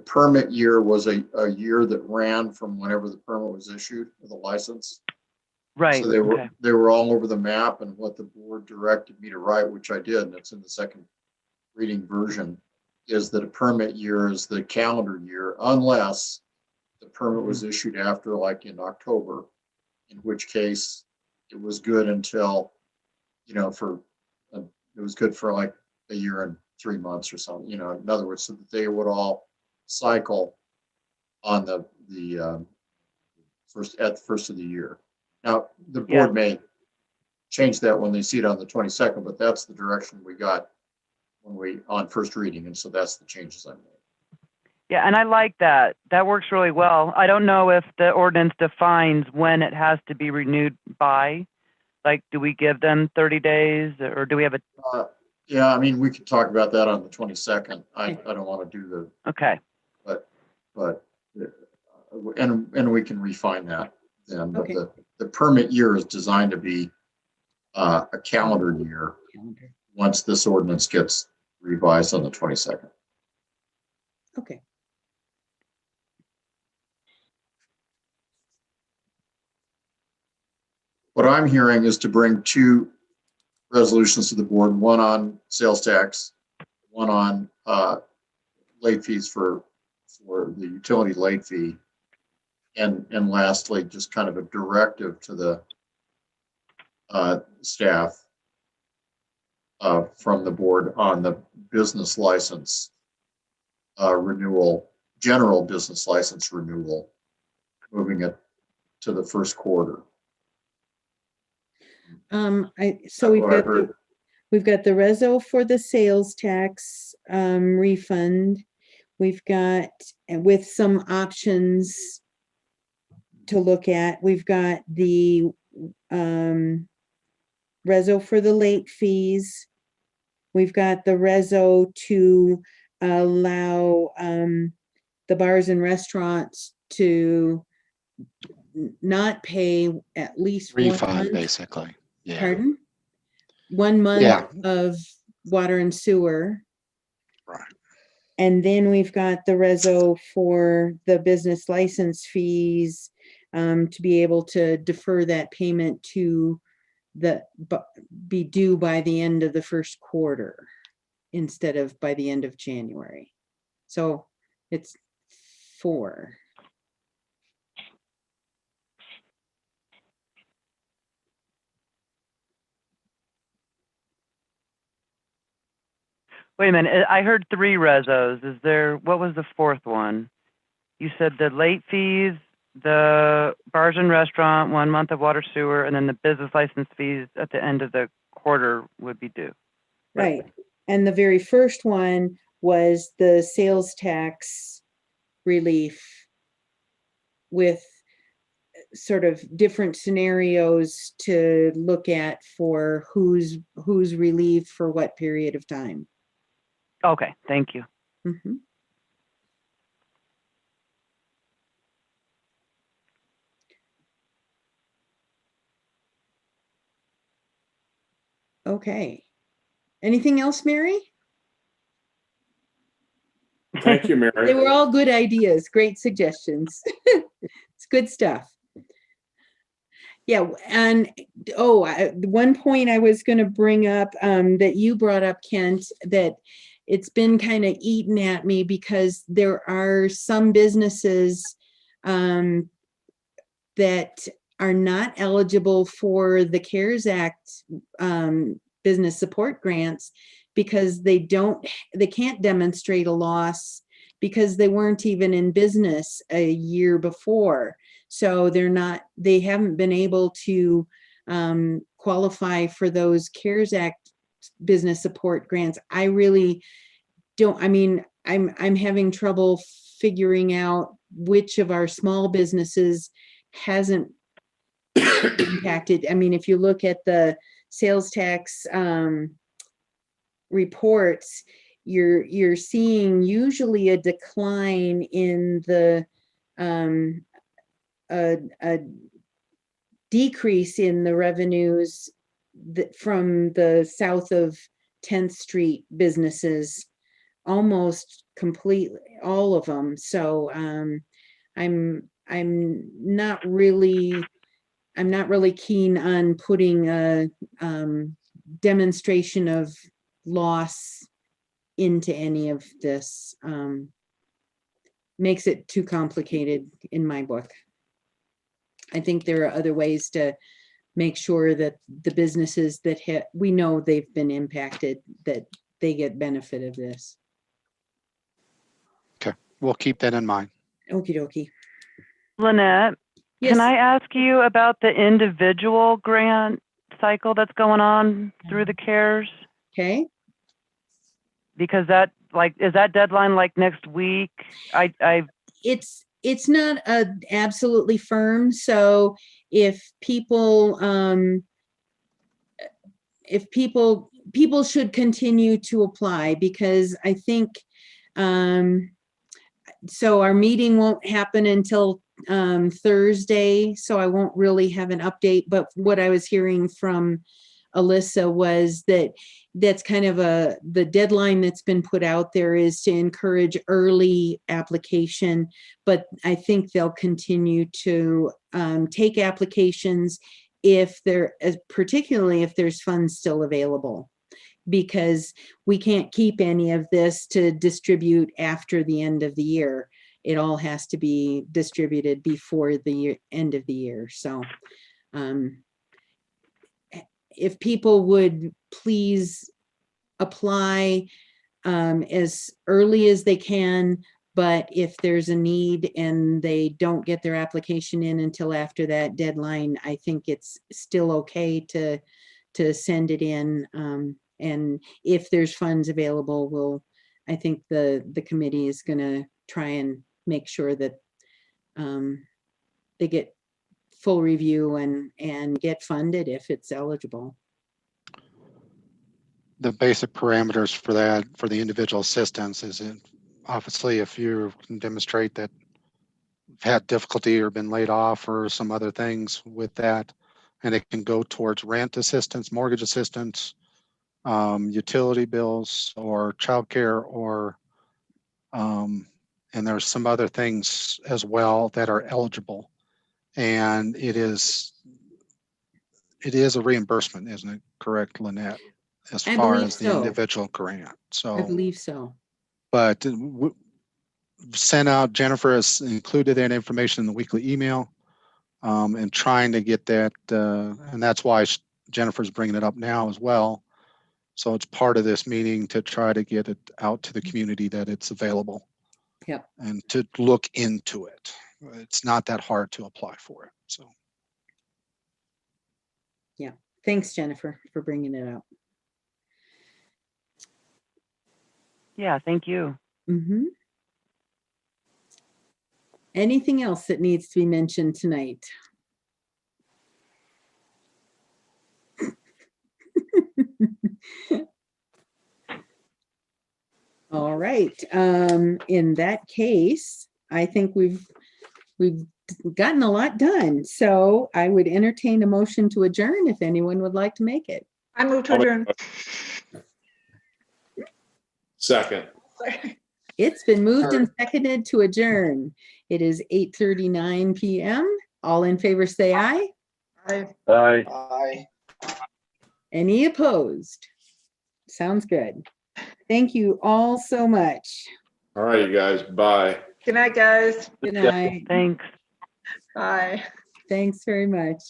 permit year was a year that ran from whenever the permit was issued, or the license. Right. So they were all over the map, and what the board directed me to write, which I did, and it's in the second reading version, is that a permit year is the calendar year, unless the permit was issued after, like in October, in which case it was good until, you know, it was good for like a year and 3 months or something, you know, in other words, so that they would all cycle on the at the first of the year. Now, the board may change that when they see it on the 22nd, but that's the direction we got when we on first reading, and so that's the changes I made. Yeah, and I like that. That works really well. I don't know if the ordinance defines when it has to be renewed by. Like, do we give them 30 days or do we have a? Yeah, I mean, we could talk about that on the 22nd. I don't want to do the. Okay. But and we can refine that then. But Okay. the permit year is designed to be a calendar year once this ordinance gets revised on the 22nd. Okay. What I'm hearing is to bring 2 resolutions to the board, one on sales tax, one on late fees for the utility late fee, and lastly, just kind of a directive to the staff from the board on the business license renewal, general business license renewal, moving it to the first quarter. So we've got the reso for the sales tax refund. We've got, with some options to look at, we've got the reso for the late fees. We've got the reso to allow the bars and restaurants to not pay at least 1 Refund, month. basically. Yeah. Pardon? 1 month Yeah. of water and sewer. Right. And then we've got the reso for the business license fees to be able to defer that payment to be due by the end of the first quarter instead of by the end of January. So it's 4. Wait a minute. I heard 3 resos. Is there, what was the 4th one? You said the late fees, the bars and restaurant, 1 month of water sewer, and then the business license fees at the end of the quarter would be due. Right. And the very first one was the sales tax relief with sort of different scenarios to look at for who's relieved for what period of time. Okay, thank you. Mm-hmm. Okay. Anything else, Mary? Thank you, Mary. They were all good ideas, great suggestions. It's good stuff. Yeah, and one point I was going to bring up that you brought up, Kent, that it's been kind of eaten at me because there are some businesses that are not eligible for the CARES Act business support grants because they can't demonstrate a loss because they weren't even in business a year before. So they haven't been able to qualify for those CARES Act business support grants. I really don't, I mean, I'm having trouble figuring out which of our small businesses hasn't impacted. I mean, if you look at the sales tax reports, you're seeing usually a decline in the a decrease in the revenues from the south of 10th Street businesses, almost completely, all of them. So I'm not really keen on putting a demonstration of loss into any of this. makes it too complicated in my book. I think there are other ways to make sure that the businesses that we know they've been impacted, that they get benefit of this. Okay, we'll keep that in mind. Okie dokie. Lynette, Yes. can I ask you about the individual grant cycle that's going on through the CARES? Okay. Because that, like, is that deadline like next week? It's not absolutely firm. So if people should continue to apply, because I think so our meeting won't happen until Thursday, so I won't really have an update. But what I was hearing from Alyssa was that that's kind of the deadline that's been put out there is to encourage early application, but I think they'll continue to take applications particularly if there's funds still available, because we can't keep any of this to distribute after the end of the year. It all has to be distributed before the end of the year. So if people would please apply as early as they can, but if there's a need and they don't get their application in until after that deadline, I think it's still okay to send it in. And if there's funds available, I think the committee is going to try and make sure that they get full review and get funded if it's eligible. The basic parameters for that, for the individual assistance, is obviously if you can demonstrate that you've had difficulty or been laid off or some other things with that, and it can go towards rent assistance, mortgage assistance, utility bills, or childcare, or and there's some other things as well that are eligible. And it is a reimbursement, isn't it correct, Lynette, as far as the individual grant? So I believe so. But sent out, Jennifer has included that information in the weekly email, and trying to get that, and that's why Jennifer's bringing it up now as well. So it's part of this meeting to try to get it out to the community that it's available. Yep. And to look into it. It's not that hard to apply for it. So. Yeah. Thanks, Jennifer, for bringing it up. Yeah, thank you. Mm-hmm. Anything else that needs to be mentioned tonight? All right. In that case, I think we've gotten a lot done. So I would entertain a motion to adjourn if anyone would like to make it. I move to adjourn. Second. It's been moved and seconded to adjourn. It is 8:39 p.m. All in favor say aye. Aye. Aye. Aye. Any opposed? Sounds good. Thank you all so much. All right, you guys. Bye. Good night, guys. Good night. Thanks. Bye. Thanks very much.